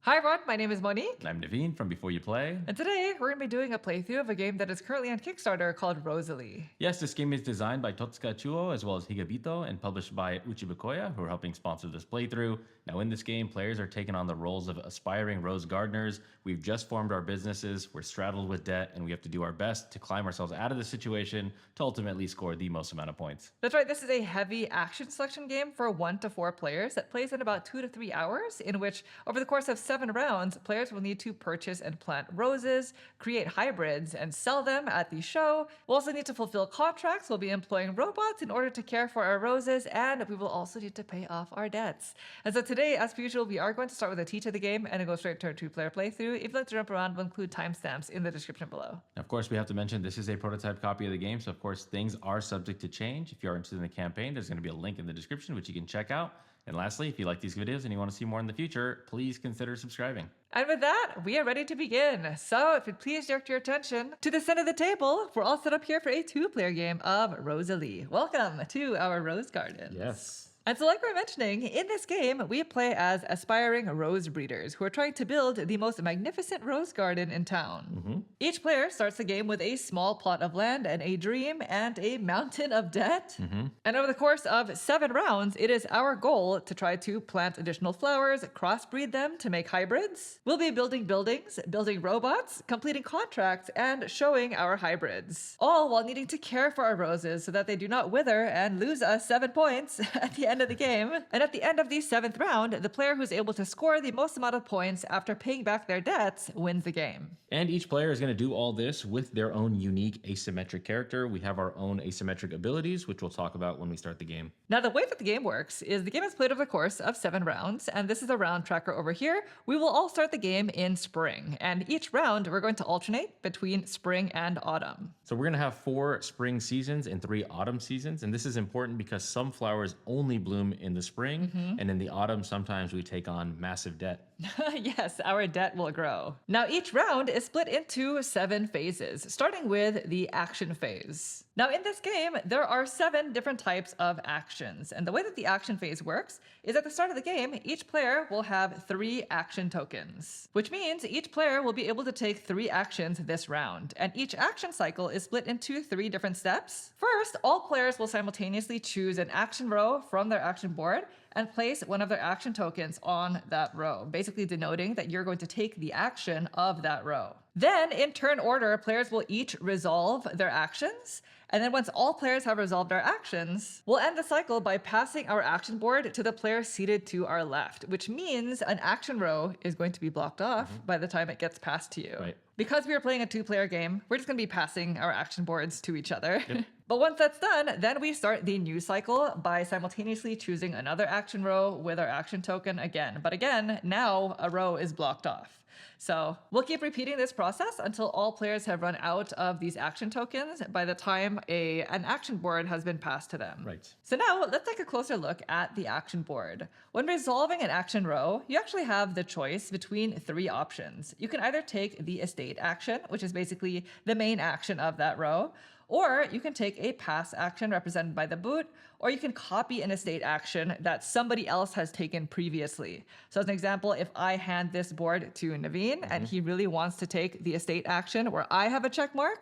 Hi everyone, my name is Moni, I'm Naveen from Before You Play. and today we're going to be doing a playthrough of a game that is currently on Kickstarter called Rosalie. Yes, this game is designed by Totsuca Chuo as well as Higabito and published by Uchibacoya, who are helping sponsor this playthrough. Now, in this game, players are taking on the roles of aspiring rose gardeners. We've just formed our businesses, we're straddled with debt, and we have to do our best to climb ourselves out of the situation to ultimately score the most amount of points. That's right, this is a heavy action selection game for 1 to 4 players that plays in about 2 to 3 hours, in which, over the course of 7 rounds, players will need to purchase and plant roses, create hybrids, and sell them at the show. We'll also need to fulfill contracts, we'll be employing robots in order to care for our roses, and we will also need to pay off our debts. And so today, as per usual, we are going to start with a teach of the game and then go straight to our 2-player playthrough. If you'd like to jump around, we'll include timestamps in the description below. Of course, we have to mention this is a prototype copy of the game, so of course things are subject to change. If you are interested in the campaign, there's going to be a link in the description which you can check out. And lastly, if you like these videos and you want to see more in the future, please consider subscribing. And with that, we are ready to begin. So if you'd please direct your attention to the center of the table, we're all set up here for a 2-player game of Rosalie. Welcome to our rose garden. Yes. And so like we were mentioning, in this game, we play as aspiring rose breeders who are trying to build the most magnificent rose garden in town. Each player starts the game with a small plot of land and a dream and a mountain of debt. And over the course of 7 rounds, it is our goal to try to plant additional flowers, crossbreed them to make hybrids. We'll be building buildings, building robots, completing contracts, and showing our hybrids. All while needing to care for our roses so that they do not wither and lose us 7 points at the end of the game. And at the end of the 7th round, the player who's able to score the most amount of points after paying back their debts wins the game. And each player is going to do all this with their own unique asymmetric character. We have our own asymmetric abilities, which we'll talk about when we start the game. Now, the way that the game works is the game is played over the course of 7 rounds, and this is a round tracker over here. We will all start the game in spring, and each round we're going to alternate between spring and autumn. So we're going to have 4 spring seasons and 3 autumn seasons, and this is important because some flowers only bloom in the spring, and in the autumn sometimes we take on massive debt. Yes, our debt will grow. Now, each round is split into 7 phases, starting with the action phase. Now, in this game, there are 7 different types of actions, and the way that the action phase works is at the start of the game, each player will have 3 action tokens, which means each player will be able to take 3 actions this round, and each action cycle is split into 3 different steps. First, all players will simultaneously choose an action row from their action board and place one of their action tokens on that row, basically denoting that you're going to take the action of that row. Then, in turn order, players will each resolve their actions, and then once all players have resolved our actions, we'll end the cycle by passing our action board to the player seated to our left, which means an action row is going to be blocked off by the time it gets passed to you. Right. Because we are playing a 2-player game, we're just going to be passing our action boards to each other. But once that's done, then we start the new cycle by simultaneously choosing another action row with our action token again. But again, now a row is blocked off. So we'll keep repeating this process until all players have run out of these action tokens by the time an action board has been passed to them. Right. So now let's take a closer look at the action board. When resolving an action row, you actually have the choice between 3 options. You can either take the estate action, which is basically the main action of that row, or you can take a pass action represented by the boot, or you can copy an estate action that somebody else has taken previously. So as an example, if I hand this board to Naveen and he really wants to take the estate action where I have a check mark,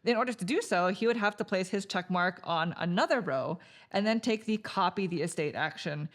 in order to do so, he would have to place his check mark on another row and then take the copy the estate action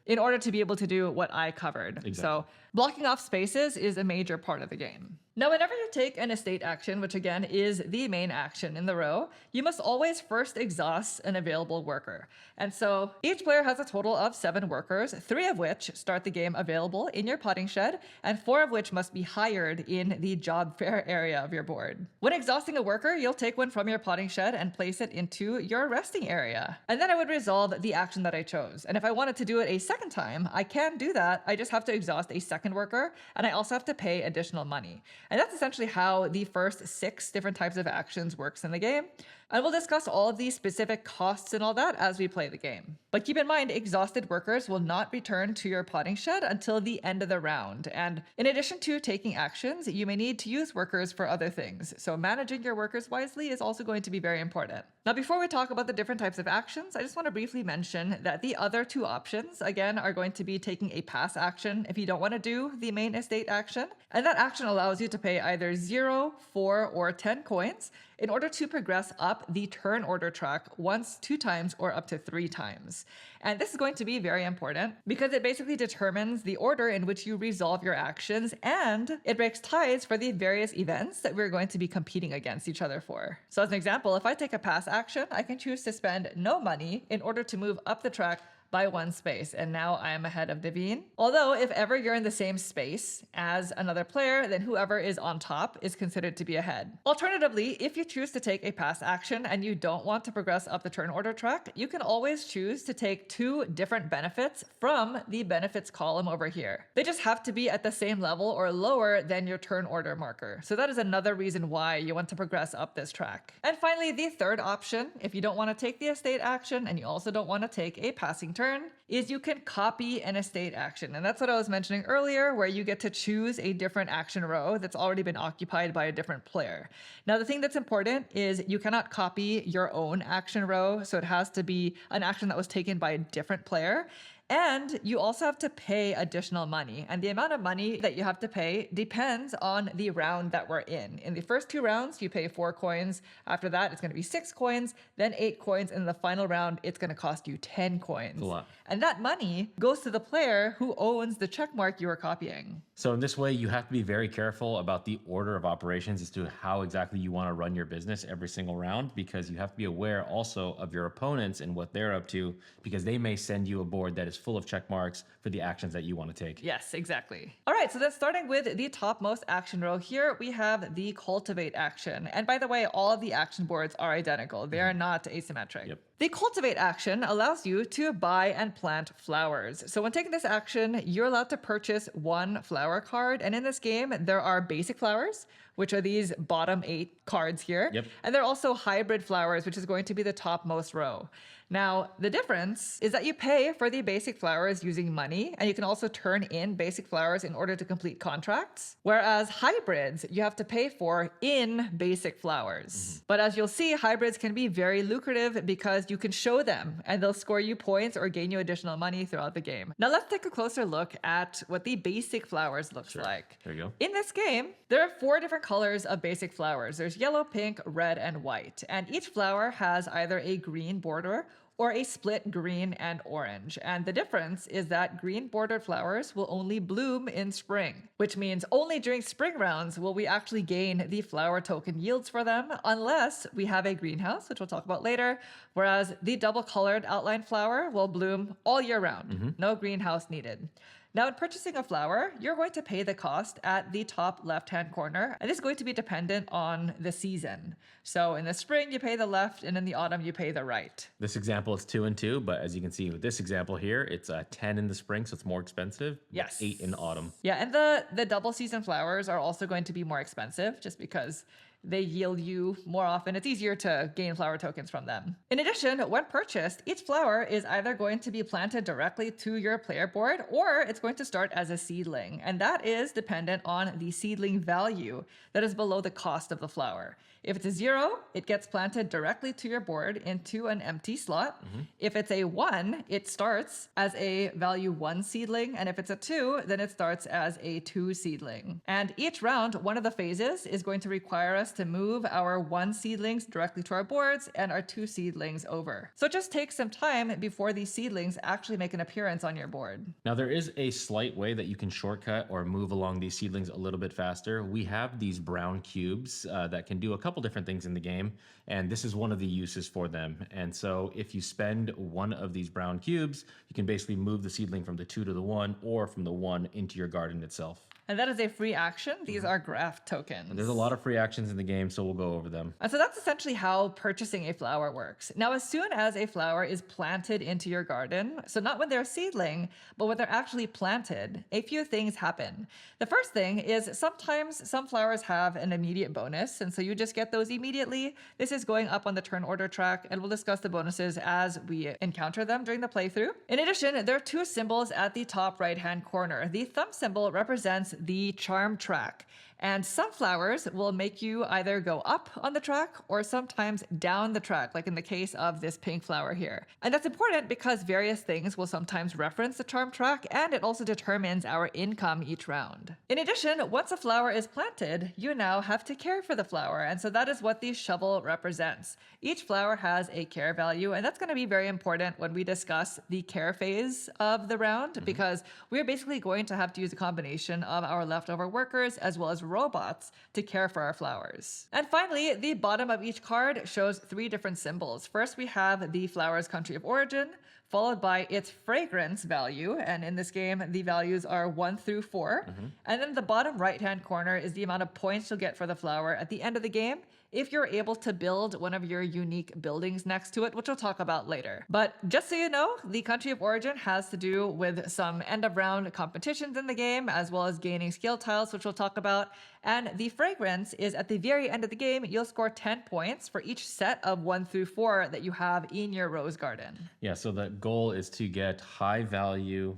in order to be able to do what I covered. Exactly. So blocking off spaces is a major part of the game. Now, whenever you take an estate action, which again is the main action in the row, you must always first exhaust an available worker. And so each player has a total of 7 workers, 3 of which start the game available in your potting shed, and 4 of which must be hired in the job fair area of your board. When exhausting a worker, you'll take one from your potting shed and place it into your resting area. And then I would resolve the action that I chose. And if I wanted to do it a second time, I can do that. I just have to exhaust a second worker, and I also have to pay additional money. And that's essentially how the first 6 different types of actions works in the game. And we'll discuss all of the specific costs and all that as we play the game. But keep in mind, exhausted workers will not return to your potting shed until the end of the round. And in addition to taking actions, you may need to use workers for other things. So managing your workers wisely is also going to be very important. Now, before we talk about the different types of actions, I just want to briefly mention that the other two options, again, are going to be taking a pass action if you don't want to do the main estate action. And that action allows you to pay either 0, 4, or 10 coins in order to progress up the turn order track once, 2 times, or up to 3 times. And this is going to be very important because it basically determines the order in which you resolve your actions, and it breaks ties for the various events that we're going to be competing against each other for. So as an example, if I take a pass action, I can choose to spend no money in order to move up the track by 1 space, and now I am ahead of Devine. Although, if ever you're in the same space as another player, then whoever is on top is considered to be ahead. Alternatively, if you choose to take a pass action and you don't want to progress up the turn order track, you can always choose to take 2 different benefits from the benefits column over here. They just have to be at the same level or lower than your turn order marker. So that is another reason why you want to progress up this track. And finally, the third option, if you don't want to take the estate action and you also don't want to take a passing turn, is you can copy an estate action. And that's what I was mentioning earlier, where you get to choose a different action row that's already been occupied by a different player. Now, the thing that's important is you cannot copy your own action row, so it has to be an action that was taken by a different player. And you also have to pay additional money. And the amount of money that you have to pay depends on the round that we're in. In the first 2 rounds, you pay 4 coins. After that, it's going to be 6 coins, then 8 coins. And in the final round, it's going to cost you 10 coins. A lot. And that money goes to the player who owns the checkmark you are copying. So in this way, you have to be very careful about the order of operations as to how exactly you want to run your business every single round, because you have to be aware also of your opponents and what they're up to, because they may send you a board that is full of check marks for the actions that you want to take. Yes, exactly. All right, so then starting with the topmost action row here, we have the cultivate action. And by the way, all of the action boards are identical. They are not asymmetric. Yep. The cultivate action allows you to buy and plant flowers. So when taking this action, you're allowed to purchase 1 flower card. And in this game, there are basic flowers, which are these bottom 8 cards here. Yep. And there are also hybrid flowers, which is going to be the topmost row. Now, the difference is that you pay for the basic flowers using money, and you can also turn in basic flowers in order to complete contracts. Whereas hybrids, you have to pay for in basic flowers. But as you'll see, hybrids can be very lucrative because you can show them and they'll score you points or gain you additional money throughout the game. Now let's take a closer look at what the basic flowers looks like. There you go. In this game, there are 4 different colors of basic flowers. There's yellow, pink, red, and white. And each flower has either a green border or a split green and orange. And the difference is that green bordered flowers will only bloom in spring, which means only during spring rounds will we actually gain the flower token yields for them, unless we have a greenhouse, which we'll talk about later, whereas the double colored outline flower will bloom all year round. No greenhouse needed. Now, in purchasing a flower, you're going to pay the cost at the top left-hand corner, and this is going to be dependent on the season. So in the spring, you pay the left, and in the autumn, you pay the right. This example is 2 and 2, but as you can see with this example here, it's 10 in the spring, so it's more expensive. Yes. 8 in autumn. Yeah, and the double season flowers are also going to be more expensive just because they yield you more often. It's easier to gain flower tokens from them. In addition, when purchased, each flower is either going to be planted directly to your player board or it's going to start as a seedling. And that is dependent on the seedling value that is below the cost of the flower. If it's a 0, it gets planted directly to your board into an empty slot. If it's a 1, it starts as a value 1 seedling. And if it's a 2, then it starts as a 2 seedling. And each round, one of the phases is going to require us to move our 1 seedlings directly to our boards and our 2 seedlings over. So it just takes some time before these seedlings actually make an appearance on your board. Now, there is a slight way that you can shortcut or move along these seedlings a little bit faster. We have these brown cubes that can do a couple different things in the game, and this is one of the uses for them. And so if you spend one of these brown cubes, you can basically move the seedling from the 2 to the 1 or from the 1 into your garden itself. And that is a free action. These are graph tokens. There's a lot of free actions in in the game, so we'll go over them. And so that's essentially how purchasing a flower works. Now, as soon as a flower is planted into your garden, so not when they're a seedling, but when they're actually planted, a few things happen. The first thing is sometimes some flowers have an immediate bonus, and so you just get those immediately. This is going up on the turn order track, and we'll discuss the bonuses as we encounter them during the playthrough. In addition, there are two symbols at the top right-hand corner. The thumb symbol represents the charm track. And some flowers will make you either go up on the track or sometimes down the track, like in the case of this pink flower here. And that's important because various things will sometimes reference the charm track, and it also determines our income each round. In addition, once a flower is planted, you now have to care for the flower, and so that is what the shovel represents. Each flower has a care value, and that's going to be very important when we discuss the care phase of the round, because we're basically going to have to use a combination of our leftover workers as well as robots to care for our flowers. And finally, the bottom of each card shows three different symbols. First, we have the flower's country of origin, followed by its fragrance value. And in this game, the values are 1 through 4. And then the bottom right-hand corner is the amount of points you'll get for the flower at the end of the game if you're able to build one of your unique buildings next to it, which we'll talk about later. But just so you know, the country of origin has to do with some end-of-round competitions in the game, as well as gaining skill tiles, which we'll talk about. And the fragrance is at the very end of the game, you'll score 10 points for each set of 1 through 4 that you have in your rose garden. Yeah, so the goal is to get high-value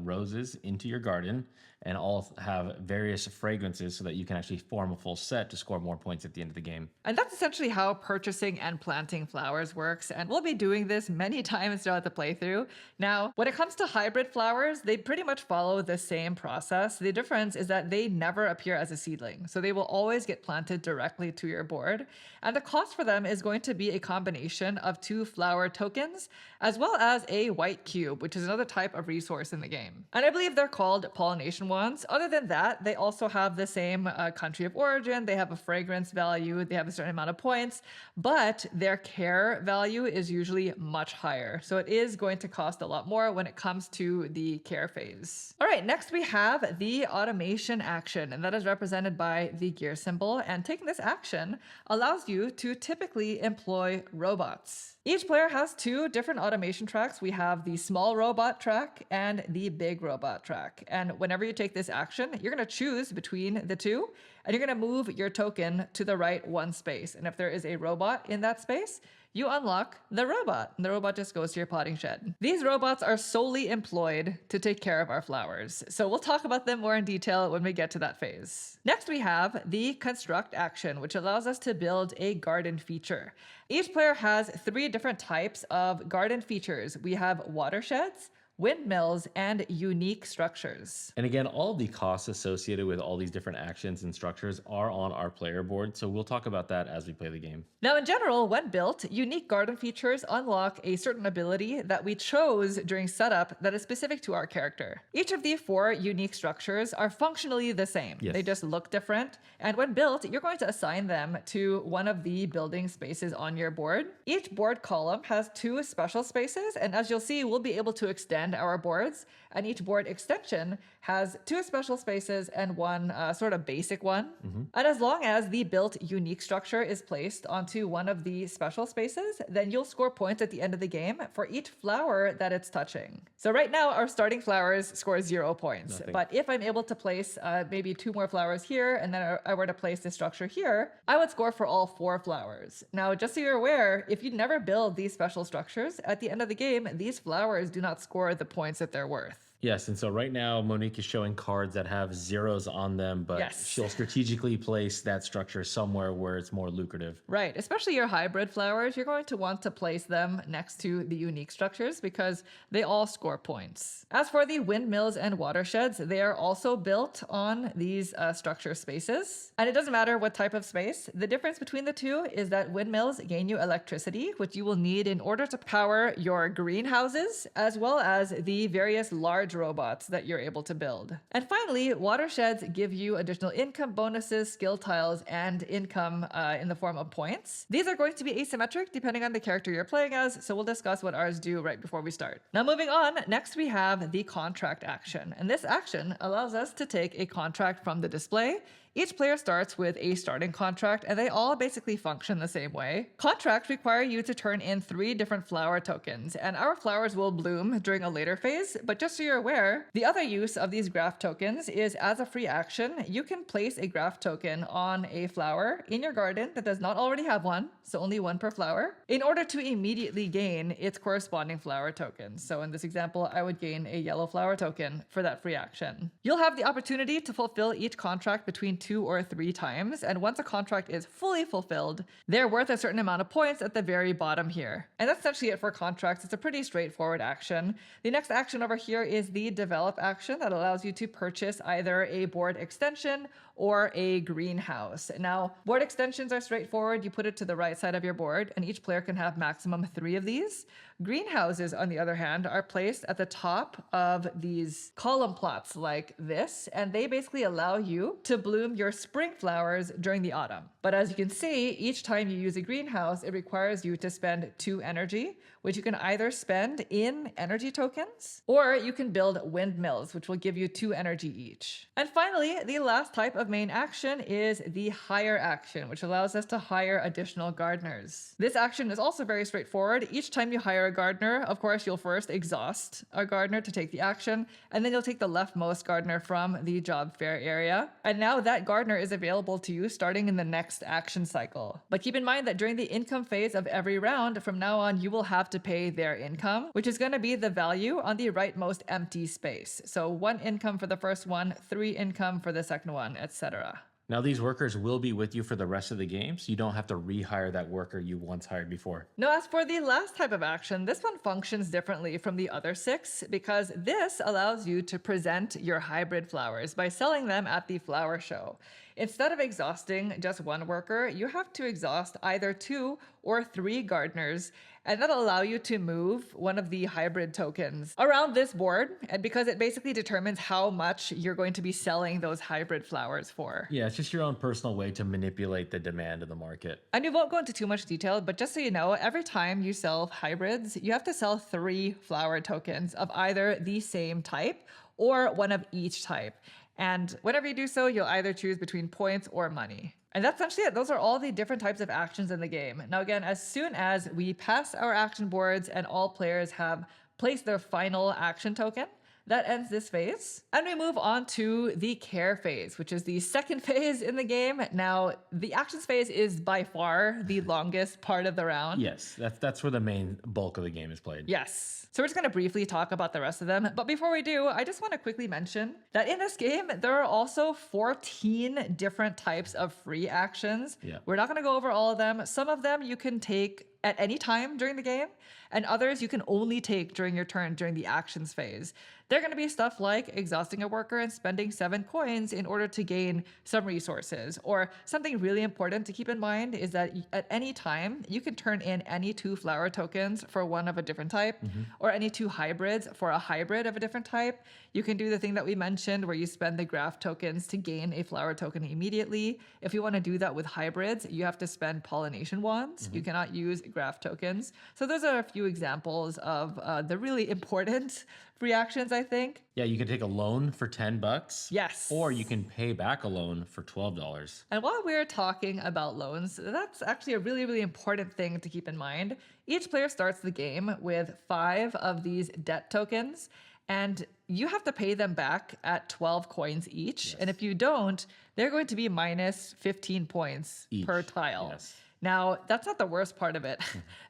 roses into your garden and all have various fragrances so that you can actually form a full set to score more points at the end of the game. And that's essentially how purchasing and planting flowers works, and we'll be doing this many times throughout the playthrough. Now, when it comes to hybrid flowers, they pretty much follow the same process. The difference is that they never appear as a seedling, so they will always get planted directly to your board. And the cost for them is going to be a combination of 2 flower tokens, as well as a white cube, which is another type of resource in the game. And I believe they're called pollination wands. Other than that, they also have the same country of origin, they have a fragrance value, they have a certain amount of points, but their care value is usually much higher. So it is going to cost a lot more when it comes to the care phase. All right, next we have the automation action, and that is represented by the gear symbol. And taking this action allows you to typically employ robots. Each player has 2 different automation tracks. We have the small robot track and the big robot track. And whenever you take this action, you're going to choose between the 2, and you're going to move your token to the right 1 space. And if there is a robot in that space, you unlock the robot, and the robot just goes to your potting shed. These robots are solely employed to take care of our flowers, so we'll talk about them more in detail when we get to that phase. Next, we have the construct action, which allows us to build a garden feature. Each player has 3 different types of garden features. We have watersheds, windmills, and unique structures. And again, all the costs associated with all these different actions and structures are on our player board, so we'll talk about that as we play the game. Now, in general, when built, unique garden features unlock a certain ability that we chose during setup that is specific to our character. Each of the 4 unique structures are functionally the same. Yes. They just look different, and when built, you're going to assign them to one of the building spaces on your board. Each board column has 2 special spaces, and as you'll see, we'll be able to extend our boards, and each board extension has 2 special spaces and 1 sort of basic one. And as long as the built unique structure is placed onto one of the special spaces, then you'll score points at the end of the game for each flower that it's touching. So right now, our starting flowers score 0 points. Nothing. But if I'm able to place maybe 2 more flowers here, and then I were to place this structure here, I would score for all 4 flowers. Now, just so you're aware, if you never build these special structures, at the end of the game, these flowers do not score the points that they're worth. Yes, and so right now Monique is showing cards that have 0s on them, but Yes. she'll strategically place that structure somewhere where it's more lucrative. Right, especially your hybrid flowers, you're going to want to place them next to the unique structures because they all score points. As for the windmills and watersheds, they are also built on these structure spaces. And it doesn't matter what type of space. The difference between the 2 is that windmills gain you electricity, which you will need in order to power your greenhouses, as well as the various large robots that you're able to build. And finally, watersheds give you additional income bonuses, skill tiles, and income in the form of points. These are going to be asymmetric depending on the character you're playing as, so we'll discuss what ours do right before we start. Now moving on, next we have the contract action. And this action allows us to take a contract from the display Each player starts with a starting contract, and they all basically function the same way. Contracts require you to turn in 3 different flower tokens, and our flowers will bloom during a later phase, but just so you're aware, the other use of these graph tokens is as a free action, you can place a graph token on a flower in your garden that does not already have one, so only one per flower, in order to immediately gain its corresponding flower token. So in this example, I would gain a yellow flower token for that free action. You'll have the opportunity to fulfill each contract between 2 or 3 times, and once a contract is fully fulfilled, they're worth a certain amount of points at the very bottom here. And that's essentially it for contracts. It's a pretty straightforward action. The next action over here is the develop action that allows you to purchase either a board extension or a greenhouse. Now, board extensions are straightforward. You put it to the right side of your board, and each player can have maximum 3 of these. Greenhouses, on the other hand, are placed at the top of these column plots like this, and they basically allow you to bloom your spring flowers during the autumn. But as you can see, each time you use a greenhouse, it requires you to spend 2 energy, which you can either spend in energy tokens, or you can build windmills, which will give you 2 energy each. And finally, the last type of main action is the hire action, which allows us to hire additional gardeners. This action is also very straightforward. Each time you hire a gardener, of course, you'll first exhaust a gardener to take the action, and then you'll take the leftmost gardener from the job fair area. And now that gardener is available to you starting in the next action cycle. But keep in mind that during the income phase of every round, from now on, you will have to pay their income, which is going to be the value on the rightmost empty space. So 1 income for the first one, 3 income for the second one, etc. Now, these workers will be with you for the rest of the game, so you don't have to rehire that worker you once hired before. Now, as for the last type of action, this one functions differently from the other 6 because this allows you to present your hybrid flowers by selling them at the flower show. Instead of exhausting just 1 worker, you have to exhaust either 2 or 3 gardeners, and that'll allow you to move one of the hybrid tokens around this board, and because it basically determines how much you're going to be selling those hybrid flowers for. Yeah, it's just your own personal way to manipulate the demand of the market. And we won't go into too much detail, but just so you know, every time you sell hybrids, you have to sell 3 flower tokens of either the same type or one of each type. And whenever you do so, you'll either choose between points or money. And that's essentially it. Those are all the different types of actions in the game. Now again, as soon as we pass our action boards and all players have placed their final action token, that ends this phase. And we move on to the care phase, which is the second phase in the game. Now, the actions phase is by far the longest part of the round. Yes, that's where the main bulk of the game is played. Yes. So we're just going to briefly talk about the rest of them. But before we do, I just want to quickly mention that in this game, there are also 14 different types of free actions. Yeah. We're not going to go over all of them. Some of them you can take at any time during the game, and others you can only take during your turn during the actions phase. They're going to be stuff like exhausting a worker and spending 7 coins in order to gain some resources. Or something really important to keep in mind is that at any time, you can turn in any 2 flower tokens for one of a different type, or any 2 hybrids for a hybrid of a different type. You can do the thing that we mentioned where you spend the graph tokens to gain a flower token immediately. If you want to do that with hybrids, you have to spend pollination wands. You cannot use graph tokens. So those are a few examples of the really important free actions, I think. Yeah, you can take a loan for $10. Yes. Or you can pay back a loan for $12. And while we're talking about loans, that's actually a really, really important thing to keep in mind. Each player starts the game with 5 of these debt tokens, and you have to pay them back at 12 coins each. Yes. And if you don't, they're going to be minus 15 points Each. per tile. Yes. Now, that's not the worst part of it.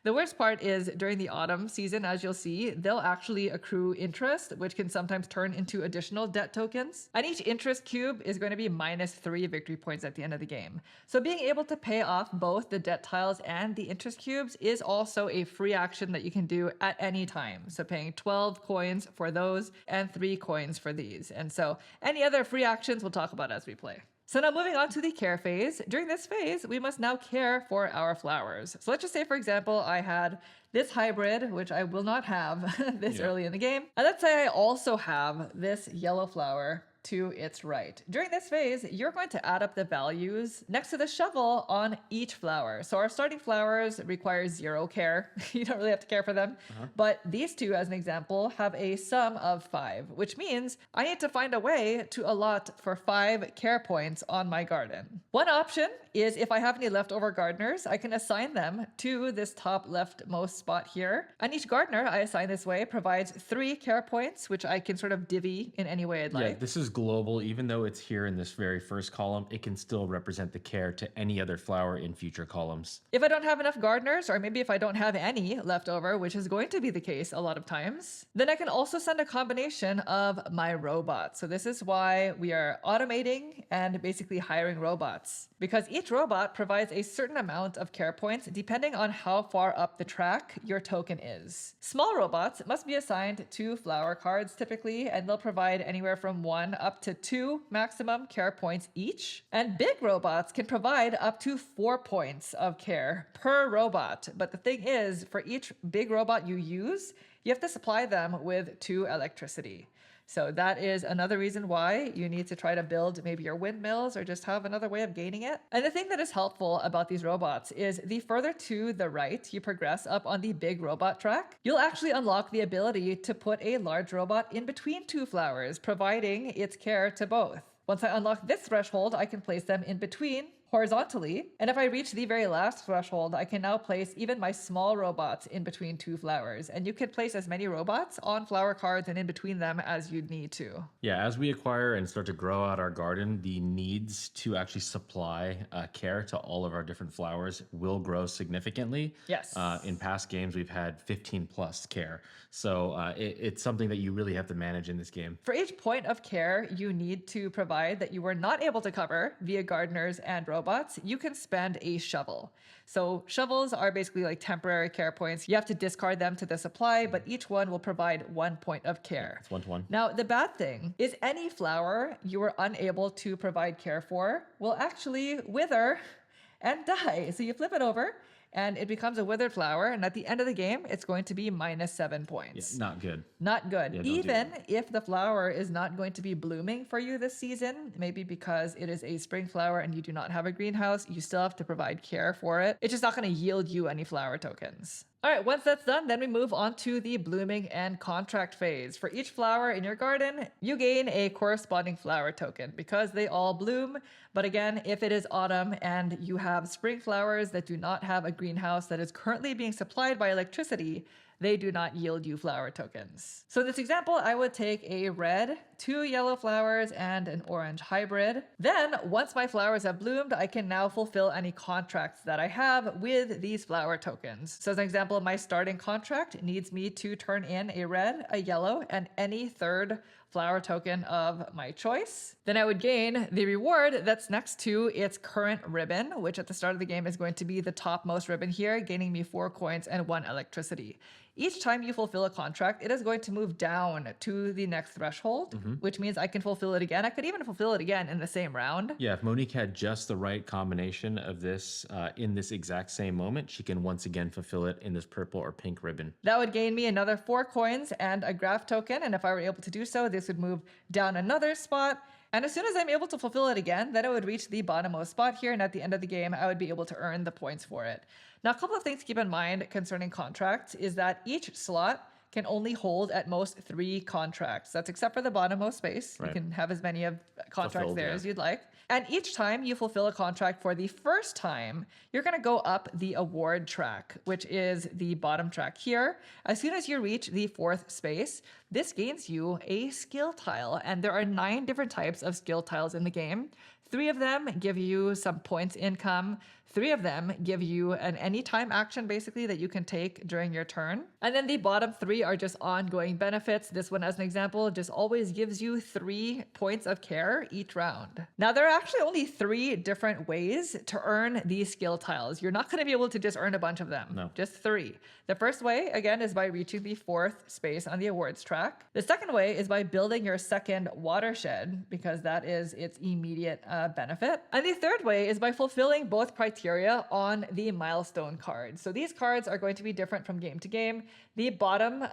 The worst part is during the autumn season, as you'll see, they'll actually accrue interest, which can sometimes turn into additional debt tokens. And each interest cube is going to be minus 3 victory points at the end of the game. So being able to pay off both the debt tiles and the interest cubes is also a free action that you can do at any time. So paying 12 coins for those and 3 coins for these. And so any other free actions we'll talk about as we play. So now moving on to the care phase. During this phase, we must now care for our flowers. So let's just say, for example, I had this hybrid, which I will not have this early in the game. And let's say I also have this yellow flower to its right. During this phase, you're going to add up the values next to the shovel on each flower. So our starting flowers require 0 care. You don't really have to care for them. But these two, as an example, have a sum of 5, which means I need to find a way to allot for 5 care points on my garden. One option is if I have any leftover gardeners, I can assign them to this top leftmost spot here. And each gardener I assign this way provides 3 care points, which I can sort of divvy in any way I'd like. Yeah, this is global. Even though it's here in this very first column, it can still represent the care to any other flower in future columns. If I don't have enough gardeners, or maybe if I don't have any left over, which is going to be the case a lot of times, then I can also send a combination of my robots. So this is why we are automating and basically hiring robots, because each robot provides a certain amount of care points depending on how far up the track your token is. Small robots must be assigned to flower cards typically, and they'll provide anywhere from 1 up to 2 maximum care points each. And big robots can provide up to 4 points of care per robot. But the thing is, for each big robot you use, you have to supply them with 2 electricity. So that is another reason why you need to try to build maybe your windmills or just have another way of gaining it. And the thing that is helpful about these robots is the further to the right you progress up on the big robot track, you'll actually unlock the ability to put a large robot in between 2 flowers, providing its care to both. Once I unlock this threshold, I can place them in between horizontally. And if I reach the very last threshold, I can now place even my small robots in between 2 flowers. And you can place as many robots on flower cards and in between them as you'd need to. Yeah, as we acquire and start to grow out our garden, the needs to actually supply care to all of our different flowers will grow significantly. Yes. In past games, we've had 15 plus care. So it's something that you really have to manage in this game. For each point of care you need to provide that you were not able to cover via gardeners and robots, you can spend a shovel. So shovels are basically like temporary care points. You have to discard them to the supply, but each one will provide 1 point of care. It's 1 to 1. Now, the bad thing is any flower you were unable to provide care for will actually wither and die. So you flip it over and it becomes a withered flower, and at the end of the game, it's going to be -7 points. Yeah, not good. Not good. Yeah, don't do Even if the flower is not going to be blooming for you this season, maybe because it is a spring flower and you do not have a greenhouse, you still have to provide care for it. It's just not going to yield you any flower tokens. All right, once that's done, then we move on to the blooming and contract phase. For each flower in your garden, you gain a corresponding flower token because they all bloom. But again, if it is autumn and you have spring flowers that do not have a greenhouse that is currently being supplied by electricity, they do not yield you flower tokens. So in this example, I would take a red, 2 yellow flowers, and an orange hybrid. Then, once my flowers have bloomed, I can now fulfill any contracts that I have with these flower tokens. So as an example, my starting contract needs me to turn in a red, a yellow, and any third flower token of my choice. Then I would gain the reward that's next to its current ribbon, which at the start of the game is going to be the topmost ribbon here, gaining me 4 coins and 1 electricity. Each time you fulfill a contract, it is going to move down to the next threshold, which means I can fulfill it again. I could even fulfill it again in the same round. Yeah, if Monique had just the right combination of this in this exact same moment, she can once again fulfill it in this purple or pink ribbon. That would gain me another 4 coins and a graph token, and if I were able to do so, this would move down another spot. And as soon as I'm able to fulfill it again, then it would reach the bottommost spot here, and at the end of the game, I would be able to earn the points for it. Now, a couple of things to keep in mind concerning contracts is that each slot can only hold at most 3 contracts. That's except for the bottommost space. Right. You can have as many of contracts Fulfilled, there yeah. as you'd like. And each time you fulfill a contract for the first time, you're going to go up the award track, which is the bottom track here. As soon as you reach the 4th space, this gains you a skill tile. And there are 9 different types of skill tiles in the game. 3 of them give you some points income. 3 of them give you an anytime action, basically, that you can take during your turn. And then the bottom 3 are just ongoing benefits. This one, as an example, just always gives you 3 points of care each round. Now, there are actually only 3 different ways to earn these skill tiles. You're not going to be able to just earn a bunch of them. No. Just 3. The first way, again, is by reaching the 4th space on the awards track. The second way is by building your second watershed, because that is its immediate benefit. And the third way is by fulfilling both criteria on the milestone cards. So these cards are going to be different from game to game. The bottom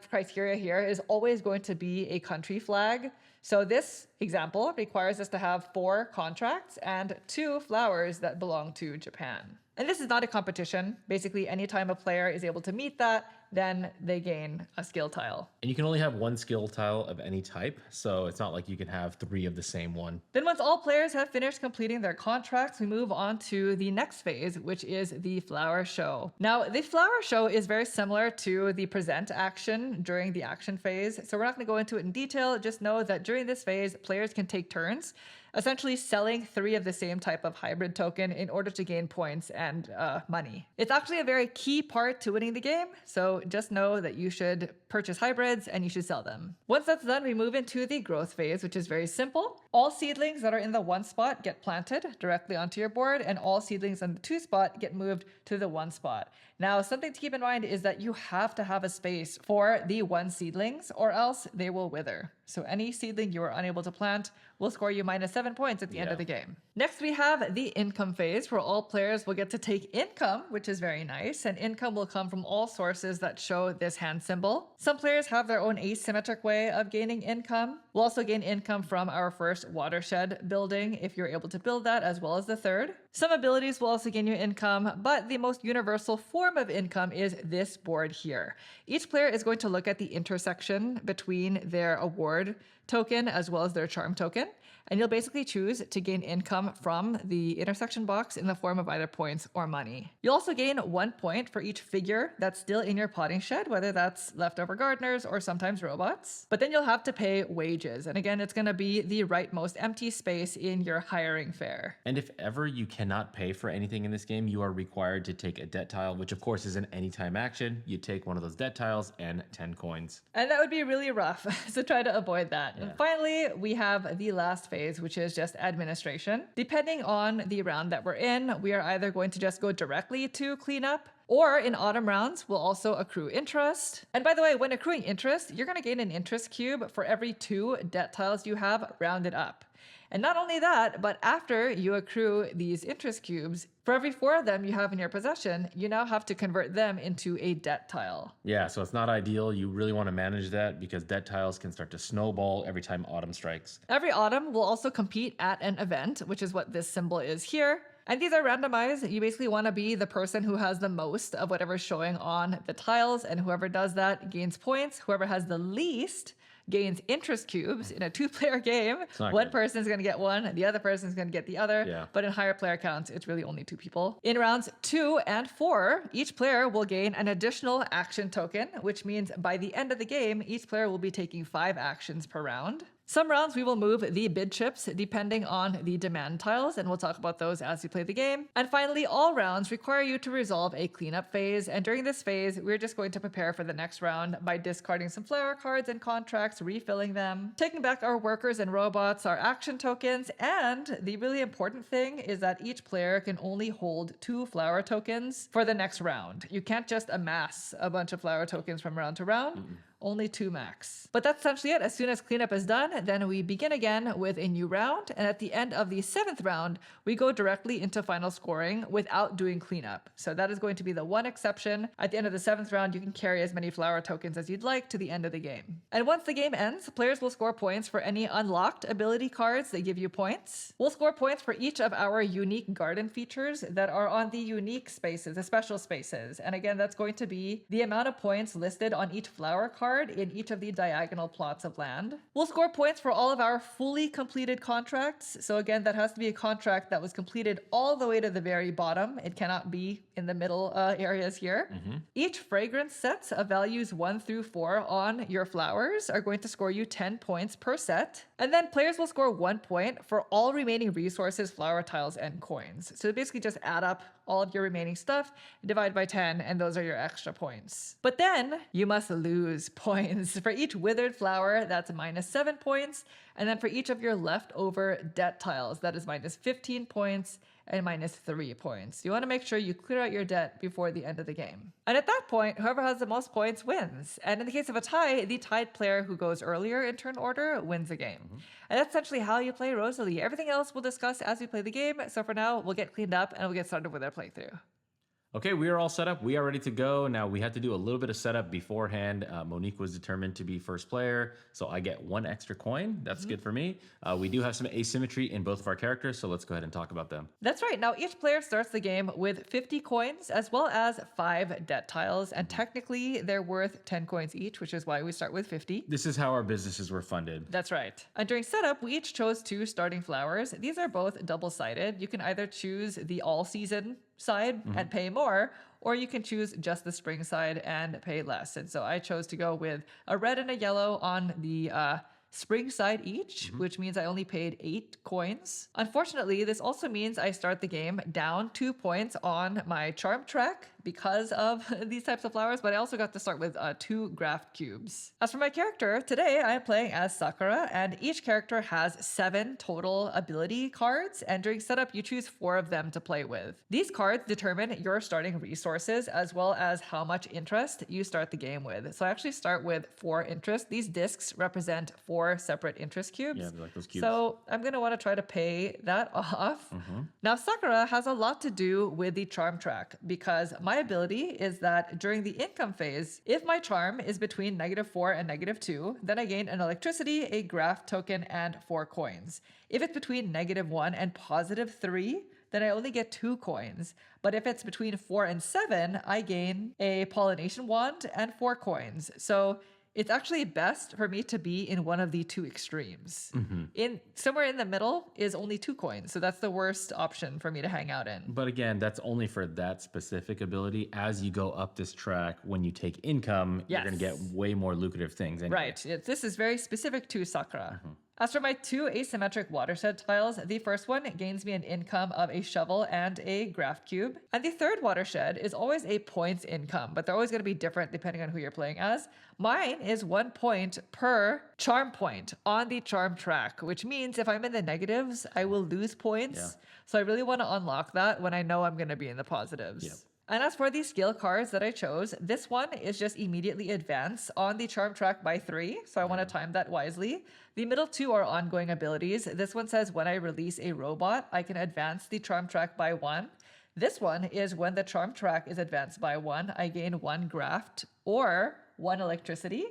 criteria here is always going to be a country flag. So this example requires us to have 4 contracts and 2 flowers that belong to Japan. And this is not a competition. Basically, anytime a player is able to meet that, then they gain a skill tile. And you can only have 1 skill tile of any type, so it's not like you can have 3 of the same one. Then once all players have finished completing their contracts, we move on to the next phase, which is the flower show. Now, the flower show is very similar to the present action during the action phase, so we're not going to go into it in detail. Just know that during this phase, players can take turns essentially selling 3 of the same type of hybrid token in order to gain points and money. It's actually a very key part to winning the game, so just know that you should purchase hybrids and you should sell them. Once that's done, we move into the growth phase, which is very simple. All seedlings that are in the 1 spot get planted directly onto your board, and all seedlings in the 2 spot get moved to the 1 spot. Now, something to keep in mind is that you have to have a space for the 1 seedlings, or else they will wither. So any seedling you are unable to plant will score you -7 points at the end of the game. Next, we have the income phase, where all players will get to take income, which is very nice, and income will come from all sources that show this hand symbol. Some players have their own asymmetric way of gaining income. We'll also gain income from our first watershed building if you're able to build that, as well as the 3rd. Some abilities will also gain you income, but the most universal form of income is this board here. Each player is going to look at the intersection between their award token as well as their charm token, and you'll basically choose to gain income from the intersection box in the form of either points or money. You'll also gain 1 point for each figure that's still in your potting shed, whether that's leftover gardeners or sometimes robots. But then you'll have to pay wages, and again, it's going to be the rightmost empty space in your hiring fare. And if ever you cannot pay for anything in this game, you are required to take a debt tile, which of course is an anytime action. You take one of those debt tiles and 10 coins. And that would be really rough, so try to avoid that. Yeah. And finally, we have the last phase, which is just administration. Depending on the round that we're in, we are either going to just go directly to cleanup, or in autumn rounds, we'll also accrue interest. And by the way, when accruing interest, you're going to gain an interest cube for every 2 debt tiles you have rounded up. And not only that, but after you accrue these interest cubes, for every 4 of them you have in your possession, you now have to convert them into a debt tile. Yeah, so it's not ideal. You really want to manage that because debt tiles can start to snowball every time autumn strikes. Every autumn will also compete at an event, which is what this symbol is here. And these are randomized. You basically want to be the person who has the most of whatever's showing on the tiles, and whoever does that gains points. Whoever has the least gains interest cubes. In a 2-player game. One person is going to get 1, the other person is going to get the other. Yeah. But in higher player counts, it's really only 2 people. In rounds 2 and 4, each player will gain an additional action token, which means by the end of the game, each player will be taking 5 actions per round. Some rounds we will move the bid chips depending on the demand tiles, and we'll talk about those as we play the game. And finally, all rounds require you to resolve a cleanup phase, and during this phase, we're just going to prepare for the next round by discarding some flower cards and contracts, refilling them, taking back our workers and robots, our action tokens, and the really important thing is that each player can only hold 2 flower tokens for the next round. You can't just amass a bunch of flower tokens from round to round. Only 2 max. But that's essentially it. As soon as cleanup is done, then we begin again with a new round. And at the end of the 7th round, we go directly into final scoring without doing cleanup. So that is going to be the one exception. At the end of the 7th round, you can carry as many flower tokens as you'd like to the end of the game. And once the game ends, players will score points for any unlocked ability cards that give you points. We'll score points for each of our unique garden features that are on the unique spaces, the special spaces. And again, that's going to be the amount of points listed on each flower card in each of the diagonal plots of land. We'll score points for all of our fully completed contracts. So again, that has to be a contract that was completed all the way to the very bottom. It cannot be in the middle areas here. Each fragrance set of values 1 through 4 on your flowers are going to score you 10 points per set. And then players will score 1 point for all remaining resources, flower tiles, and coins. So basically just add up all of your remaining stuff, divide by 10, and those are your extra points. But then you must lose points. For each withered flower, that's -7 points. And then for each of your leftover debt tiles, that is -15 points and -3 points. You want to make sure you clear out your debt before the end of the game. And at that point, whoever has the most points wins. And in the case of a tie, the tied player who goes earlier in turn order wins the game. And that's essentially how you play Rosalie. Everything else we'll discuss as we play the game. So for now, we'll get cleaned up and we'll get started with our playthrough. Okay, we are all set up. We are ready to go. Now, we had to do a little bit of setup beforehand. Monique was determined to be first player, so I get 1 extra coin. That's good for me. We do have some asymmetry in both of our characters, so let's go ahead and talk about them. That's right. Now, each player starts the game with 50 coins as well as 5 debt tiles, and technically they're worth 10 coins each, which is why we start with 50. This is how our businesses were funded. That's right. And during setup, we each chose 2 starting flowers. These are both double-sided. You can either choose the all-season side and pay more, or you can choose just the spring side and pay less. And so I chose to go with a red and a yellow on the spring side each, which means I only paid 8 coins. Unfortunately, this also means I start the game down 2 points on my charm track because of these types of flowers, but I also got to start with 2 graphed cubes. As for my character, today I am playing as Sakura, and each character has 7 total ability cards, and during setup you choose 4 of them to play with. These cards determine your starting resources as well as how much interest you start the game with. So I actually start with 4 interest. These discs represent 4 separate interest cubes. Yeah, they're like those cubes. So I'm going to want to try to pay that off. Now, Sakura has a lot to do with the charm track because my ability is that during the income phase, if my charm is between -4 and -2, then I gain an electricity, a graph token, and 4 coins. If it's between -1 and +3, then I only get 2 coins. But if it's between 4 and 7, I gain a pollination wand and 4 coins. So it's actually best for me to be in one of the 2 extremes. In somewhere in the middle is only 2 coins, so that's the worst option for me to hang out in. But again, that's only for that specific ability. As you go up this track, when you take income, you're going to get way more lucrative things. Anyway. Right. This is very specific to Sakura. As for my 2 asymmetric watershed tiles, the first one gains me an income of a shovel and a graph cube. And the third watershed is always a points income, but they're always going to be different depending on who you're playing as. Mine is 1 point per charm point on the charm track, which means if I'm in the negatives, I will lose points. Yeah. So I really want to unlock that when I know I'm going to be in the positives. Yep. And as for the skill cards that I chose, this one is just immediately advance on the charm track by 3. So I want to time that wisely. The middle 2 are ongoing abilities. This one says when I release a robot, I can advance the charm track by 1. This one is when the charm track is advanced by 1, I gain 1 graft or 1 electricity.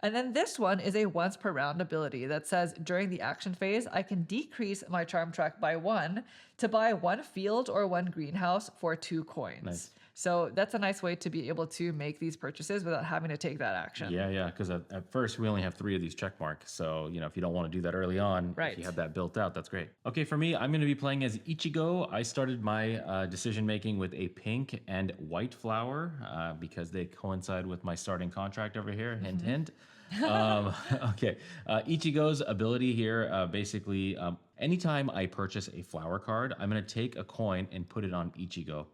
And then this one is a once per round ability that says during the action phase, I can decrease my charm track by 1 to buy 1 field or 1 greenhouse for 2 coins. Nice. So that's a nice way to be able to make these purchases without having to take that action. Yeah, because at first we only have 3 of these check marks. So, if you don't want to do that early on, Right. if you have that built out, that's great. Okay, for me, I'm going to be playing as Ichigo. I started my decision making with a pink and white flower because they coincide with my starting contract over here. Hint, hint. Okay, Ichigo's ability here, basically, anytime I purchase a flower card, I'm going to take a coin and put it on Ichigo.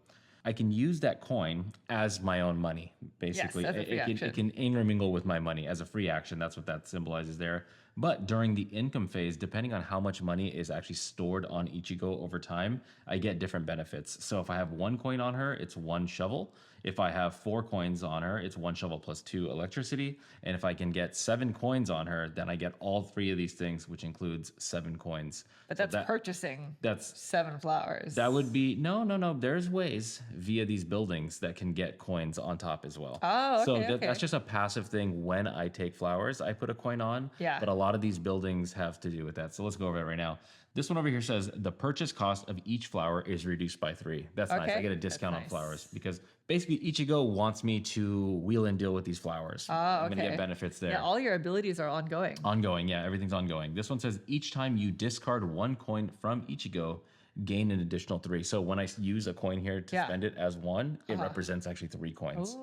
I can use that coin as my own money, basically. Yes, as a free action. It can intermingle with my money as a free action. That's what that symbolizes there. But during the income phase, depending on how much money is actually stored on Ichigo over time, I get different benefits. So if I have 1 coin on her, it's 1 shovel. If I have 4 coins on her, it's 1 shovel plus 2 electricity. And if I can get 7 coins on her, then I get all 3 of these things, which includes 7 coins. But that's purchasing that's 7 flowers. That would be, no. There's ways via these buildings that can get coins on top as well. Oh, okay, So that's just a passive thing. When I take flowers, I put a coin on. Yeah. But a lot of these buildings have to do with that. So let's go over it right now. This one over here says the purchase cost of each flower is reduced by 3. That's nice. I get a discount on flowers because basically Ichigo wants me to wheel and deal with these flowers. I'm going to get benefits there. Yeah, all your abilities are ongoing. Ongoing, yeah, everything's ongoing. This one says each time you discard 1 coin from Ichigo, gain an additional 3. So when I use a coin here to spend it as 1, it represents actually 3 coins.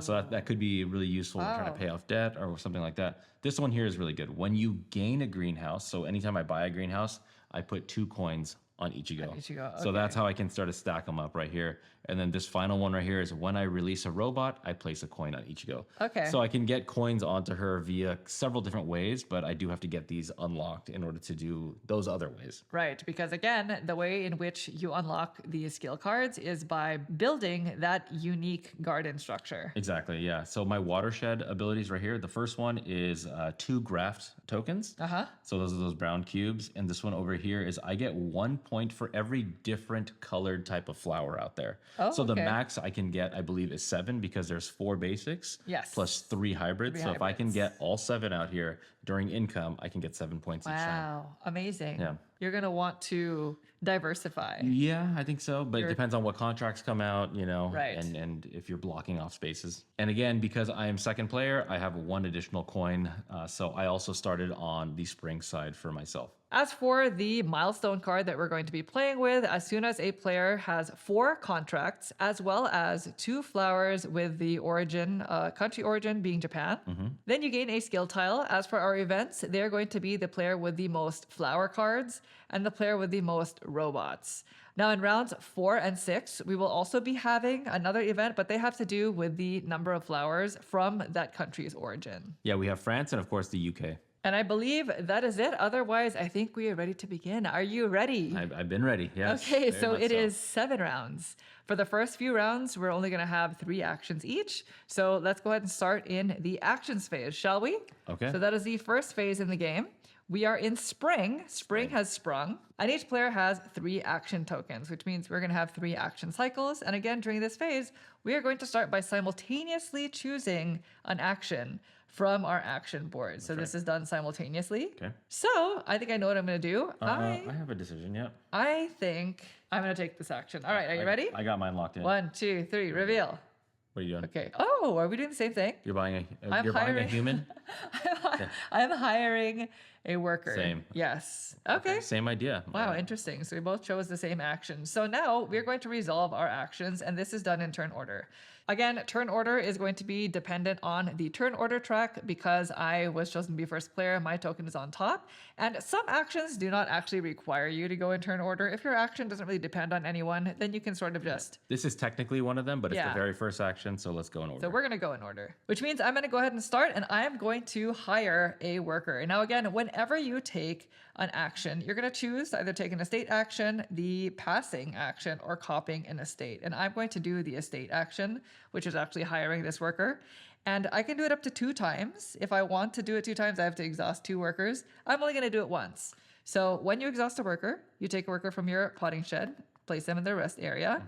So that could be really useful when trying to pay off debt or something like that. This one here is really good. When you gain a greenhouse, so anytime I buy a greenhouse, I put 2 coins on Ichigo. So that's how I can start to stack them up right here. And then this final one right here is when I release a robot, I place a coin on Ichigo. Okay. So I can get coins onto her via several different ways, but I do have to get these unlocked in order to do those other ways. Right, because again, the way in which you unlock these skill cards is by building that unique garden structure. Exactly, yeah. So my watershed abilities right here, the first one is 2 graft tokens. So those are those brown cubes. And this one over here is I get 1 point for every different colored type of flower out there. Oh, so the okay. max I can get, I believe, is 7 because there's 4 basics Yes. plus 3 hybrids. 3 so if I can hybrids. get all 7 out here during income, I can get 7 points each time. Wow, amazing. Yeah. You're going to want to diversify. Yeah, I think so, but it depends on what contracts come out, Right. and if you're blocking off spaces. And again, because I am second player, I have 1 additional coin, so I also started on the spring side for myself. As for the milestone card that we're going to be playing with, as soon as a player has 4 contracts, as well as 2 flowers with the country origin being Japan, then you gain a skill tile. As for our events, they're going to be the player with the most flower cards and the player with the most robots. Now, in rounds 4 and 6, we will also be having another event, but they have to do with the number of flowers from that country's origin. Yeah, we have France and, of course, the UK. And I believe that is it. Otherwise, I think we are ready to begin. Are you ready? I've been ready, yes. Okay, very so much it is 7 rounds. For the first few rounds, we're only going to have 3 actions each. So let's go ahead and start in the actions phase, shall we? Okay. So that is the first phase in the game. We are in spring. Spring has sprung. And each player has 3 action tokens, which means we're going to have 3 action cycles. And again, during this phase, we are going to start by simultaneously choosing an action from our action board. So this is done simultaneously. Okay. So I think I know what I'm going to do. I have a decision, yeah. I think I'm going to take this action. All right, are you ready? I got mine locked in. 1, 2, 3, reveal. What are you doing? Okay. Oh, are we doing the same thing? You're buying I'm you're buying a hiring- human? I'm hiring a worker. Same. Yes. Okay. Same idea. Wow, interesting. So we both chose the same action. So now we're going to resolve our actions, and this is done in turn order. Again, turn order is going to be dependent on the turn order track because I was chosen to be first player. My token is on top. And some actions do not actually require you to go in turn order. If your action doesn't really depend on anyone, then you can sort of just... This is technically one of them, but it's Yeah. the very first action, so let's go in order. So we're going to go in order, which means I'm going to go ahead and start, and I'm going to hire a worker. Now, again, whenever you take an action, you're going to choose to either take an estate action, the passing action, or copying an estate. And I'm going to do the estate action, which is actually hiring this worker. And I can do it up to 2 times. If I want to do it 2 times, I have to exhaust 2 workers. I'm only going to do it once. So when you exhaust a worker, you take a worker from your potting shed, place them in their rest area.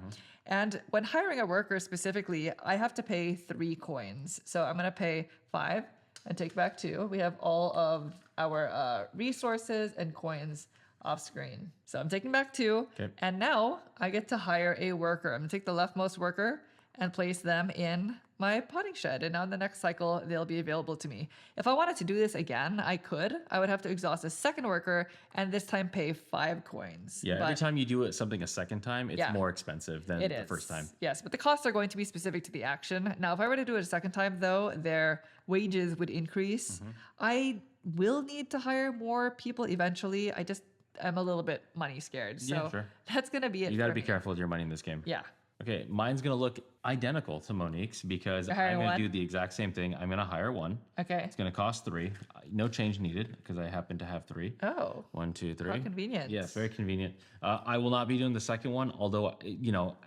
And when hiring a worker specifically, I have to pay 3 coins. So I'm going to pay 5 and take back 2. We have all of our resources and coins off screen. So I'm taking back 2. Okay. And now I get to hire a worker. I'm going to take the leftmost worker and place them in my potting shed. And now in the next cycle, they'll be available to me. If I wanted to do this again, I could. I would have to exhaust a second worker and this time pay 5 coins. Yeah, every But time you do something a second time, it's Yeah. more expensive than it the is. first time. Yes, but the costs are going to be specific to the action. Now, if I were to do it a second time, though, their wages would increase. I will need to hire more people eventually. I'm a little bit money scared. So Yeah, sure. that's going to be it. You got to for be me. careful with your money in this game. Yeah. Okay, mine's going to look identical to Monique's because You're I'm hiring going to one? do the exact same thing. I'm going to hire 1. Okay. It's going to cost 3. No change needed because I happen to have 3. Oh, 1, 2, 3. how convenient. Yes, very convenient. I will not be doing the second one, although,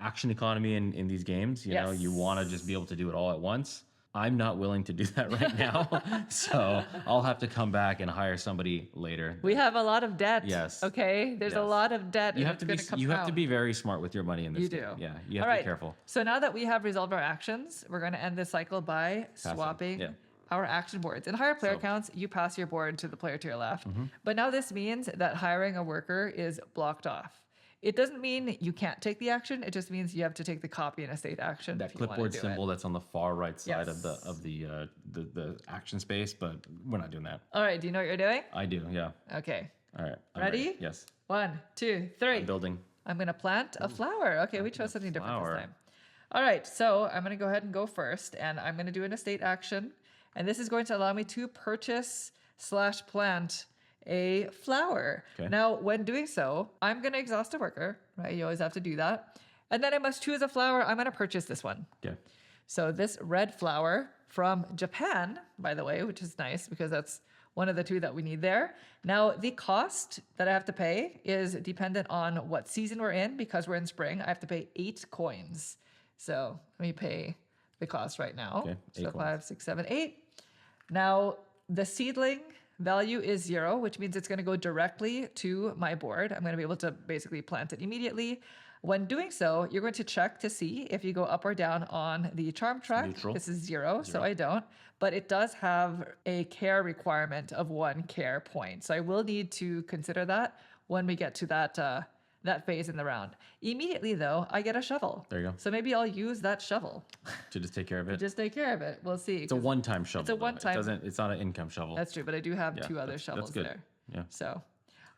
action economy in these games, you know, you want to just be able to do it all at once. I'm not willing to do that right now. So I'll have to come back and hire somebody later. We have a lot of debt. Yes. Okay. There's a Yes. lot of debt. You and have it's to be gonna you have to compound. be very smart with your money in this You game. do. Yeah, you have All to right. be careful. So now that we have resolved our actions, we're going to end this cycle by swapping yeah. our action boards. In higher player So- counts, you pass your board to the player to your left. But now this means that hiring a worker is blocked off. It doesn't mean you can't take the action. It just means you have to take the copy and estate action. That if you wanna clipboard do it. symbol that's on the far right side Yes. of the action space, but we're not doing that. All right. Do you know what you're doing? I do, yeah. Okay. All right. I'm Ready? Yes. 1, 2, 3. I'm building. I'm going to plant a flower. Okay, we chose something different flower. this time. All right, so I'm going to go ahead and go first, and I'm going to do an estate action. And this is going to allow me to purchase/plant a flower. Okay. Now, when doing so, I'm going to exhaust a worker, right? You always have to do that. And then I must choose a flower. I'm going to purchase this one. Okay. So this red flower from Japan, by the way, which is nice because that's one of the 2 that we need there. Now, the cost that I have to pay is dependent on what season we're in. Because we're in spring, I have to pay 8 coins. So let me pay the cost right now. Okay, 8 so coins. 5, 6, 7, 8. Now, the seedling value is 0, which means it's going to go directly to my board. I'm going to be able to basically plant it immediately. When doing so, you're going to check to see if you go up or down on the charm track. Neutral. This is 0, so I don't. But it does have a care requirement of 1 care point. So I will need to consider that when we get to that phase in the round. Immediately, though, I get a shovel. There you go. So maybe I'll use that shovel. To just take care of it. Just take care of it. We'll see. It's a one-time shovel. It's a though. one-time. It's not an income shovel. That's true, but I do have Yeah, 2 other that's shovels good. there. Yeah. So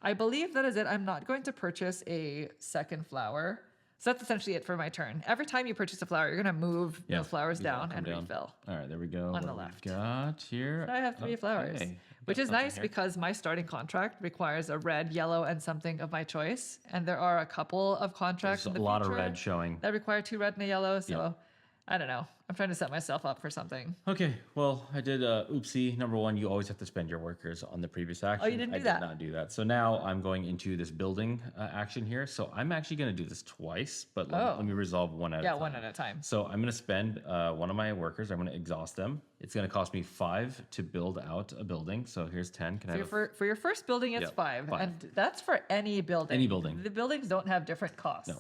I believe that is it. I'm not going to purchase a second flower. So that's essentially it for my turn. Every time you purchase a flower, you're going to move those flowers these all down come and down. refill. All right, there we go. On What the do we left. got here. So I have 3 flowers, Okay. which Got is something nice here. because my starting contract requires a red, yellow, and something of my choice. And there are a couple of contracts There's in a the lot of future red showing. that require 2 red and a yellow. So Yeah. I don't know. I'm trying to set myself up for something. Okay, well, I did oopsie. Number 1, you always have to spend your workers on the previous action. Oh, you didn't do I that? did not do that. So now I'm going into this building action here. So I'm actually going to do this twice, but let me resolve one at a Yeah, time. one at a time. So I'm going to spend one of my workers. I'm going to exhaust them. It's going to cost me 5 to build out a building. So here's 10. Can I have For your first building, it's Yep, 5. 5. And that's for any building. Any building. The buildings don't have different costs. No.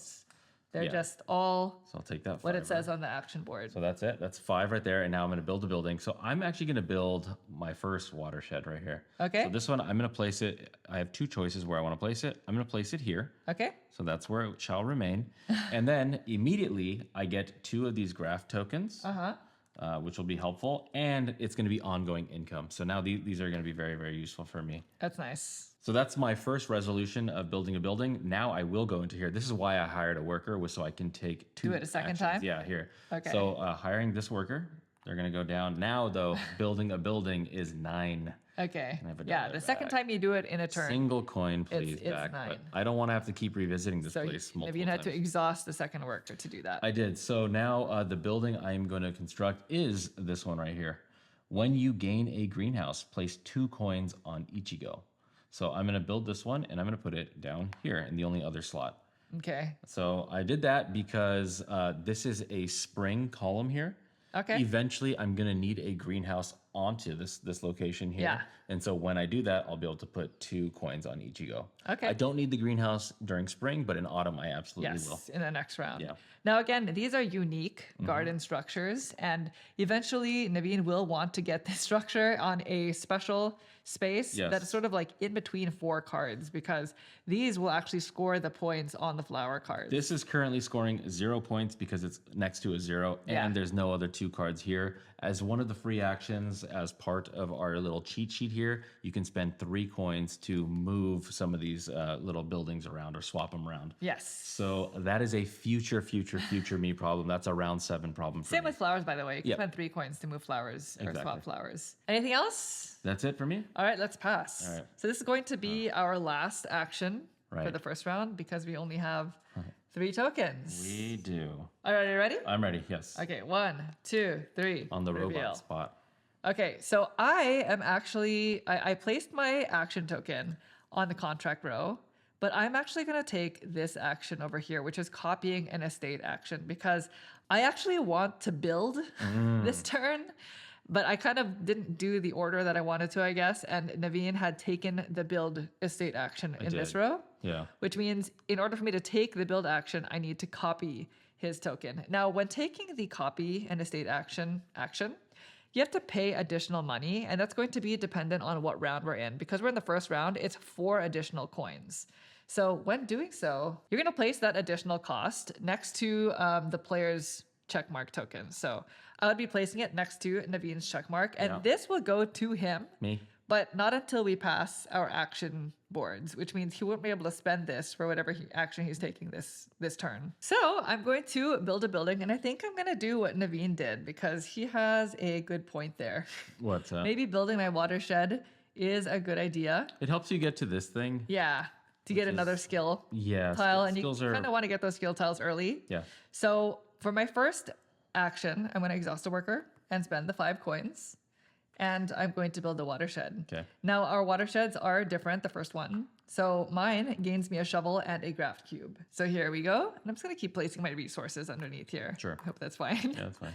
They're Yeah. just all So I'll take that. what it fiver. says on the action board. So that's it. That's 5 right there. And now I'm going to build a building. So I'm actually going to build my first watershed right here. Okay. So this one, I'm going to place it. I have 2 choices where I want to place it. I'm going to place it here. Okay. So that's where it shall remain. And then immediately I get 2 of these graph tokens, which will be helpful. And it's going to be ongoing income. So now these are going to be very, very useful for me. That's nice. So that's my first resolution of building a building. Now I will go into here. This is why I hired a worker, was so I can take 2 Do it a second actions. time? Yeah, here. Okay. So hiring this worker, they're going to go down. Now, though, building a building is 9. Okay. have a Yeah, dollar the second back. time you do it in a turn. Single coin, please, it's back. 9. But I don't want to have to keep revisiting this So place multiple maybe you had to times. exhaust the second worker to do that. I did. So now the building I'm going to construct is this one right here. When you gain a greenhouse, place 2 coins on Ichigo. So I'm going to build this one, and I'm going to put it down here in the only other slot. Okay. So I did that because this is a spring column here. Okay. Eventually, I'm going to need a greenhouse onto this location here. Yeah. And so when I do that, I'll be able to put 2 coins on Ichigo. Okay. I don't need the greenhouse during spring, but in autumn, I absolutely will. Yes, in the next round. Yeah. Now, again, these are unique garden structures, and eventually Naveen will want to get this structure on a special space Yes. that is sort of like in between 4 cards, because these will actually score the points on the flower cards. This is currently scoring 0 points because it's next to a 0, Yeah. and there's no other 2 cards here. As one of the free actions, as part of our little cheat sheet here, you can spend 3 coins to move some of these little buildings around or swap them around. Yes. So that is a future me problem. That's a round 7 problem for Same me. with flowers, by the way. You can Yep. spend 3 coins to move flowers or Exactly. swap flowers. Anything else? That's it for me. All right, let's pass. All right. So this is going to be our last action for Right. the first round because we only have 3 tokens. We do. All right, are you ready? I'm ready. Yes. Okay, 1, 2, 3. On the reveal. robot spot. Okay, so I am actually, I placed my action token on the contract row, but I'm actually going to take this action over here, which is copying an estate action, because I actually want to build this turn, but I kind of didn't do the order that I wanted to, I guess, and Naveen had taken the build estate action in this did. row, Yeah. which means in order for me to take the build action, I need to copy his token. Now, when taking the copy and estate action, you have to pay additional money, and that's going to be dependent on what round we're in. Because we're in the first round, it's 4 additional coins. So when doing so, you're going to place that additional cost next to the player's checkmark token. So I would be placing it next to Naveen's checkmark, and Yeah. this will go to him, Me. but not until we pass our action boards, which means he won't be able to spend this for whatever action he's taking this turn. So I'm going to build a building, and I think I'm going to do what Naveen did because he has a good point there. What's that? Maybe building my watershed is a good idea. It helps you get to this thing. Yeah, to get Which another is- skill Yeah. tile, and you skills are. kind of want to get those skill tiles early. Yeah. So for my first action, I'm going to exhaust a worker and spend the 5 coins. And I'm going to build a watershed. Okay. Now, our watersheds are different, the first one. So mine gains me a shovel and a graft cube. So here we go. And I'm just going to keep placing my resources underneath here. Sure. Hope that's fine. Yeah, that's fine.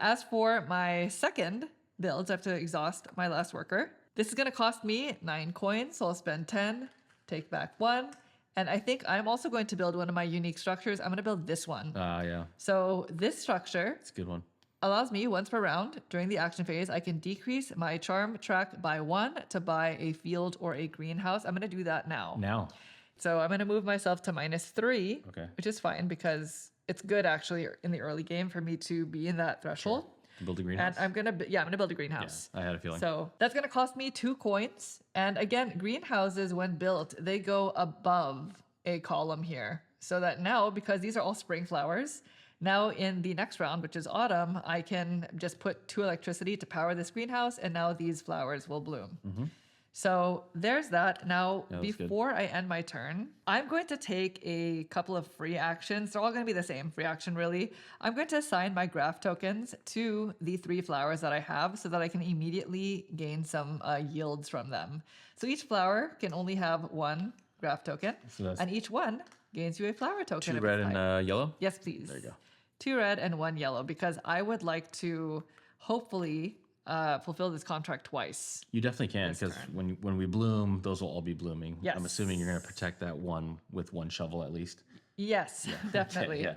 As for my second build, I have to exhaust my last worker. This is going to cost me 9 coins, so I'll spend 10, take back 1. And I think I'm also going to build one of my unique structures. I'm going to build this one. Yeah. So this structure It's a good one. allows me once per round during the action phase, I can decrease my charm track by 1 to buy a field or a greenhouse. I'm going to do that now. So I'm going to move myself to -3, Okay. which is fine because it's good actually in the early game for me to be in that threshold. Build a greenhouse. And I'm going to build a greenhouse. I had a feeling. So that's going to cost me 2 coins. And again, greenhouses, when built, they go above a column here. So that now, because these are all spring flowers, now in the next round, which is autumn, I can just put 2 electricity to power this greenhouse, and now these flowers will bloom. So there's that. Now, Yeah, that's good. before I end my turn, I'm going to take a couple of free actions. They're all going to be the same free action, really. I'm going to assign my graph tokens to the 3 flowers that I have so that I can immediately gain some yields from them. So each flower can only have 1 graph token, that's and each one gains you a flower token. 2 of red its type. and yellow? Yes, please. There you go. 2 red and 1 yellow, because I would like to hopefully fulfill this contract twice. You definitely can, because when we bloom, those will all be blooming. Yes. I'm assuming you're going to protect that one with 1 shovel at least. Yes, definitely. yeah.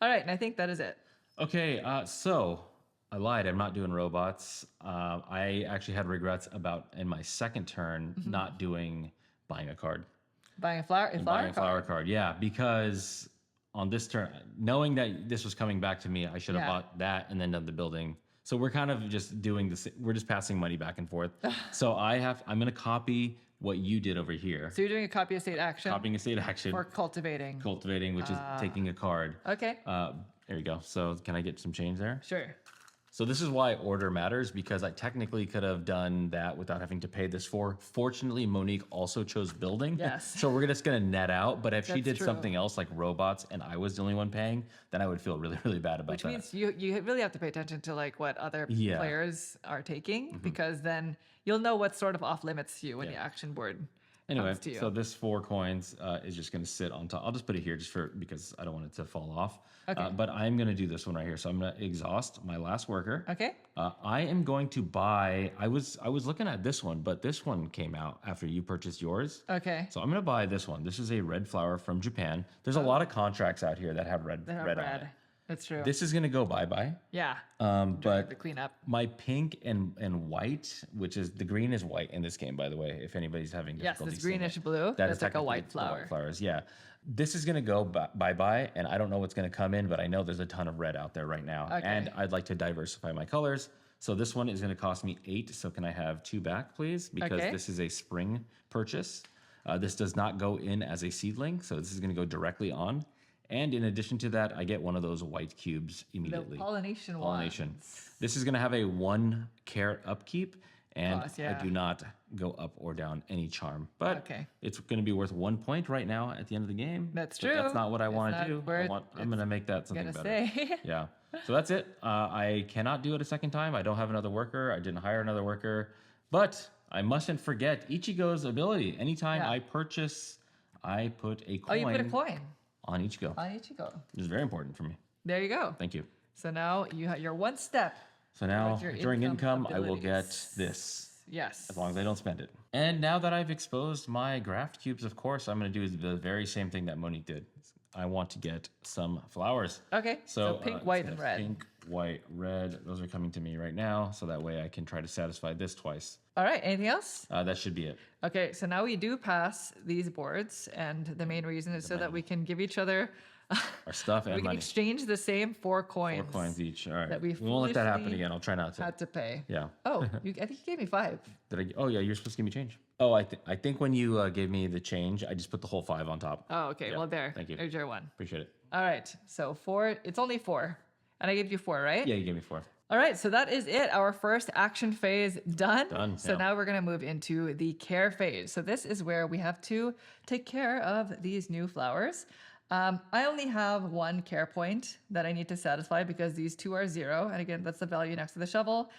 All right, and I think that is it. Okay, so I lied. I'm not doing robots. I actually had regrets about, in my second turn, not buying a card. Buying a flower, Buying a flower card, yeah, because on this turn, knowing that this was coming back to me, I should have Yeah. bought that and then done the building. So we're kind of just doing this. We're just passing money back and forth. So I'm going to copy what you did over here. So you're doing a copy of state action Copying a state action, for cultivating. cultivating, which is taking a card. Okay, There you go. So can I get some change there? sure. So this is why order matters, because I technically could have done that without having to pay this for. Fortunately, Monique also chose building. Yes. So we're just going to net out. But if she That's did true. something else like robots and I was the only one paying, then I would feel really, really bad about Which that. means you really have to pay attention to like what other Yeah. players are taking, because then you'll know what's sort of off limits to you when the action board Anyway, comes to you. so this 4 coins is just going to sit on top. I'll just put it here just because I don't want it to fall off. Okay. But I'm going to do this one right here. So I'm going to exhaust my last worker. Okay. I am going to buy. I was looking at this one, but this one came out after you purchased yours. Okay. So I'm going to buy this one. This is a red flower from Japan. There's a lot of contracts out here that have red They're on it. red. That's true. This is going to go bye-bye. Yeah. But The cleanup. my pink and white, which is the green is white in this game, by the way, if anybody's having Yes, difficulty this seeing greenish it. blue. That is That's like a technically white the flower. flowers, yeah. This is going to go bye-bye, and I don't know what's going to come in, but I know there's a ton of red out there right now. Okay. And I'd like to diversify my colors. So this one is going to cost me 8. So can I have 2 back, please? Because Okay. this is a spring purchase. This does not go in as a seedling, so this is going to go directly on. And in addition to that, I get one of those white cubes The immediately. pollination Pollination. ones. This is going to have a 1 carrot upkeep, and Cost, yeah. I do not go up or down any charm. But Okay. it's going to be worth 1 point right now at the end of the game. That's But that's true. not what I It's want to not do. where I'm going to make that something Gonna better. say. Yeah. So that's it. I cannot do it a second time. I don't have another worker. I didn't hire another worker. But I mustn't forget Ichigo's ability. Anytime Yeah. I purchase, I put a Oh, coin you put a coin on Ichigo. on Ichigo. It's very important for me. There you go. Thank you. So now you're 1 step. So now, With your during income, I will get abilities. this, Yes. as long as I don't spend it. And now that I've exposed my graph cubes, of course, I'm going to do the very same thing that Monique did. I want to get some flowers. Okay. So pink, white, and red. Pink, white, red. Those are coming to me right now, so that way I can try to satisfy this twice. All right. Anything else? That should be it. Okay. So now we do pass these boards, and the main reason is so that we can give each other. Our stuff and We can money. exchange the same 4 coins. 4 coins each. All right. that we We won't let that happen foolishly again. I'll try not to. Had to pay. Yeah. Oh, I think you gave me 5. Did I? Oh, yeah. You're supposed to give me change. Oh, I think when you gave me the change, I just put the whole 5 on top. Oh, okay. Yeah, Well, there. thank you. There's your 1. Appreciate it. All right. So 4. It's only 4, and I gave you 4, right? Yeah, you gave me 4. All right, so that is it. Our first action phase done. Done, So yeah. now we're going to move into the care phase. So this is where we have to take care of these new flowers. I only have 1 care point that I need to satisfy because these 2 are 0. And again, that's the value next to the shovel.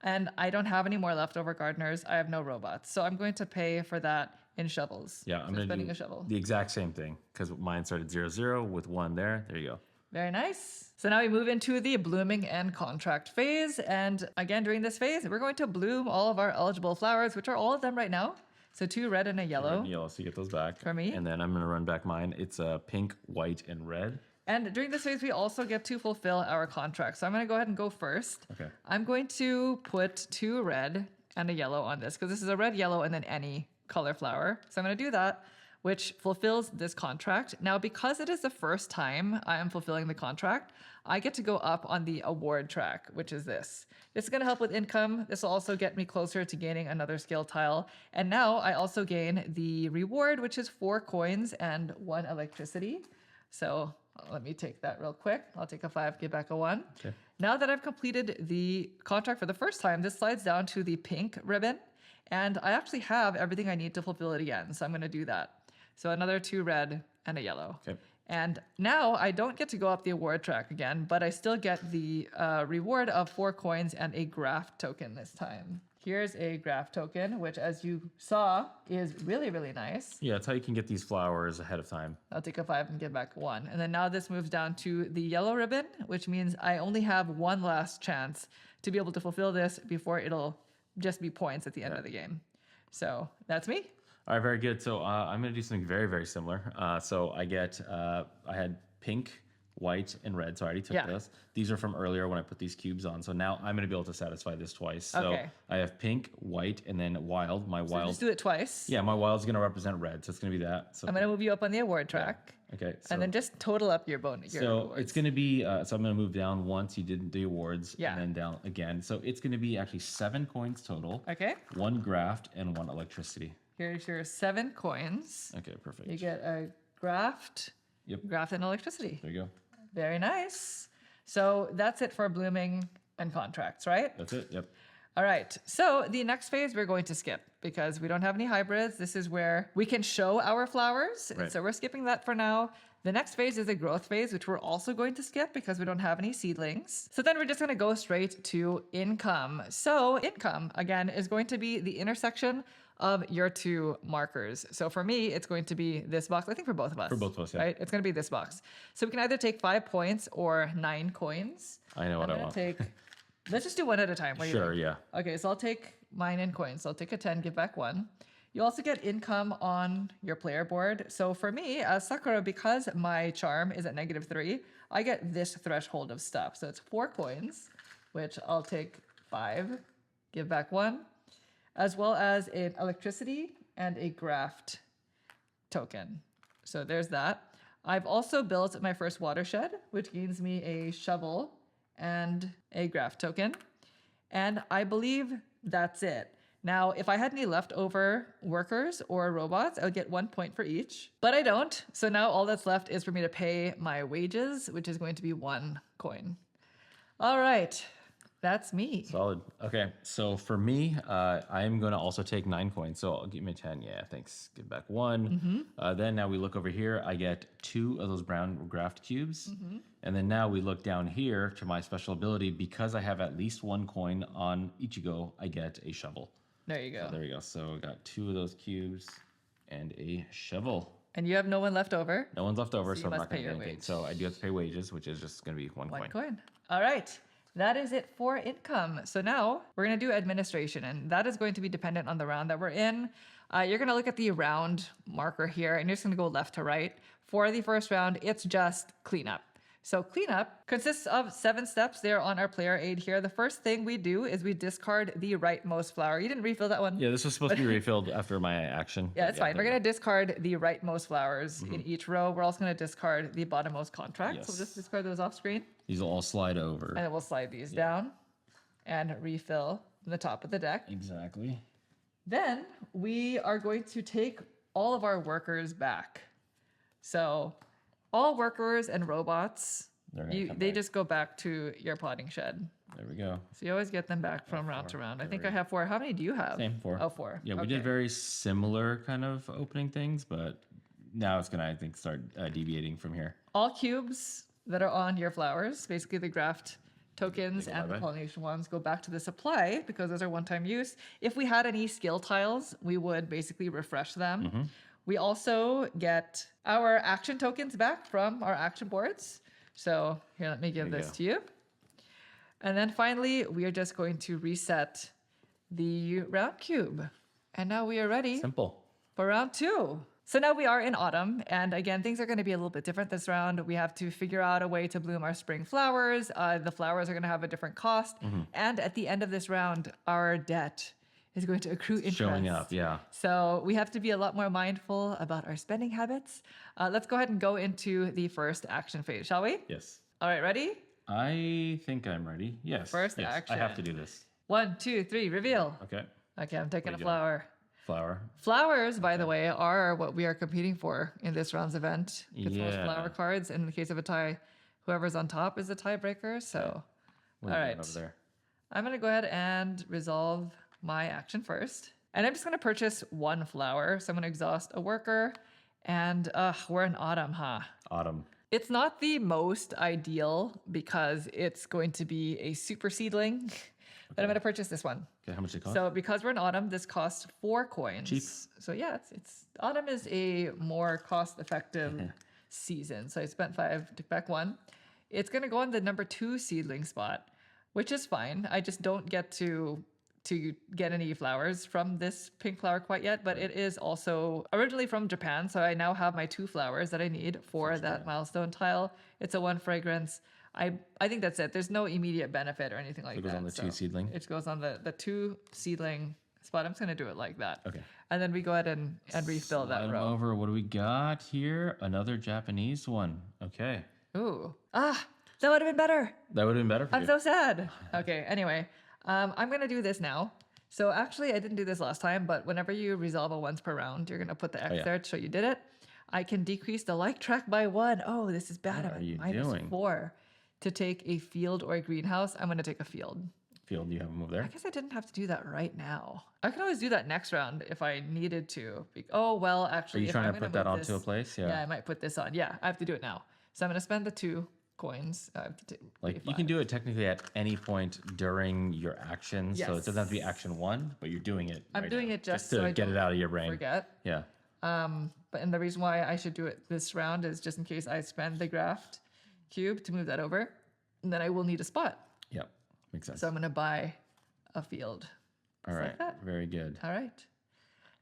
And I don't have any more leftover gardeners. I have no robots. So I'm going to pay for that in shovels. Yeah, So I'm going to spending do a shovel. the exact same thing because mine started 0, 0 with 1 there. There you go. Very nice. So now we move into the blooming and contract phase. And again, during this phase, we're going to bloom all of our eligible flowers, which are all of them right now. So 2 red and a yellow. Red and yellow, so you get those back. For me. And then I'm going to run back mine. It's pink, white, and red. And during this phase, we also get to fulfill our contract. So I'm going to go ahead and go first. Okay. I'm going to put 2 red and a yellow on this because this is a red, yellow, and then any color flower. So I'm going to do that, which fulfills this contract. Now, because it is the first time I am fulfilling the contract, I get to go up on the award track, which is this. This is going to help with income. This will also get me closer to gaining another skill tile. And now I also gain the reward, which is 4 coins and 1 electricity. So let me take that real quick. I'll take a 5, give back a 1. Okay. Now that I've completed the contract for the first time, this slides down to the pink ribbon. And I actually have everything I need to fulfill it again. So I'm going to do that. So another 2 red and a yellow. Okay. And now I don't get to go up the award track again, but I still get the reward of 4 coins and a graph token this time. Here's a graph token, which as you saw is really, really nice. Yeah, that's how you can get these flowers ahead of time. I'll take a 5 and give back 1. And then now this moves down to the yellow ribbon, which means I only have 1 last chance to be able to fulfill this before it'll just be points at the end of the game. So that's me. All right, very good. So I'm going to do something very, very similar. So I get, I had pink, white, and red. So I already took this. These are from earlier when I put these cubes on. So now I'm going to be able to satisfy this twice. So I have pink, white, and then wild. My So wild. just do it twice. Yeah, my wild's going to represent red. So it's going to be that. So I'm going to move you up on the award track. Okay. So, And then just total up your bonus. so it's going to be, so I'm going to move down once you did the awards. Yeah. And then down again. So it's going to be actually 7 coins total. Okay. 1 graft and 1 electricity. Here's your 7 coins. Okay, perfect. You get a graft, graft and electricity. There you go. Very nice. So that's it for blooming and contracts, right? That's it. Yep. All right. So the next phase we're going to skip because we don't have any hybrids. This is where we can show our flowers. Right. And so we're skipping that for now. The next phase is the growth phase, which we're also going to skip because we don't have any seedlings. So then we're just going to go straight to income. So income, again, is going to be the intersection of your 2 markers. So for me, it's going to be this box. I think for both of us. For both of us, yeah. Right? It's going to be this box. So we can either take 5 points or 9 coins. I know what I want. Let's just do one at a time. What do you Sure, think? yeah. Okay, so I'll take mine in coins. So I'll take a 10, give back 1. You also get income on your player board. So for me, as Sakura, because my charm is at -3, I get this threshold of stuff. So it's 4 coins, which I'll take 5, give back 1, as well as an electricity and a graft token. So there's that. I've also built my first watershed, which gains me a shovel and a graft token. And I believe that's it. Now, if I had any leftover workers or robots, I would get 1 point for each, but I don't. So now all that's left is for me to pay my wages, which is going to be 1 coin. All right, that's me. Solid. Okay, so for me, I'm going to also take 9 coins. So I'll give me 10. Yeah, thanks. Give back 1. Then now we look over here. I get 2 of those brown graft cubes. And then now we look down here to my special ability. Because I have at least 1 coin on Ichigo, I get a shovel. There you go. So there we go. So I got 2 of those cubes and a shovel. And you have no one left over. No one's left over, So so you I'm must not going pay to your get anything. wage. So I do have to pay wages, which is just going to be 1 coin. 1 coin. All right. That is it for income. So now we're going to do administration, and that is going to be dependent on the round that we're in. You're going to look at the round marker here, and you're just going to go left to right. For the first round, it's just cleanup. So cleanup consists of 7 steps there on our player aid here. The first thing we do is we discard the rightmost flower. You didn't refill that one? Yeah, this was supposed to be refilled after my action. Yeah, it's fine. We're there going to discard the rightmost flowers in each row. We're also going to discard the bottommost contract. Yes. So we'll just discard those off screen. These will all slide over. And then we'll slide these down and refill the top of the deck. Exactly. Then we are going to take all of our workers back. So all workers and robots, they just go back to your potting shed. There we go. So you always get them back from round to round. I think I have 4. How many do you have? Same, 4. Oh, 4. Yeah, we did very similar kind of opening things, but now it's going to, I think, start deviating from here. All cubes that are on your flowers, basically the graft tokens and the pollination ones, go back to the supply because those are one-time use. If we had any skill tiles, we would basically refresh them. We also get our action tokens back from our action boards. So here, let me give There you this go. to you. And then finally, we are just going to reset the round cube. And now we are ready Simple. for round 2. So now we are in autumn, and again, things are going to be a little bit different this round. We have to figure out a way to bloom our spring flowers. The flowers are going to have a different cost, and at the end of this round, our debt is going to accrue interest. Showing up, yeah. So we have to be a lot more mindful about our spending habits. Let's go ahead and go into the first action phase, shall we? Yes. All right, ready? I think I'm ready. Yes. First yes. action. I have to do this. 1, 2, 3, reveal. Okay. Okay, I'm taking a What are you doing? flower. Flower. Flowers, by the way, are what we are competing for in this round's event. It's most Yeah. flower cards. In the case of a tie, whoever's on top is the tiebreaker. So, What are all you doing right. over there? I'm going to go ahead and resolve my action first. And I'm just going to purchase 1 flower. So I'm going to exhaust a worker. And we're in autumn, huh? Autumn. It's not the most ideal because it's going to be a super seedling. But I'm going to purchase this one. Okay, how much did it cost? So because we're in autumn, this costs 4 coins. Cheap. So yeah, it's autumn is a more cost-effective season. So I spent 5, took back 1. It's gonna go on the number 2 seedling spot, which is fine. I just don't get to get any flowers from this pink flower quite yet, but it is also originally from Japan. So I now have my 2 flowers that I need for that milestone tile. It's a 1 fragrance. I think that's it. There's no immediate benefit or anything like that. It goes on the 2 seedling. It goes on the 2 seedling spot. I'm just gonna do it like that. Okay. And then we go ahead and refill Slide that 'em row. over. What do we got here? Another Japanese one. Okay. Ooh. That would have been better. That would have been better for I'm you. so sad. Okay, anyway. I'm gonna do this now. So actually I didn't do this last time, but whenever you resolve a once per round, you're gonna put the X yeah. there to show you did it. I can decrease the like track by 1. Oh, this is bad. What I'm are you at doing? -4 to take a field or a greenhouse. I'm gonna take a field. Field, you have a move I there? guess I didn't have to do that right now. I can always do that next round if I needed to. Oh, well, Are actually, you if trying I'm to gonna put that move onto a this- place? Yeah, Yeah. I might put this on. Yeah, I have to do it now. So I'm going to spend the 2 coins. I have to Like pay you can 5. do it technically at any point during your action. So it doesn't have to be action 1, but you're doing it. I'm right doing now, it just to so I get it don't out of your brain. Forget. Yeah. But and the reason why I should do it this round is just in case I spend the graft cube to move that over, and then I will need a spot. Yep. Makes sense. So I'm going to buy a field. All like right. that. Very good. All right.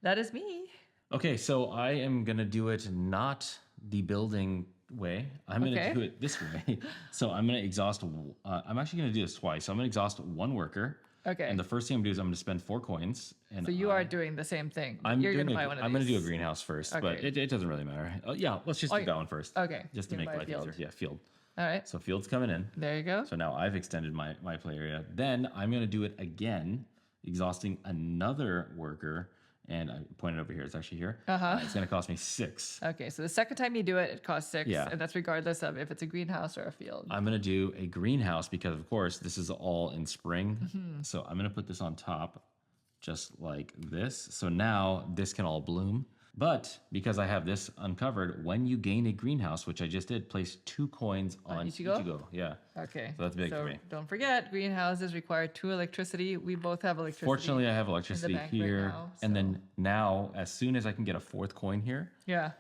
That is me. Okay, so I am gonna do it not the building way. I'm gonna Okay. do it this way. So I'm gonna exhaust. I'm actually gonna do this twice. So I'm gonna exhaust 1 worker. Okay. And the first thing I'm gonna do is I'm gonna spend 4 coins. And So you are doing the same thing. I'm You're doing going to buy one of I'm these. gonna do a greenhouse first, but Okay. it doesn't really matter. Oh, yeah, let's just do that one first. Okay. Just to You're make gonna buy life field. easier. Yeah, field. All right. So field's coming in. There you go. So now I've extended my play area. Then I'm going to do it again, exhausting another worker. And I pointed over here. It's actually here. It's going to cost me 6. Okay, so the second time you do it, it costs 6, Yeah. and that's regardless of if it's a greenhouse or a field. I'm going to do a greenhouse because, of course, this is all in spring. Mm-hmm. So I'm going to put this on top just like this. So now this can all bloom. But because I have this uncovered, when you gain a greenhouse, which I just did, place 2 coins on Ichigo? Yeah. Okay. So that's big for me. Don't forget, greenhouses require 2 electricity. We both have electricity. Fortunately, I have electricity bank right here. now, And then now, as soon as I can get a 4th coin here, Yeah,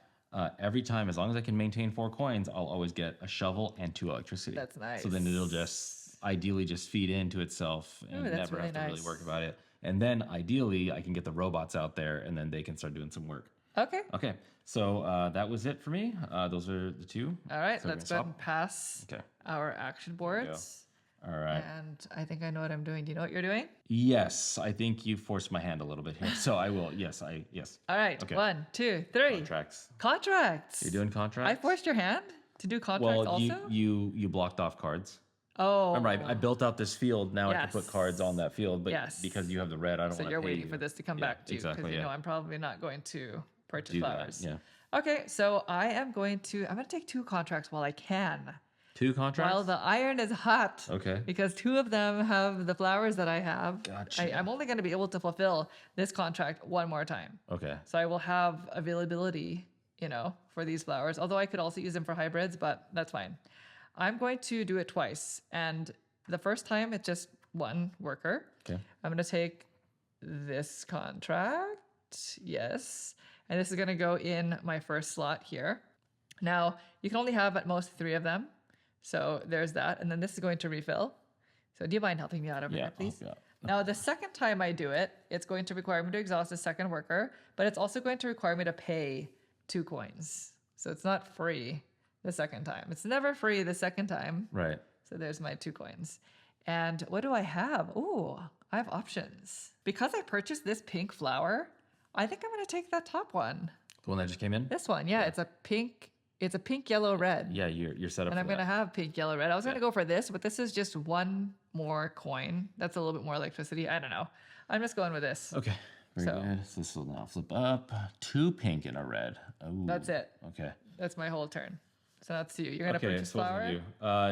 every time, as long as I can maintain 4 coins, I'll always get a shovel and 2 electricity. That's nice. So then it'll just ideally just feed into itself and Ooh, that's never really have to really nice. work about it. And then ideally, I can get the robots out there and then they can start doing some work. okay. Okay, so that was it for me. Those are the 2. All right, So we're let's go gonna ahead and pass Okay. our action boards. All right. And I think I know what I'm doing. Do you know what you're doing? Yes, I think you forced my hand a little bit here. So I will. Yes. All right, Okay. 1, 2, 3. Contracts. Contracts. You're doing contracts? I forced your hand to do contracts Well, also? you blocked off cards. Oh. Remember, I built out this field. Now I can put Yes. cards on that field, but Yes. because you have the red, I don't So want to you're pay waiting you. for this to come Yeah, back to you because exactly, you yeah. know I'm probably not going to purchase Do that, flowers. yeah. Okay, so I'm going to take 2 contracts while I can. 2 contracts? While the iron is hot. Okay. Because 2 of them have the flowers that I have. Gotcha. I'm only going to be able to fulfill this contract 1 more time. Okay. So I will have availability, for these flowers. Although I could also use them for hybrids, but that's fine. I'm going to do it twice. And the first time, it's just 1 worker. Okay. I'm going to take this contract. Yes. And this is going to go in my first slot here. Now, you can only have at most 3 of them. So there's that. And then this is going to refill. So do you mind helping me out over Yeah, here, please? yeah. Now, the second time I do it, it's going to require me to exhaust a second worker, but it's also going to require me to pay 2 coins. So it's not free the second time. It's never free the second time. Right. So there's my 2 coins. And what do I have? Ooh, I have options. Because I purchased this pink flower, I think I'm going to take that top one. The one that just came in? This one, yeah. It's a pink, yellow, red. Yeah, you're set up And for I'm going to that. have pink, yellow, red. I was going to go for this, but this is just 1 more coin. That's a little bit more electricity. I don't know. I'm just going with this. Okay. Very So- good. So this will now flip up. 2 pink and a red. Ooh. That's it. Okay. That's my whole turn. So that's you. You're going to Okay, purchase so what flower? do you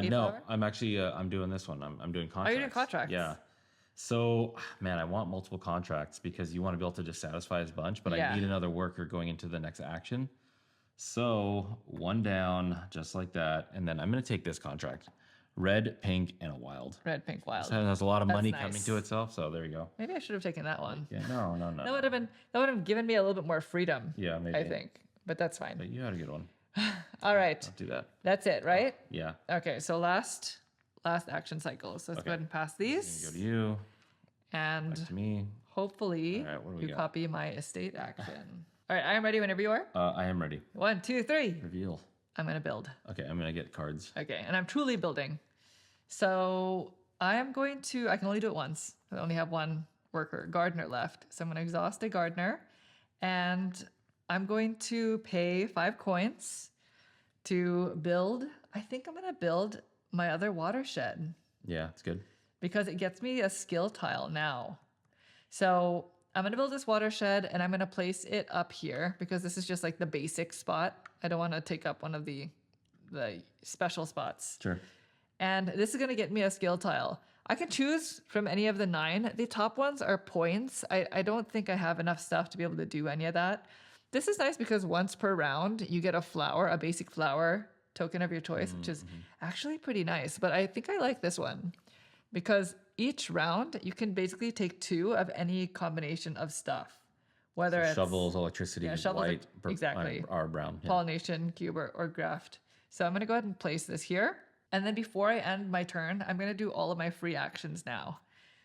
do? No, flower? I'm actually I'm doing this one. I'm doing contracts. Oh, you're doing contracts? Yeah. So, man, I want multiple contracts because you want to be able to just satisfy his bunch, but Yeah. I need another worker going into the next action. So, 1 down, just like that, and then I'm going to take this contract. Red, pink, and a wild. Red, pink, wild. So it has a lot of That's money nice. coming to itself, so there you go. Maybe I should have taken that one. Yeah, no. That would have given me a little bit more freedom. Yeah, maybe. I think. But that's fine. But you had a good one. All right. Don't do that. That's it, right? Yeah. Okay, so last action cycle. So let's go ahead and pass Go these. to you. And Back to me. hopefully All right, what do we you got? copy my estate action. All right, I am ready whenever you are. I am ready. 1, 2, 3. Reveal. I'm going to build. Okay, I'm gonna get cards. Okay, and I'm truly building. So I can only do it once. I only have 1 gardener left. So I'm going to exhaust a gardener and I'm going to pay 5 coins to build. I think I'm going to build my other watershed Yeah, it's good. because it gets me a skill tile now. So I'm going to build this watershed and I'm going to place it up here because this is just like the basic spot. I don't want to take up one of the special spots. Sure. And this is going to get me a skill tile. I can choose from any of the 9. The top ones are points. I don't think I have enough stuff to be able to do any of that. This is nice because once per round, you get a basic flower token of your choice, which is actually pretty nice. But I think I like this one because each round, you can basically take 2 of any combination of stuff. Whether it's Shovels, electricity, shovels, white, exactly. Or brown. Yeah. pollination, cube, or graft. So I'm going to go ahead and place this here. And then before I end my turn, I'm going to do all of my free actions now.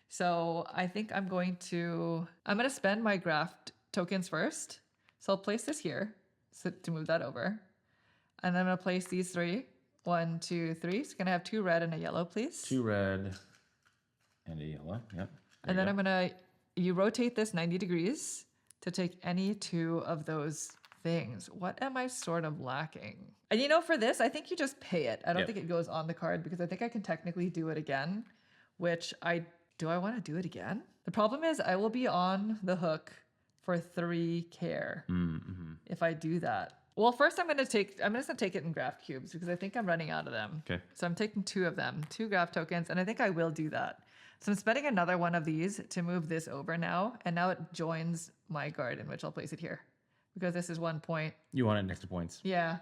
So I think I'm going to spend my graft tokens first. So I'll place this here to move that over. And then I'm going to place these 3. 1, 2, 3. So can I have 2 red and a yellow, please? 2 red and a yellow. Yep. And then you rotate this 90 degrees to take any 2 of those things. What am I sort of lacking? And for this, I think you just pay it. I don't Yep. think it goes on the card because I think I can technically do it again, which do I want to do it again? The problem is I will be on the hook for 3 care if I do that. Well, first I'm just gonna take it in graft cubes because I think I'm running out of them. Okay. So I'm taking 2 of them, 2 graft tokens, and I think I will do that. So I'm spending another one of these to move this over now, and now it joins my garden, which I'll place it here because this is 1 point. You want it next to points. Yeah,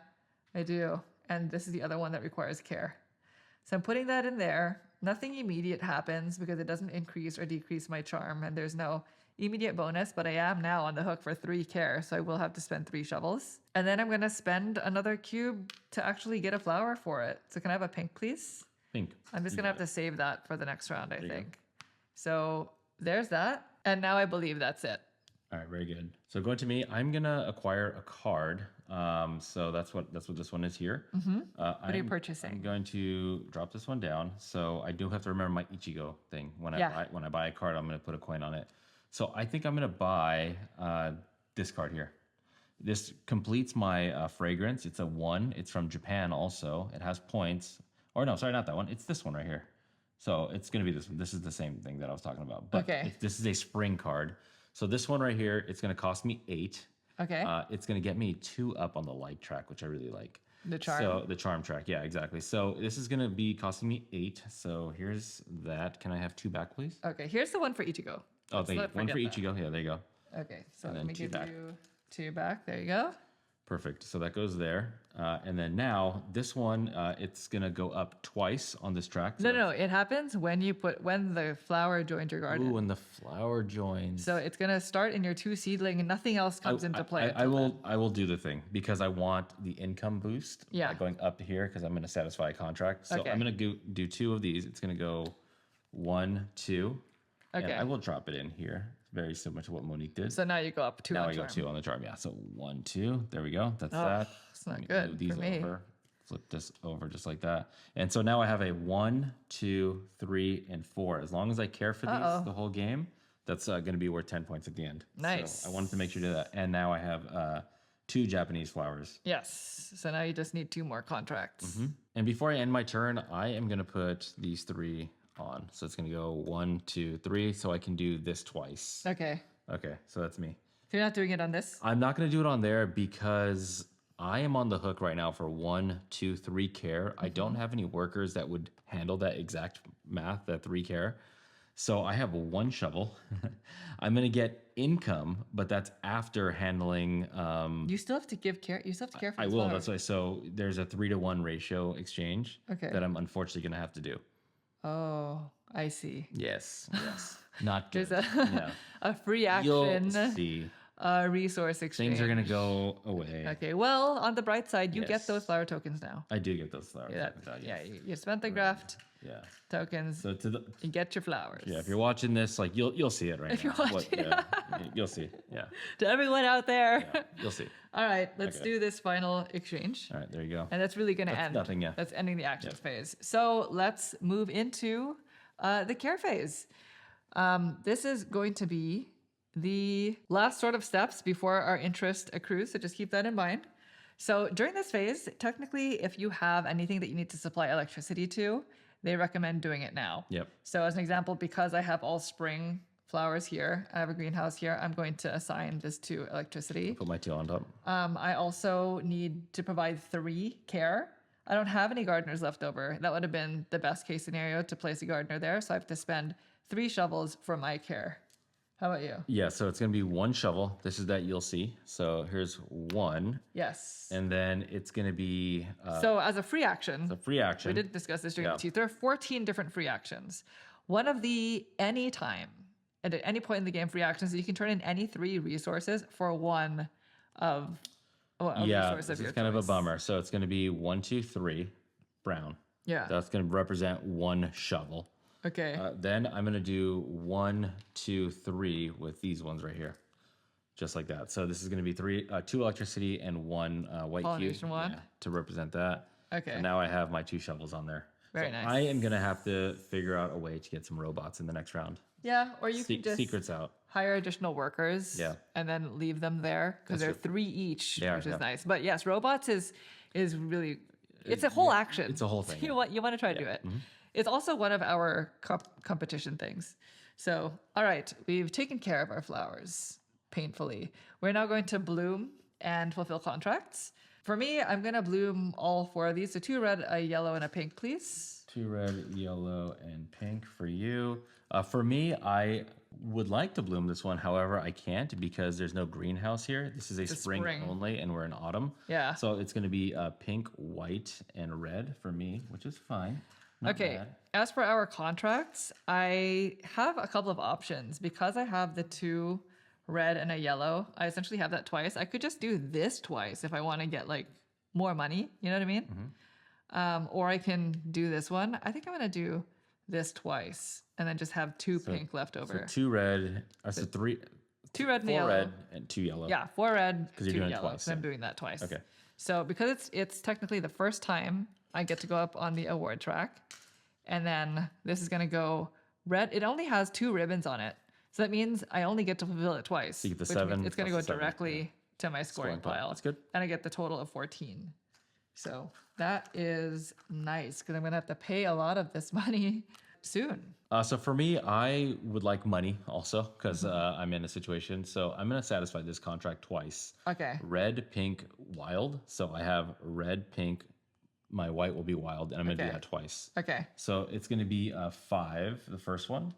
I do. And this is the other one that requires care. So I'm putting that in there. Nothing immediate happens because it doesn't increase or decrease my charm, and there's no immediate bonus, but I am now on the hook for 3 care, so I will have to spend 3 shovels. And then I'm going to spend another cube to actually get a flower for it. So can I have a pink, please? Pink. I'm just going to have to save that for the next round, I you go. think. So there's that. And now I believe that's it. All right, very good. So going to me, I'm gonna acquire a card. So that's what this one is here. What are you purchasing? I'm going to drop this one down. So I do have to remember my Ichigo thing. When Yeah. I buy a card, I'm gonna put a coin on it. So I think I'm gonna buy this card here. This completes my fragrance. It's a 1. It's from Japan also. It has points. Or no, sorry, not that one. It's this one right here. So it's gonna be this one. This is the same thing that I was talking about. But Okay. this is a spring card. So this one right here, it's going to cost me 8. Okay. It's going to get me 2 up on the light track, which I really like. The charm. So the charm track, yeah, exactly. So this is going to be costing me 8. So here's that. Can I have 2 back, please? Okay, here's the one for Ichigo. Oh, thank you. not One for forget that. Ichigo. Yeah, there you go. Okay, so And let then me 2 give back. you 2 back. There you go. Perfect. So that goes there. And then now this one, it's going to go up twice on this track. So No, it happens when the flower joins your garden. Ooh, when the flower joins. So it's gonna start in your 2 seedling, and nothing else comes into play. I will do the thing because I want the income boost by going up to here because I'm going to satisfy a contract. So I'm going to do 2 of these. It's going to go 1, 2. Okay. And I will drop it in here. It's very similar to what Monique did. So now you go up 2 now on I go charm. 2 on the charm. Yeah. So 1, 2. There we go. That's that. It's not Let me good move these for me. over. Flip this over just like that. And so now I have a 1, 2, 3, and 4. As long as I care for these the whole game, that's going to be worth 10 points at the end. Nice. So I wanted to make sure to do that. And now I have 2 Japanese flowers. Yes. So now you just need 2 more contracts. And before I end my turn, I am going to put these 3 on. So it's going to go 1, 2, 3. So I can do this twice. Okay. Okay. So that's me. So you're not doing it on this? I'm not going to do it on there because I am on the hook right now for 1, 2, 3 care. I don't have any workers that would handle that exact math, that 3 care. So I have 1 shovel. I'm going to get income, but that's after handling. You still have to give care. You still have to care for I this will. flower. That's why. So there's a 3-to-1 ratio exchange that I'm unfortunately going to have to do. Oh, I see. Yes. Not good. There's Yeah. a free You'll action see. resource exchange. Things are going to go away. Okay, well, on the bright side, you get Yes. those flower tokens now. I do get those flowers. You spent the graft Yeah. tokens. So to the You get your flowers. yeah, if you're watching this, like you'll see it right If now. you're watching- you'll see. Yeah. To everyone out there. Yeah, you'll see. All right, let's do this final exchange. All right, there you go. And that's really going to end. nothing, yeah. That's ending the action phase. So let's move into the care phase. This is going to be the last sort of steps before our interest accrues. So just keep that in mind. So during this phase, technically, if you have anything that you need to supply electricity to, they recommend doing it now. Yep. So as an example, because I have all spring flowers here, I have a greenhouse here, I'm going to assign this to electricity. Put my 2 on top. I also need to provide 3 care. I don't have any gardeners left over. That would have been the best case scenario to place a gardener there. So I have to spend 3 shovels for my care. How about you? Yeah, so it's going to be 1 shovel. This is that you'll see. So here's 1. Yes. And then it's going to be So as a free action, a free action. we did discuss this during Yeah. the teeth. There are 14 different free actions. One of the anytime, and at any point in the game, free actions, you can turn in any 3 resources for one of a Yeah, resource this of your is kind of a choice. bummer. So it's going to be 1, 2, 3, brown. Yeah. That's going to represent 1 shovel. Okay. Then I'm going to do 1, 2, 3 with these ones right here. Just like that. So this is going to be 2 electricity and 1 white cube. Pollination wand? To represent that. Okay. So now I have my 2 shovels on there. Very So nice. I am going to have to figure out a way to get some robots in the next round. Yeah, or you can just Secrets out. hire additional workers Yeah. and then leave them there because they're true. 3 each, They are, which is yeah. nice. But yes, robots is really it's a whole action. It's a whole thing, You want to try to do it. It's also one of our competition things. So, all right, we've taken care of our flowers painfully. We're now going to bloom and fulfill contracts. For me, I'm going to bloom all 4 of these. So 2 red, a yellow, and a pink, please. 2 red, yellow, and pink for you. For me, I would like to bloom this one. However, I can't because there's no greenhouse here. This is a spring only, and we're in autumn. Yeah. So it's going to be pink, white, and red for me, which is fine. Not Okay, bad. as for our contracts, I have a couple of options. Because I have the 2 red and a yellow, I essentially have that twice. I could just do this twice if I want to get like more money, you know what I mean? Or I can do this one. I think I'm going to do this twice and then just have 2 pink left over. So 2 red, so 3, 2 red and a 4 yellow. red, and 2 yellow. Yeah, 4 red, 2 you're doing it yellow. twice, So I'm yeah. doing that twice. Okay. So because it's technically the first time I get to go up on the award track, and then this is going to go red. It only has 2 ribbons on it. So that means I only get to fulfill it twice. you get the which means 7 it's going to go plus the 7, directly to my scoring pile. That's good. And I get the total of 14. So that is nice because I'm going to have to pay a lot of this money soon. So for me, I would like money also because I'm in a situation. So I'm going to satisfy this contract twice. Okay. Red, pink, wild. So I have red, pink. My white will be wild, and I'm going to do Okay. that twice. Okay. So it's going to be 5, the first one.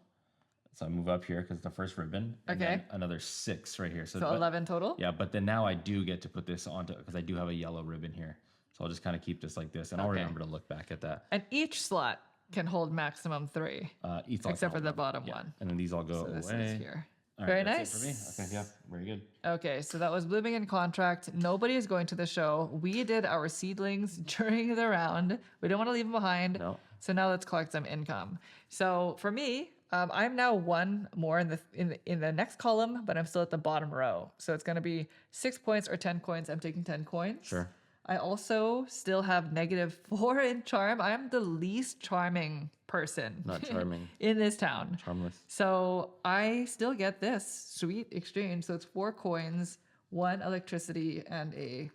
So I move up here because the first ribbon. And Okay. then another 6 right here. So but- 11 total? Yeah, but then now I do get to put this onto, because I do have a yellow ribbon here. So I'll just kind of keep this like this, and I'll Okay. remember to look back at that. And each slot can hold maximum 3, Each slot except for can the hold bottom Yeah. one. And then these all go So away. this is here. All right, Very that's nice. it for me. Okay, yeah, very good. Okay, so that was blooming in contract. Nobody is going to the show. We did our seedlings during the round. We don't want to leave them behind. No. So now let's collect some income. So for me, I'm now one more in the next column, but I'm still at the bottom row. So it's going to be 6 points or 10 coins. I'm taking 10 coins. Sure. I also still have -4 in charm. I am the least charming person Not charming. in this town. Charmless. So I still get this sweet exchange. So it's 4 coins, 1 electricity, and a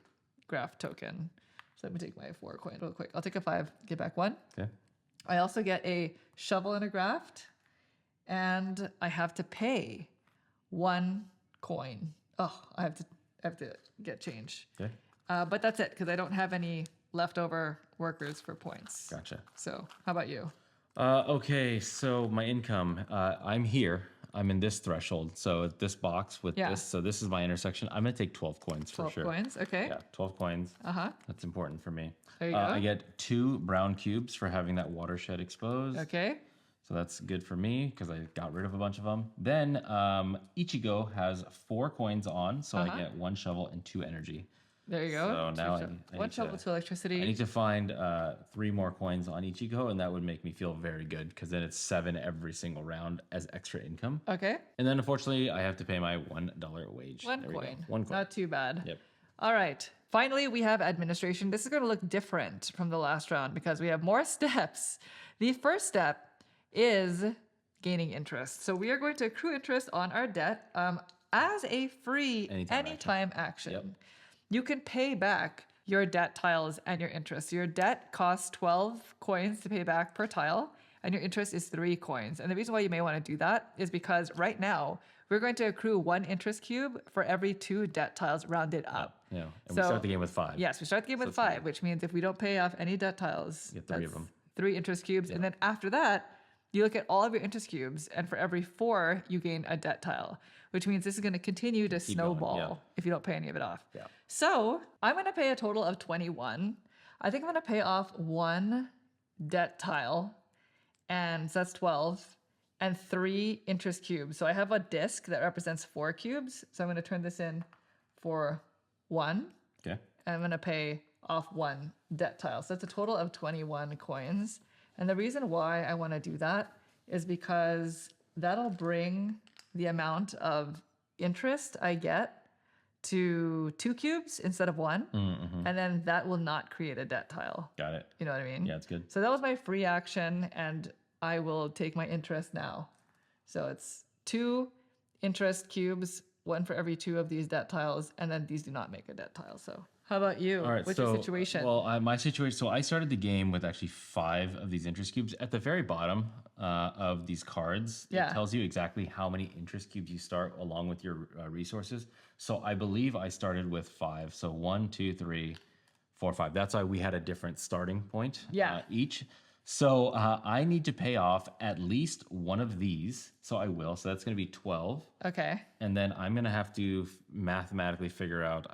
graph token. So let me take my 4 coin real quick. I'll take a 5, get back 1. Okay. I also get a shovel and a graft, and I have to pay 1 coin. Oh, I have to get change. Okay. But that's it because I don't have any leftover workers for points. Gotcha. So how about you? Okay, so my income, I'm here. I'm in this threshold. So this box with Yeah. this, so this is my intersection. I'm gonna take 12 coins 12 for sure. coins. Okay. Yeah, 12 coins. Uh-huh. That's important for me. There you go. I get 2 brown cubes for having that watershed exposed. Okay. So that's good for me because I got rid of a bunch of them. Then Ichigo has 4 coins on, so I get 1 shovel and 2 energy. There you go. So now I 1 need shovel, to- 2 electricity. I need to find 3 more coins on Ichigo, and that would make me feel very good because then it's 7 every single round as extra income. Okay. And then unfortunately, I have to pay my $1 wage. 1 There we go. coin. 1 coin. Not too bad. Yep. All right. Finally, we have administration. This is going to look different from the last round because we have more steps. The first step is gaining interest. So we are going to accrue interest on our debt as a free anytime action. Yep. You can pay back your debt tiles and your interest. Your debt costs 12 coins to pay back per tile, and your interest is 3 coins. And the reason why you may want to do that is because right now we're going to accrue 1 interest cube for every 2 debt tiles rounded up. Yeah. And So- we start the game with 5. Yes, we start the game with 5, which means if we don't pay off any debt tiles, Get 3 of that's them. 3 interest cubes. And then after that, you look at all of your interest cubes, and for every 4, you gain a debt tile, which means this is going to continue to going, snowball yeah. if you don't pay any of it off. Yeah. So I'm going to pay a total of 21. I think I'm going to pay off 1 debt tile, and so that's 12, and 3 interest cubes. So I have a disc that represents 4 cubes. So I'm going to turn this in for 1. Okay. And I'm going to pay off 1 debt tile. So that's a total of 21 coins. And the reason why I want to do that is because that'll bring the amount of interest I get to 2 cubes instead of 1. Mm-hmm. And then that will not create a debt tile. Got it. You know what I mean? Yeah, it's good. So that was my free action, and I will take my interest now. So it's 2 interest cubes, 1 for every 2 of these debt tiles, and then these do not make a debt tile. So how about you? All right. What's so, your situation? Well, my situation. So I started the game with actually 5 of these interest cubes. At the very bottom of these cards, Yeah. it tells you exactly how many interest cubes you start along with your resources. So I believe I started with 5. So 1, 2, 3, 4, 5. That's why we had a different starting point Yeah. each. So I need to pay off at least one of these. So I will. So that's going to be 12. Okay. And then I'm going to have to mathematically figure out,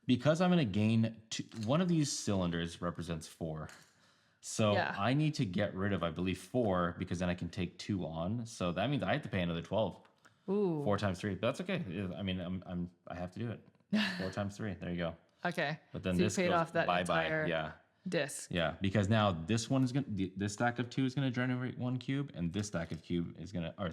because I'm going to gain 2, one of these cylinders represents 4. So Yeah. I need to get rid of, I believe, 4, because then I can take 2 on. So that means I have to pay another 12. Ooh. 4 times 3. But that's okay. I mean, I have to do it. 4 times 3. There you go. Okay. But then so this you paid goes off that bye-bye. entire Yeah. disc. Yeah, because now this one is this stack of 2 is gonna generate 1 cube, and this stack of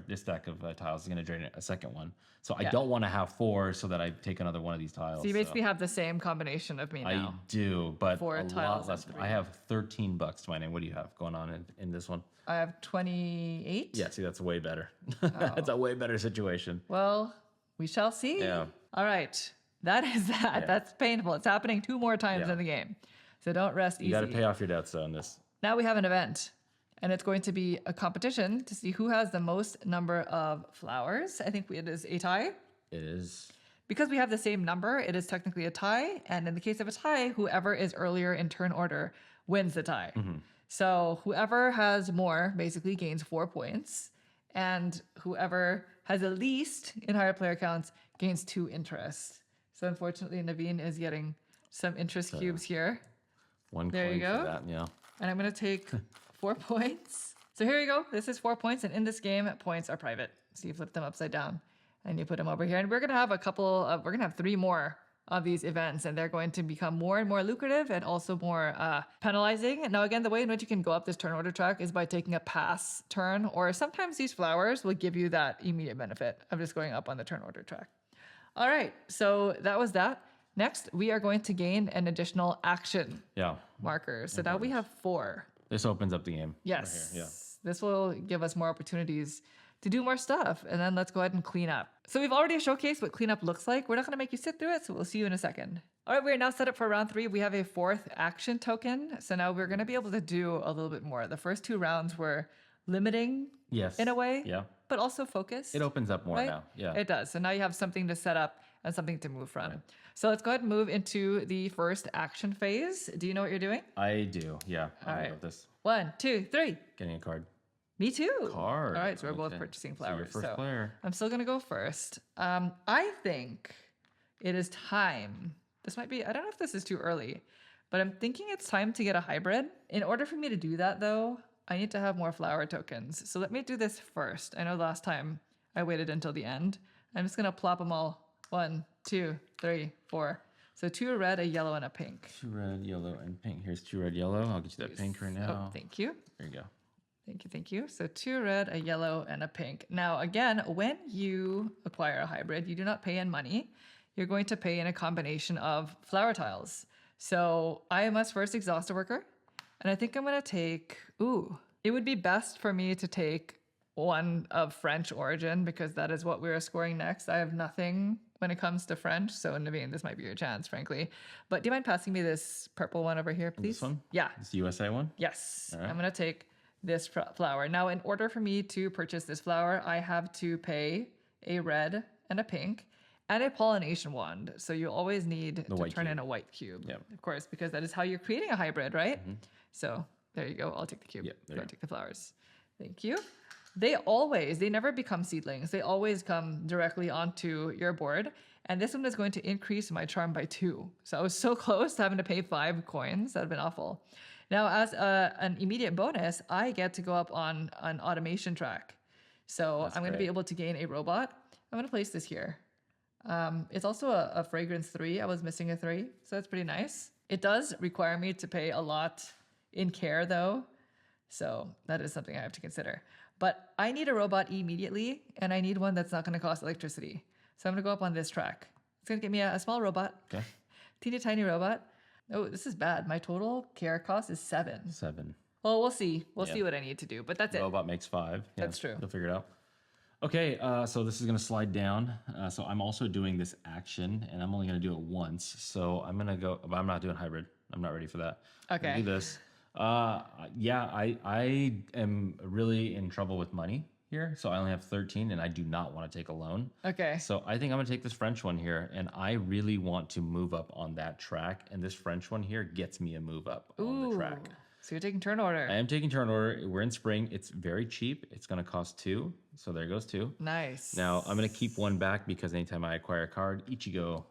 this stack of tiles is gonna generate a second one. So I Yeah. don't want to have 4 so that I take another one of these tiles. So you basically have the same combination of me I now. do, but 4 a tiles lot less. and 3. I have $13 to my name. What do you have going on in this one? I have 28. Yeah, see, that's way better. Oh. That's a way better situation. Well, we shall see. Yeah. All right. That is that. Yeah. That's painful. It's happening 2 more times Yeah. in the game. So don't rest You easy. got to pay off your debts on this. Now we have an event, and it's going to be a competition to see who has the most number of flowers. I think it is a tie. It is. Because we have the same number, it is technically a tie. And in the case of a tie, whoever is earlier in turn order wins the tie. Mm-hmm. So whoever has more basically gains 4 points. and whoever has the least in higher player counts gains 2 interest. So unfortunately, Naveen is getting some interest cubes here. One There coin you go. for that, yeah. And I'm going to take 4 points. So here you go. This is 4 points. And in this game, points are private. So you flip them upside down and you put them over here. And we're going to have we're going to have 3 more of these events. And they're going to become more and more lucrative and also more penalizing. Now, again, the way in which you can go up this turn order track is by taking a pass turn. Or sometimes these flowers will give you that immediate benefit of just going up on the turn order track. All right. So that was that. Next, we are going to gain an additional action marker. So now we have 4. This opens up the game. Yes. Right here. This will give us more opportunities to do more stuff. And then let's go ahead and clean up. So we've already showcased what cleanup looks like. We're not going to make you sit through it, so we'll see you in a second. All right, we're now set up for round 3. We have a 4th action token. So now we're going to be able to do a little bit more. The first 2 rounds were limiting in a way, but also focused. It opens up more now. Yeah. It does. So now you have something to set up and something to move from. Right. So let's go ahead and move into the first action phase. Do you know what you're doing? I do. Yeah. All right. This. 1, 2, 3. Getting a card. Me too. Card. All right. So we're both purchasing flowers. So you're first player. I'm still going to go first. I think it is time. This might be, I don't know if this is too early, but I'm thinking it's time to get a hybrid. In order for me to do that though, I need to have more flower tokens. So let me do this first. I know last time I waited until the end. I'm just going to plop them all. 1, 2, 3, 4. So 2 red, a yellow, and a pink. 2 red, yellow, and pink. Here's 2 red, yellow. I'll get you that pink right now. Oh, thank you. There you go. Thank you, thank you. So 2 red, a yellow, and a pink. Now, again, when you acquire a hybrid, you do not pay in money. You're going to pay in a combination of flower tiles. So I must first exhaust a worker. And I think I'm going to take... it would be best for me to take one of French origin because that is what we're scoring next. I have nothing when it comes to French. So Naveen, this might be your chance, frankly. But do you mind passing me this purple one over here, please? This one? Yeah. This USA one? Yes. All right. I'm going to take this flower. Now, in order for me to purchase this flower, I have to pay a red and a pink and a pollination wand. So you always need to turn in a white cube, of course, because that is how you're creating a hybrid, right? Mm-hmm. So there you go. I'll take the cube. I'll take the flowers. Thank you. They never become seedlings. They always come directly onto your board. And this one is going to increase my charm by 2. So I was so close to having to pay 5 coins. That would have been awful. Now, as an immediate bonus, I get to go up on an automation track. So I'm going to be able to gain a robot. I'm going to place this here. It's also a fragrance 3. I was missing a 3. So that's pretty nice. It does require me to pay a lot in care, though. So that is something I have to consider. But I need a robot immediately, and I need one that's not going to cost electricity. So I'm going to go up on this track. It's going to get me a small robot. Okay. Teeny tiny robot. Oh, this is bad. My total care cost is 7. 7. Well, we'll see. We'll see what I need to do, but that's it. Robot makes 5. Yeah, that's true. You'll figure it out. Okay, so this is going to slide down. So I'm also doing this action, and I'm only going to do it once. So I'm going to go, but I'm not doing hybrid. I'm not ready for that. Okay. I'm gonna do this. I am really in trouble with money here. So I only have 13 and I do not want to take a loan. Okay. So I think I'm gonna take this French one here and I really want to move up on that track. And this French one here gets me a move up on the track. So you're taking turn order. I am taking turn order. We're in spring. It's very cheap. It's gonna cost 2. So there goes 2. Nice. Now I'm gonna keep 1 back because anytime I acquire a card, Ichigo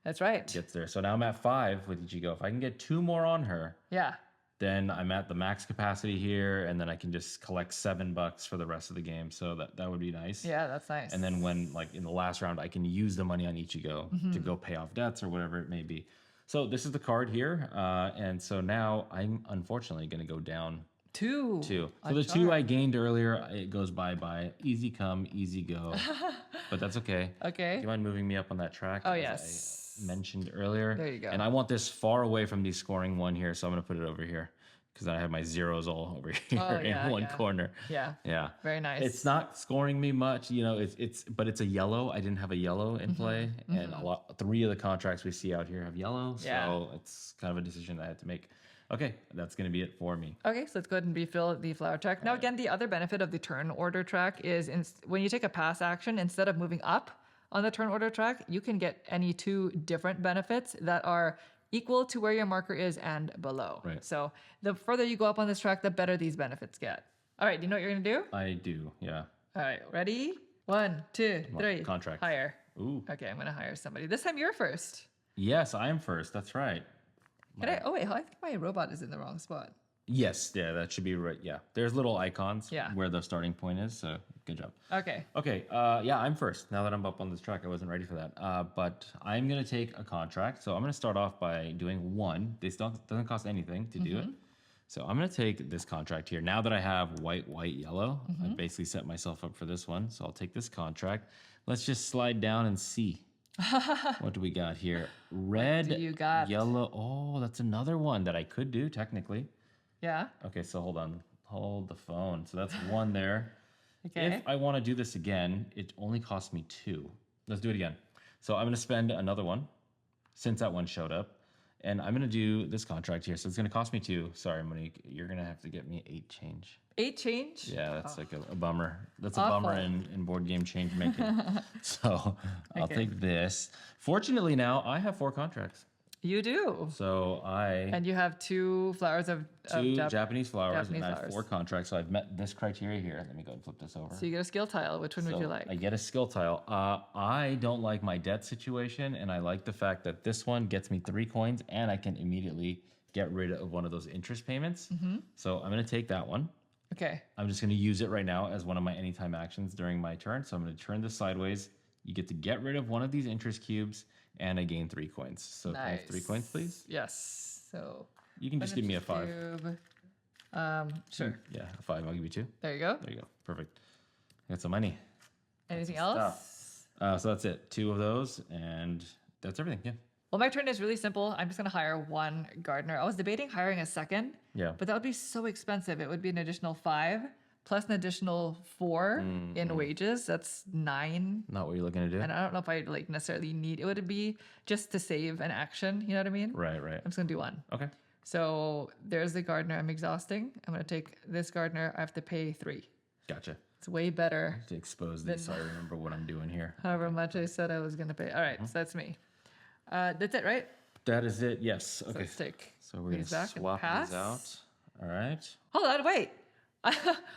That's right. gets there. So now I'm at 5 with Ichigo. If I can get 2 more on her, then I'm at the max capacity here, and then I can just collect $7 for the rest of the game. So that would be nice. Yeah, that's nice. And then when, like, in the last round, I can use the money on Ichigo to go pay off debts or whatever it may be. So this is the card here. And so now I'm unfortunately going to go down 2. 2. So the 2 I gained earlier, it goes bye-bye. Easy come, easy go. But that's okay. Okay. Do you mind moving me up on that track? Oh, yes. I mentioned earlier. There you go. And I want this far away from the scoring 1 here, so I'm going to put it over here because I have my zeros all over here in one corner. Yeah. Yeah. Very nice. It's not scoring me much, you know. But it's a yellow. I didn't have a yellow in play, and 3 of the contracts we see out here have yellow, so it's kind of a decision I had to make. Okay, that's going to be it for me. Okay, so let's go ahead and refill the flower track. Now, again, the other benefit of the turn order track is when you take a pass action, instead of moving up on the turn order track, you can get any 2 different benefits that are equal to where your marker is and below. Right. So the further you go up on this track, the better these benefits get. All right, do you know what you're going to do? I do, yeah. All right, ready? 1, 2, Come on, 3. contract. Hire. Ooh. Okay, I'm gonna hire somebody. This time you're first. Yes, I am first. That's right. Can I? Oh wait, I think my robot is in the wrong spot. Yes, yeah, that should be right. Yeah, there's little icons Yeah. where the starting point is. So good job. Okay. Okay, yeah, I'm first. Now that I'm up on this track, I wasn't ready for that. But I'm gonna take a contract. So I'm gonna start off by doing one. This doesn't cost anything to do it. So I'm gonna take this contract here. Now that I have white, yellow, I basically set myself up for this one. So I'll take this contract. Let's just slide down and see. What do we got here? Red, do you got? yellow. Oh, that's another one that I could do technically. Yeah. Okay, so hold on. Hold the phone. So that's one there. Okay. If I want to do this again, it only costs me 2. Let's do it again. So I'm going to spend another one since that one showed up. And I'm going to do this contract here. So it's going to cost me 2. Sorry, Monique. You're going to have to get me 8 change. 8 change? Yeah, that's like a bummer. That's a Awful. bummer in board game change making. So I'll Okay. take this. Fortunately, now I have 4 contracts. You do. So And you have 2 flowers of 2 Japanese flowers Japanese and I have flowers. 4 contracts. So I've met this criteria here. Let me go and flip this over. So you get a skill tile. Which one would you So like? I get a skill tile. I don't like my debt situation, and I like the fact that this one gets me 3 coins, and I can immediately get rid of one of those interest payments. So I'm going to take that one. Okay. I'm just going to use it right now as one of my anytime actions during my turn. So I'm going to turn this sideways. You get to get rid of one of these interest cubes, and I gain 3 coins. So can I have 3 coins, please? Yes. So You can just give me a 5. cube. Sure. Yeah, a 5. I'll give you 2. There you go. There you go. Perfect. I got some money. Anything some else? So that's it. 2 of those, and that's everything. Yeah. Well, my turn is really simple. I'm just going to hire 1 gardener. I was debating hiring a second, Yeah. but that would be so expensive. It would be an additional 5 plus an additional 4 in wages. That's 9. Not what you're looking to do. And I don't know if I like necessarily need it. Would be just to save an action? You know what I mean? Right. I'm just going to do 1. Okay. So there's the gardener I'm exhausting. I'm going to take this gardener. I have to pay 3. Gotcha. It's way better. To expose these, so I remember what I'm doing here. However much I said I was going to pay. All right, so that's me. That's it, right? That is it. Yes. So Okay. let's take So we're gonna these back and swap pass. these out. All right. Hold on, wait.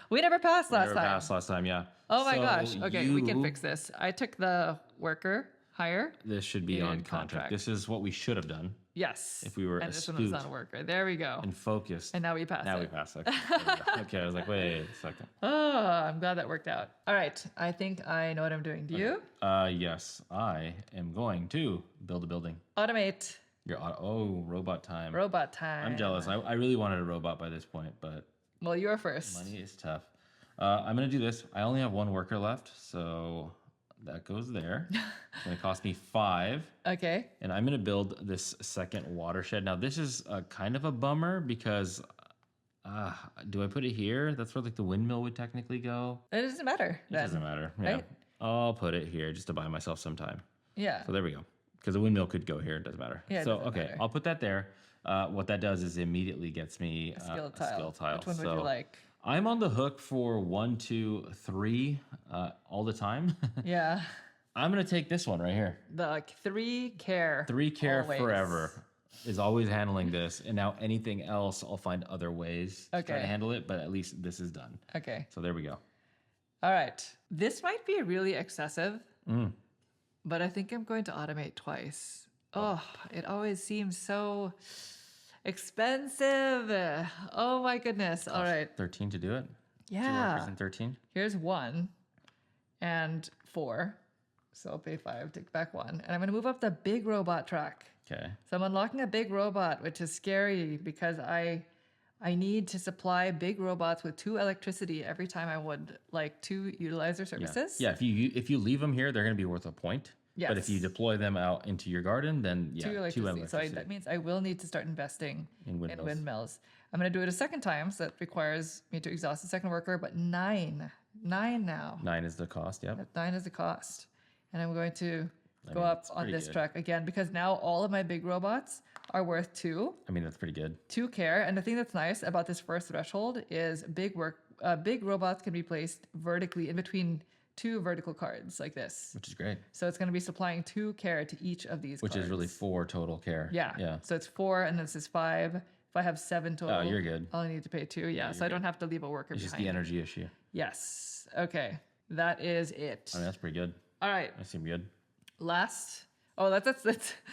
We never passed last Never time. passed last time. Yeah. Oh my So gosh. Okay, we can you- fix this. I took the worker hire. This should be on in contract. contract. This is what we should have done Yes. if we were and this one was astute on worker. There we go. and focused. And now we passed now it. we passed. Okay. There we go. Okay. I was like, wait a second. Oh, I'm glad that worked out. All right, I think I know what I'm doing. Do you? Yes, I am going to build a building. Automate. Robot time. Robot time. I'm jealous. I really wanted a robot by this point, but Well, you're first. money is tough. I'm gonna do this. I only have 1 worker left, so that goes there. It's gonna cost me 5, Okay. and I'm gonna build this second watershed. Now, this is kind of a bummer because do I put it here? That's where like the windmill would technically go. It doesn't matter. It doesn't matter. Yeah, right? I'll put it here just to buy myself some time. Yeah. So there we go. Because the windmill could go here. It doesn't matter. Yeah, it so doesn't okay, matter. I'll put that there. What that does is immediately gets me A skill a tile. skill tile. Which one would So you like? I'm on the hook for 1, 2, 3 all the time. Yeah. I'm gonna take this one right here. The 3 care. 3 care always. forever is always handling this, and now anything else, I'll find other ways to try Okay. to handle it. But at least this is done. Okay. So there we go. All right. This might be really excessive, Mm. but I think I'm going to automate twice. Oh, it always seems so expensive. Oh my goodness. All right. 13 to do it. 2 Yeah. workers and 13. Here's 1 and 4. So I'll pay 5, take back 1. And I'm going to move up the big robot track. Okay. So I'm unlocking a big robot, which is scary because I need to supply big robots with 2 electricity every time I would like to utilize their Yeah. services. Yeah. If you leave them here, they're gonna be worth a point. But if you Yes. deploy them out into your garden, then yeah, 2 electricity. So electricity. that means I will need to start investing In windmills. windmills. I'm going to do it a second time, so that requires me to exhaust the second worker, but 9 now. 9 is the cost. Yep. 9 is the cost. And I'm going to go mean, up that's on pretty this good. track again because now all of my big robots are worth 2. I mean, that's pretty good. 2 care. And the thing that's nice about this first threshold is big robots can be placed vertically in between 2 vertical cards like this. Which is great. So it's going to be supplying 2 care to each of these Which cards. is really 4 total care. Yeah. Yeah. So it's 4 and this is 5. If I have 7 total, Oh, you're good. I'll only need to pay 2. Yeah. So I don't have to leave a worker It's just behind. the energy issue. Yes. Okay. that is it. I mean, that's pretty good. All right, That seemed good. last. Oh, let's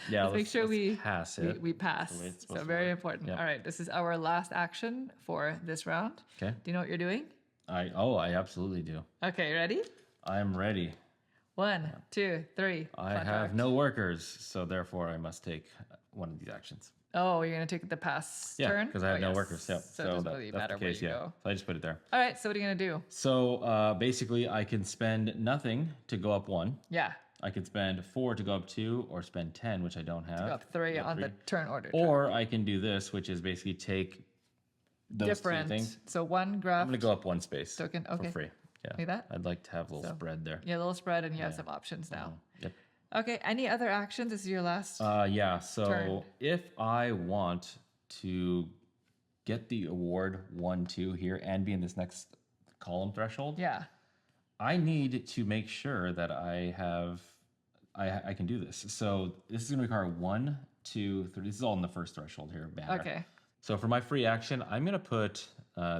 Yeah, make sure we pass it. we pass. That's the way it's supposed So to very work. important. Yep. All right, this is our last action for this round. Okay. Do you know what you're doing? I absolutely do. Okay, ready? I am ready. 1, 2, 3. I have no workers, so therefore I must take one of these actions. Oh, you're gonna take the pass Yeah, turn? because I have no yes. workers. Yeah. So it doesn't really that's matter the case. where you Yeah. go. So I just put it there. All right, so what are you gonna do? So basically, I can spend nothing to go up 1. Yeah, I can spend 4 to go up 2, or spend 10, which I don't have. go up 3 on the turn order. Or I can do this, which is basically take those Different. two things. So one I'm graph gonna go up 1 space token. Okay. for free. Yeah. Like that? I'd like to have a little spread there. Yeah, a little spread, and you have some options now. Yep. Okay, any other actions? This is your last. Yeah. So Turn. if I want to get the award 1, 2 here and be in this next column threshold, Yeah. I need to make sure that I can do this. So this is going to require 1, 2, 3. This is all in the first threshold here. Banner. Okay. So for my free action, I'm going to put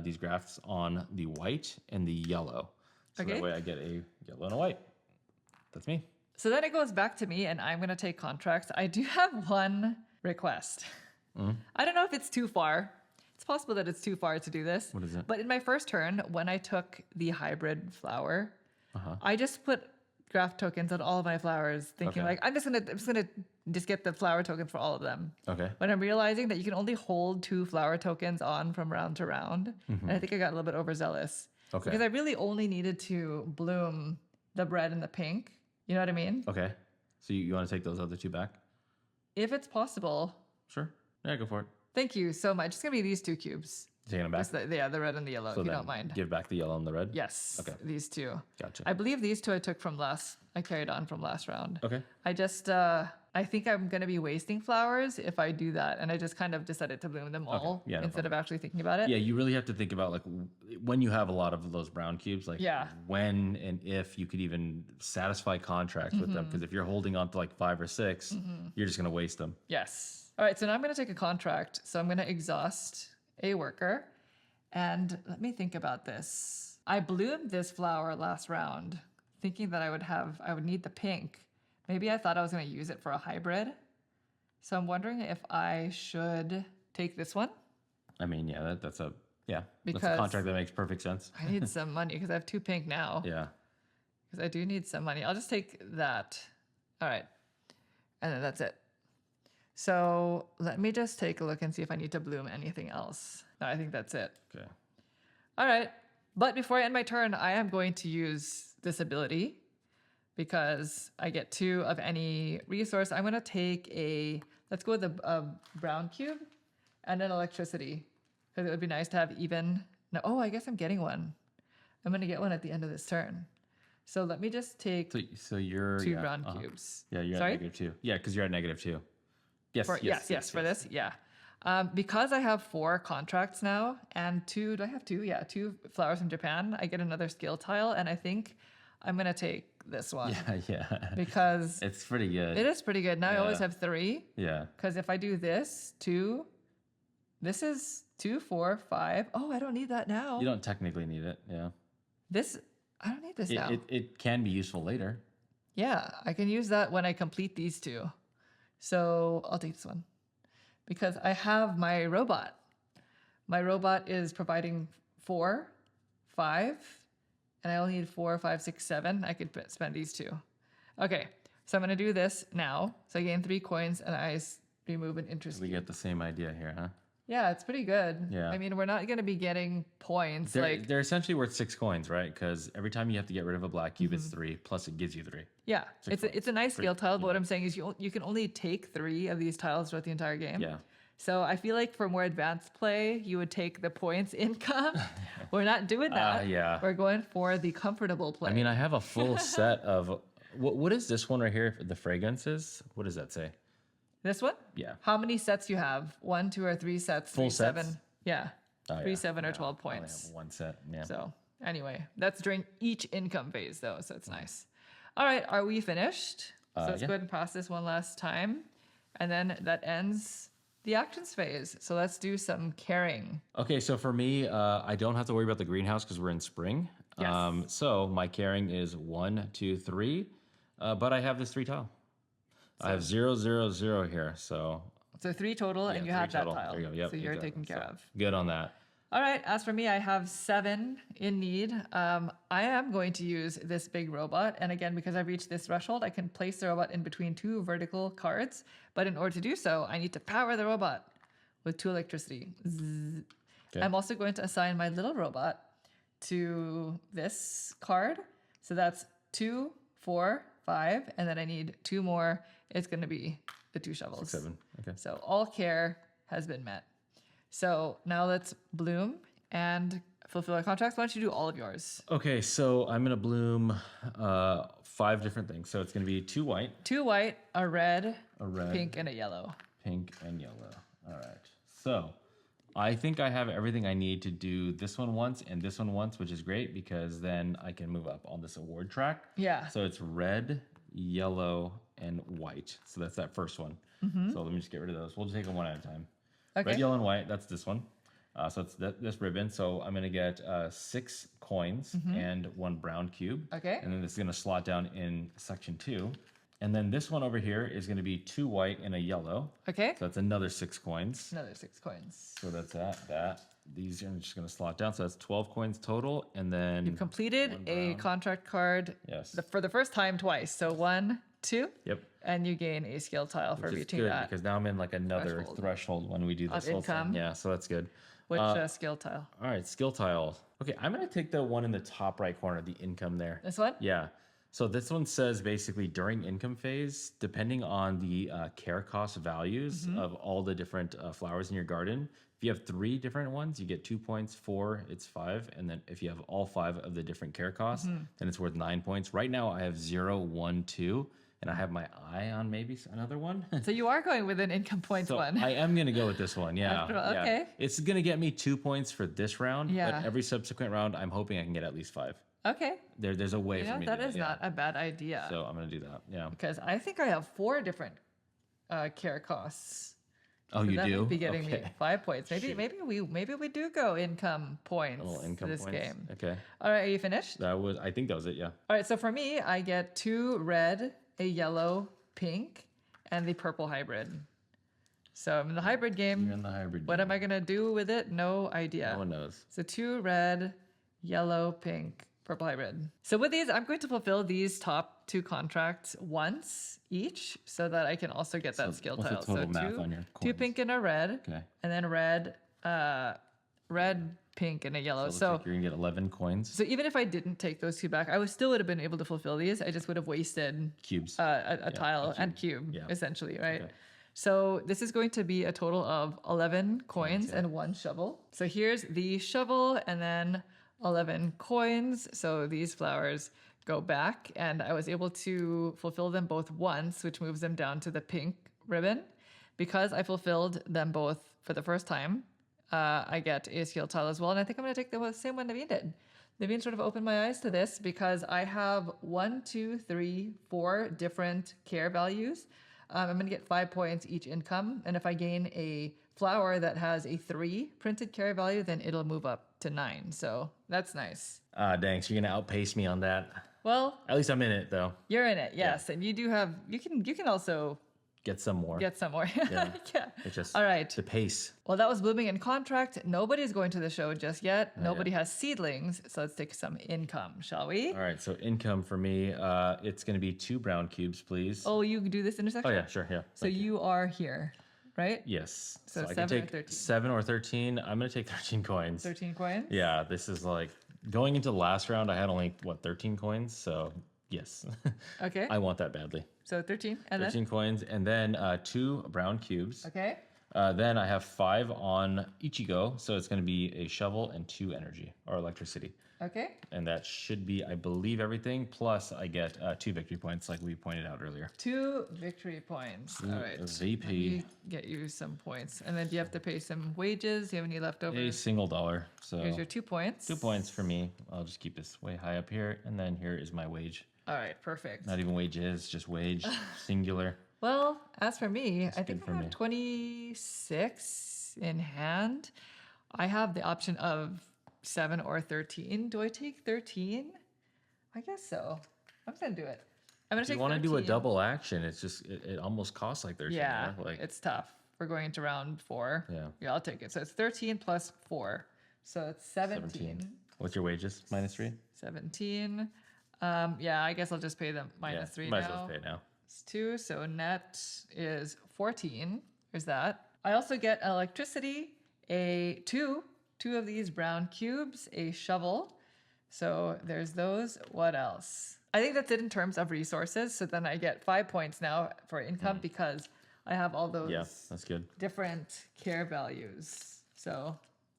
these graphs on the white and the yellow. So Okay. that way I get a yellow and a white. That's me. So then it goes back to me, and I'm going to take contracts. I do have one request. I don't know if it's too far. It's possible that it's too far to do this. What is it? But in my first turn, when I took the hybrid flower, I just put graph tokens on all of my flowers, thinking Okay. like I'm just gonna get the flower tokens for all of them. Okay. But I'm realizing that you can only hold 2 flower tokens on from round to round, and I think I got a little bit overzealous. Okay. Because I really only needed to bloom the red and the pink. You know what I mean? Okay. So you want to take those other 2 back? If it's possible. Sure. Yeah, go for it. Thank you so much. It's gonna be these 2 cubes. Taking them back. Just the red and the yellow, So if you then don't mind. give back the yellow and the red? Yes. Okay. These 2. Gotcha. I believe these 2 I carried on from last round. Okay. I just I think I'm gonna be wasting flowers if I do that, and I just kind of decided to bloom them all Yeah, no instead of actually thinking about it. Yeah, you really have to think about like when you have a lot of those brown cubes, like Yeah. when and if you could even satisfy contracts with them. Because if you're holding on to like 5 or 6, you're just gonna waste them. Yes. All right, so now I'm gonna take a contract. So I'm gonna exhaust a worker, and let me think about this. I bloomed this flower last round, thinking that I would need the pink. Maybe I thought I was gonna use it for a hybrid. So I'm wondering if I should take this one. I mean, yeah, that's a Because- contract that makes perfect sense. I need some money because I have 2 pink now. Yeah. Because I do need some money. I'll just take that. All right. And then that's it. So let me just take a look and see if I need to bloom anything else. No, I think that's it. Okay. All right. But before I end my turn, I am going to use this ability because I get 2 of any resource. I'm going to take let's go with a brown cube and an electricity because it would be nice to have even. No, I guess I'm getting one. I'm going to get one at the end of this turn. So let me just take So you're 2 brown cubes. Yeah, you're Sorry? at -2. Yeah, because you're at -2. Yes, Yes, for this, yeah. Because I have 4 contracts now and 2, do I have 2? Yeah, 2 flowers from Japan. I get another skill tile, and I think I'm going to take this one Yeah. because It's pretty good. it is pretty good. Now I always Yeah. have 3 Yeah. because if I do this, 2, this is 2, 4, 5. Oh, I don't need that now. You don't technically need it. Yeah. I don't need this now. It can be useful later. Yeah, I can use that when I complete these 2. So I'll take this one because I have my robot. My robot is providing 4, 5, and I only need 4, 5, 6, 7. I could spend these 2. Okay, so I'm going to do this now. So I gain 3 coins and I remove an interest. We get the same idea here, huh? Yeah, it's pretty good. Yeah. I mean, we're not going to be getting points. They're essentially worth 6 coins, right? Because every time you have to get rid of a black cube, it's 3, plus it gives you 3. Yeah, it's a nice skill tile, but yeah. what I'm saying is you can only take 3 of these tiles throughout the entire game. Yeah. So I feel like for more advanced play, you would take the points income. We're not doing that. Yeah. We're going for the comfortable play. I mean, I have a full set of... What is this one right here? The fragrances? What does that say? This one? Yeah. How many sets you have? 1, 2, or 3 sets? Full 3, sets? 7. Yeah. Oh, 3, yeah. 7, or Yeah, 12 I only points. have 1 set. Yeah. So anyway, that's during each income phase though, so it's nice. All right, are we finished? So let's yeah. go ahead and pass this one last time. And then that ends the actions phase. So let's do some caring. Okay, so for me, I don't have to worry about the greenhouse because we're in spring. Yes. So my carrying is 1, 2, 3, but I have this 3 tile. I have 0, 0, 0 here, so So 3 total, and you 3 have that total. tile. There you go. Yep, so you're exactly. taken care So, of. Good on that. All right, as for me, I have 7 in need. I am going to use this big robot. And again, because I've reached this threshold, I can place the robot in between 2 vertical cards. But in order to do so, I need to power the robot with 2 electricity. Zzz. Okay. I'm also going to assign my little robot to this card. So that's 2, 4, 5. And then I need 2 more. It's going to be the 2 shovels. 6, 7. Okay. So all care has been met. So now let's bloom and fulfill our contracts. Why don't you do all of yours? Okay, so I'm gonna bloom 5 different things. So it's gonna be 2 white, 2 white, a red, a red, pink, and a yellow. pink, and yellow. All right. So I think I have everything I need to do this one once and this one once, which is great because then I can move up on this award track. Yeah. So it's red, yellow, and white. So that's that first one. So let me just get rid of those. We'll just take them one at a time. Okay. Red, yellow, and white. That's this one. So it's this ribbon. So I'm going to get 6 coins and 1 brown cube. Okay. And then this is going to slot down in section 2. And then this one over here is going to be 2 white and a yellow. Okay. So that's another 6 coins. Another 6 coins. So that's that. These are just going to slot down. So that's 12 coins total. And then You've completed 1 a brown. contract card Yes. for the first time twice. So 1, 2, Yep. and you gain a skill tile for Which is reaching good that. because now I'm in like another threshold when we do this Of whole thing. income. Yeah, so that's good. Which skill tile? All right, skill tile. Okay, I'm gonna take the one in the top right corner, the income there. This one? Yeah. So this one says basically during income phase, depending on the care cost values of all the different flowers in your garden, if you have 3 different ones, you get 2 points. 4, it's 5, and then if you have all 5 of the different care costs, then it's worth 9 points. Right now, I have 0, 1, 2. And I have my eye on maybe another one. So you are going with an income points So one. I am going to go with this one. Yeah. After all, yeah. okay. It's going to get me 2 points for this round. Yeah. But every subsequent round, I'm hoping I can get at least 5. Okay. There's a way for me That to do is it. not a bad idea. So I'm going to do that. Yeah. Because I think I have 4 different care costs. Oh, So you that do? would be getting me Okay. 5 points. Maybe Shoot. maybe we do go income points A little income this points. game. Okay. All right, are you finished? I think that was it. Yeah. All right, so for me, I get 2 red, a yellow, pink, and the purple hybrid. So I'm in the hybrid game. You're in the hybrid. What am I gonna do with it? No idea. No one knows. So 2 red, yellow, pink, purple hybrid. So with these, I'm going to fulfill these top 2 contracts once each so that I can also get that So skill what's the tile. total So math 2, on your 2 coins? pink and a red, Okay. and then red, pink, and a yellow. It looks So like you're going to get 11 coins. so even if I didn't take those 2 back, I still would have been able to fulfill these. I just would have wasted Cubes. a tile and cube, Yeah. essentially, right? Okay. So this is going to be a total of 11 coins and 1 shovel. So here's the shovel and then 11 coins. So these flowers go back, and I was able to fulfill them both once, which moves them down to the pink ribbon. Because I fulfilled them both for the first time, I get a skill tile as well. And I think I'm going to take the same one Naveen did. Naveen sort of opened my eyes to this because I have 1, 2, 3, 4 different care values. I'm going to get 5 points each income. And if I gain a flower that has a 3 printed care value, then it'll move up to 9. So that's nice. Dang, so you're going to outpace me on that. Well, At least I'm in it, though. you're in it, yes. And you do have, you can also Get some more. get some more. Yeah. Yeah. It's just All right. the pace. Well, that was blooming in contract. Nobody's going to the show just yet. Not Nobody has seedlings. So let's take some income, shall we? All right, so income for me, it's going to be 2 brown cubes, please. Oh, you do this intersection? Oh, yeah, sure, yeah. So you are here, right? Yes. So I can 7 or take 13? 7 or 13. I'm going to take 13 coins. 13 coins? Yeah, this is like going into the last round. I had only 13 coins, so yes, Okay. I want that badly. So 13. And 13 coins, and then 2 brown cubes. then? Okay. Then I have 5 on Ichigo, so it's going to be a shovel and 2 energy or electricity, Okay. and that should be, I believe, everything. Plus, I get 2 victory points, like we pointed out earlier. 2 victory points. All right. VP. Let me get you some points. And then do you have to pay some wages? Do you have any leftover? A single dollar. So Here's your 2 points. 2 points for me. I'll just keep this way high up here, and then here is my wage. All right. Perfect. Not even wages, just wage, singular. Well, as for me, I think good for I have me. 26 in hand. I have the option of 7 or 13. Do I take 13? I guess so. I'm just gonna do it. I'm gonna If you take want to do a 13. double action, it's just it almost costs like 13. Yeah, Like it's tough. We're going into round 4. Yeah. Yeah, I'll take it. So it's 13 plus 4. So it's 17. What's your wages? -3. 17. Yeah, I guess I'll just pay them minus 3 might now. as well pay it now. It's 2, so net is 14. There's that. I also get electricity, two of these brown cubes, a shovel. So there's those. What else? I think that's it in terms of resources. So then I get 5 points now for income because I have all those Yeah, that's good. different care values. So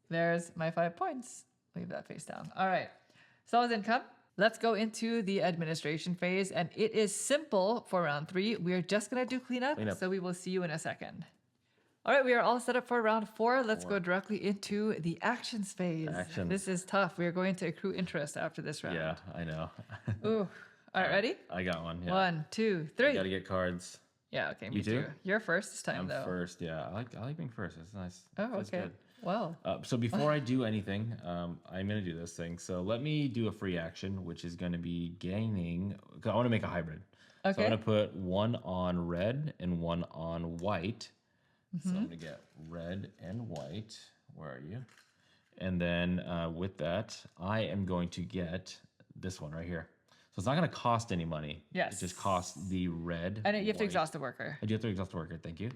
there's my 5 points. Leave that face down. All right. Solid income. Let's go into the administration phase. And it is simple for round 3. We're just going to do cleanup. Cleanup. So we will see you in a second. All right, we are all set up for round 4. Let's go directly into the actions phase. Actions. This is tough. We are going to accrue interest after this round. Yeah, I know. Ooh. All right, ready? I got one. Yeah. 1, 2, 3. Got to get cards. Yeah, okay, me You too? too. You're first this time, I'm though. first. Yeah, I like being first. It's nice. Oh, Feels okay. good. Well, So before I do anything, I'm going to do this thing. So let me do a free action, which is going to be gaining. 'Cause I want to make a hybrid. So Okay. I'm going to put one on red and one on white. So I'm going to get red and white. Where are you? And then with that, I am going to get this one right here. So it's not going to cost any money. Yes. It just costs the red. and you have to white. exhaust the worker. I do have to exhaust the worker. Thank you.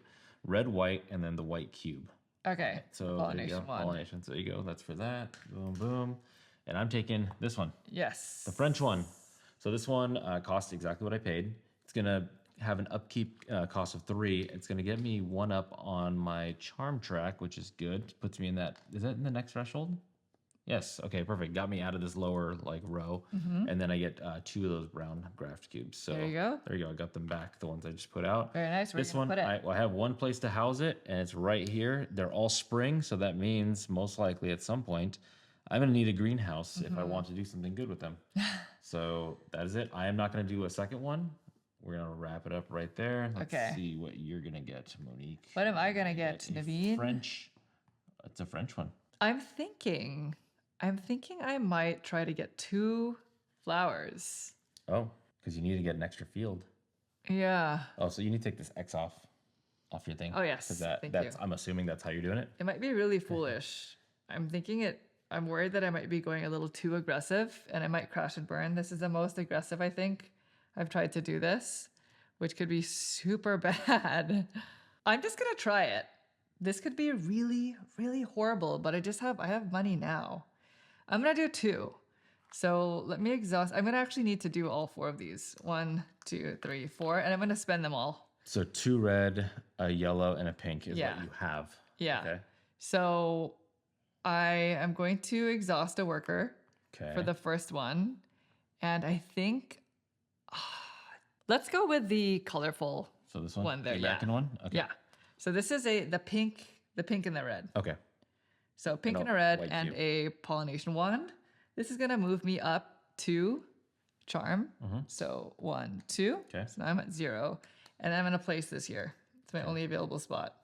Red, white, and then the white cube. Okay. So there you pollination go. 1. Pollination. So there you go. That's for that. Boom, boom. And I'm taking this one, Yes. the French one. So this one costs exactly what I paid. It's going to have an upkeep cost of 3. It's going to get me 1 up on my charm track, which is good. Puts me in that. Is that in the next threshold? Yes. Okay, perfect. Got me out of this lower row. And then I get 2 of those brown graft cubes. So There you go. There you go. I got them back, the ones I just put out. Very nice. Where This you one, gonna put it? I have one place to house it, and it's right here. They're all spring, so that means most likely at some point I'm going to need a greenhouse if I want to do something good with them. So that is it. I am not going to do a second one. We're going to wrap it up right there. Let's Okay. see what you're going to get, Monique. What am I gonna get, A Naveen? French. It's a French one. I'm thinking I might try to get 2 flowers. Oh, because you need to get an extra field. Yeah. Oh, so you need to take this X off your thing. Oh, yes. 'Cause Thank that's you. I'm assuming that's how you're doing it. It might be really foolish. I'm worried that I might be going a little too aggressive and I might crash and burn. This is the most aggressive I think I've tried to do this, which could be super bad. I'm just gonna try it. This could be really, really horrible, but I have money now. I'm gonna do 2. So let me exhaust. I'm gonna actually need to do all 4 of these. 1, 2, 3, 4, and I'm gonna spend them all. So 2 red, a yellow, and a pink is Yeah. what you have. Yeah. Okay. So I am going to exhaust a worker Okay. for the first one. And I think let's go with the colorful. So this one, one there, the yeah. American one. Okay. Yeah. So this is the pink and the red. Okay. So pink And and a a red white and cube. a pollination wand. This is gonna move me up to charm. So 1, 2. Okay. So now I'm at 0. And I'm gonna place this here. It's my only available spot.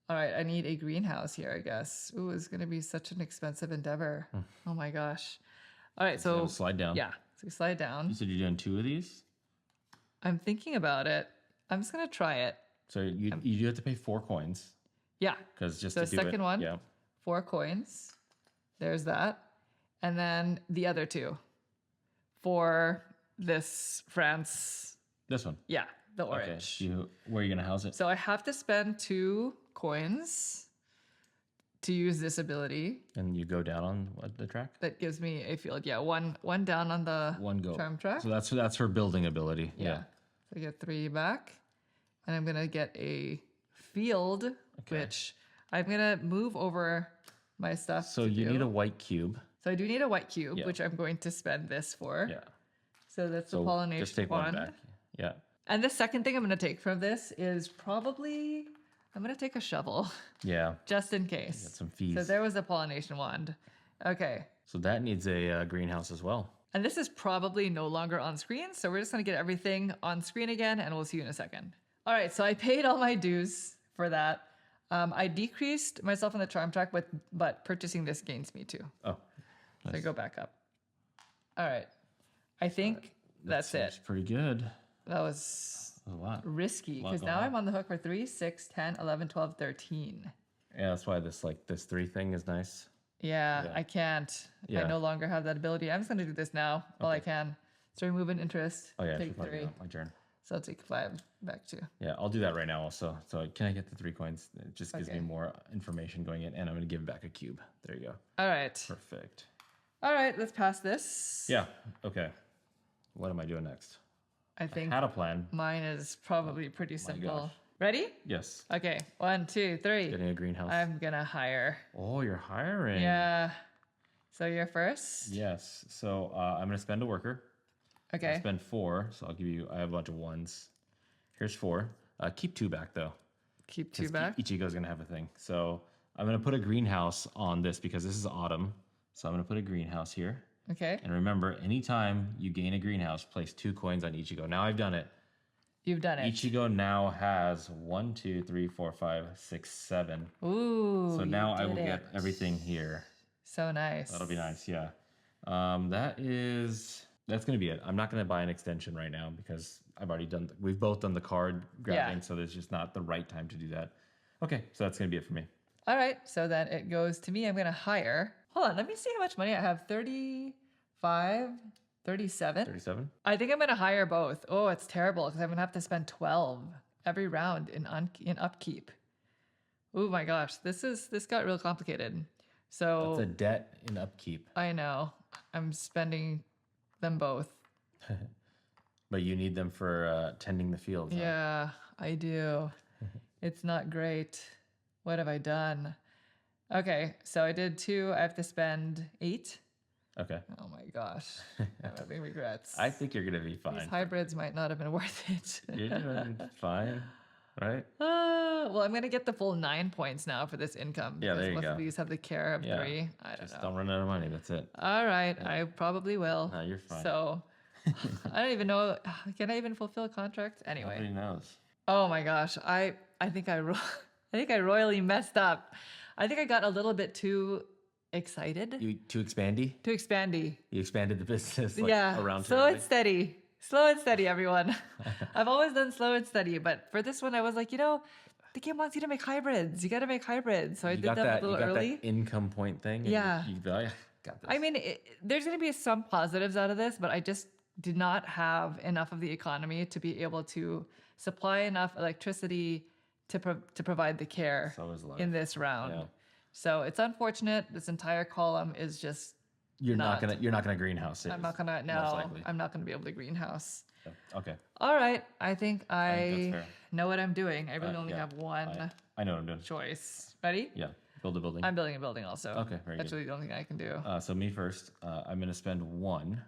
All right, I need a greenhouse here, I guess. Ooh, it's gonna be such an expensive endeavor. Oh my gosh. All right, So so slide down. yeah, so we slide You down. said you're doing 2 of these. I'm thinking about it. I'm just gonna try it. So you do have to pay 4 coins Yeah, because just So to do it. second one? Yeah. 4 coins. There's that. And then the other 2 for this France. This one. Yeah, the Okay. orange. Where are you gonna house it? So I have to spend 2 coins to use this ability. And you go down on the track. That gives me a field. Yeah, one down on the One go. charm track. So that's her building ability. Yeah. So I get 3 back. And I'm going to get a field, which I'm going to move over my stuff. So to you do. need a white cube. So I do need a white cube, Yeah. which I'm going to spend this for. Yeah. So that's the So pollination just take wand. one back. Yeah. And the second thing I'm going to take from this is probably, I'm going to take a shovel Yeah. just in case. Get some fees. So there was a pollination wand. Okay. So that needs a greenhouse as well. And this is probably no longer on screen. So we're just going to get everything on screen again and we'll see you in a second. All right, so I paid all my dues for that. I decreased myself on the charm track, but purchasing this gains me too. Oh, So I nice. go back up. All right. I think that's it. Seems pretty good. That was A lot. risky Lot because going now on. I'm on the hook for 3, 6, 10, 11, 12, 13. Yeah, that's why this 3 thing is nice. Yeah, Yeah. I can't. Yeah. I no longer have that ability. I'm just going to do this now while I can. So remove an interest. Oh yeah, I Take should probably 3. do that. My turn. So I'll take 5 back too. Yeah, I'll do that right now also. So can I get the 3 coins? It just gives Okay. me more information going in, and I'm gonna give back a cube. There you go. All right. Perfect. All right, let's pass this. Yeah. Okay. What am I doing next? I think Had a plan. mine is probably pretty simple. gosh. Ready? Yes. Okay, 1, 2, 3. Getting a greenhouse. I'm gonna hire. Oh, you're hiring. Yeah. So you're first? Yes. So I'm gonna spend a worker. I Okay. spend 4, so I'll give you. I have a bunch of 1s. Here's 4. Keep 2 back though. Keep 2 'Cause back. Ichigo's gonna have a thing. So I'm gonna put a greenhouse on this because this is autumn. So I'm gonna put a greenhouse here. Okay. And remember, anytime you gain a greenhouse, place 2 coins on Ichigo. Now I've done it. You've done it. Ichigo now has 1, 2, 3, 4, 5, 6, 7. Ooh. So you now I did will get it. everything here. So nice. That'll be nice, yeah. That's gonna be it. I'm not gonna buy an extension right now because we've both done the card grabbing, so there's just not the right time to do that. Okay, so that's gonna be it for me. All right. So then it goes to me. I'm gonna hire. Hold on. Let me see how much money I have. 35, 37. 37? I think I'm gonna hire both. Oh, it's terrible because I'm gonna have to spend 12 every round in upkeep. Oh my gosh, this got real complicated. So That's a debt in upkeep. I know I'm spending them both. But you need them for tending the fields. Huh? Yeah, I do. It's not great. What have I done? Okay, so I did 2. I have to spend 8. Okay. Oh my gosh, I'm having regrets. I think you're gonna be These fine. hybrids might not have been worth it. You're doing fine, right? Well, I'm gonna get the full 9 points now for this income. Yeah, because there you most go. of these have the care of Yeah. 3. I don't Just know. don't run out of money. That's it. All right, I probably will. No, you're fine. So I don't even know. Can I even fulfill a contract? Anyway. Nobody knows. Oh my gosh, I think I royally messed up. I think I got a little bit too excited. You too expandy? Too expandy. You expanded the business Yeah. around Slow here, and steady. Slow and steady, everyone. I've always done slow and steady, but for this one, I was like, the game wants you to make hybrids. You got to make hybrids. So I You did got them that, a little you got early. that income point thing. and Yeah. You got this. I mean, there's going to be some positives out of this, but I just did not have enough of the economy to be able to supply enough electricity to provide the care So is life. in this round. Yeah. So it's unfortunate. This entire column is just. You're not not. gonna greenhouse it. I'm not gonna. most No, likely. I'm not gonna be able to greenhouse. Okay. All right. I think think I that's fair. know what I'm doing. I really only yeah. have one I know what I'm doing. choice. Ready? Yeah. Build a building. I'm building a building also. Okay, very That's good. really the only thing I can do. So me first. I'm gonna spend 1,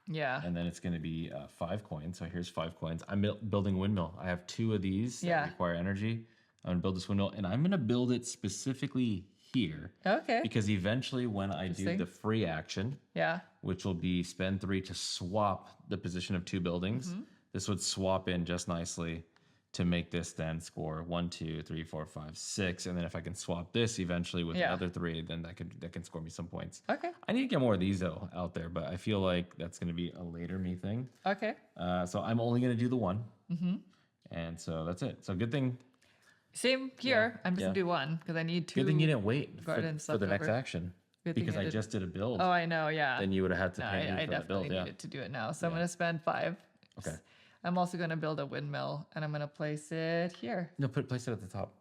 Yeah. and then it's gonna be 5 coins. So here's 5 coins. I'm building a windmill. I have 2 of these Yeah. that require energy. I'm gonna build this windmill, and I'm gonna build it specifically here Okay. because eventually, when I do Interesting. the free action, Yeah. which will be spend 3 to swap the position of 2 buildings. Mm-hmm. This would swap in just nicely to make this then score 1, 2, 3, 4, 5, 6. And then if I can swap this eventually with Yeah. another 3, then that can score me some points. Okay. I need to get more of these though out there, but I feel like that's going to be a later me thing. Okay. So I'm only going to do the 1. Mm-hmm. And so that's it. So good thing Same here. I'm just Yeah. gonna do one because I need 2. you didn't wait gardens for the left next over. action Good thing because I I did- just did a build. Oh, I know. Yeah. Then you would have had to No, pay me I for that build. definitely Yeah. needed to do it now. So I'm gonna spend 5. Okay. I'm also gonna build a windmill and I'm gonna place it here No, place it at the top.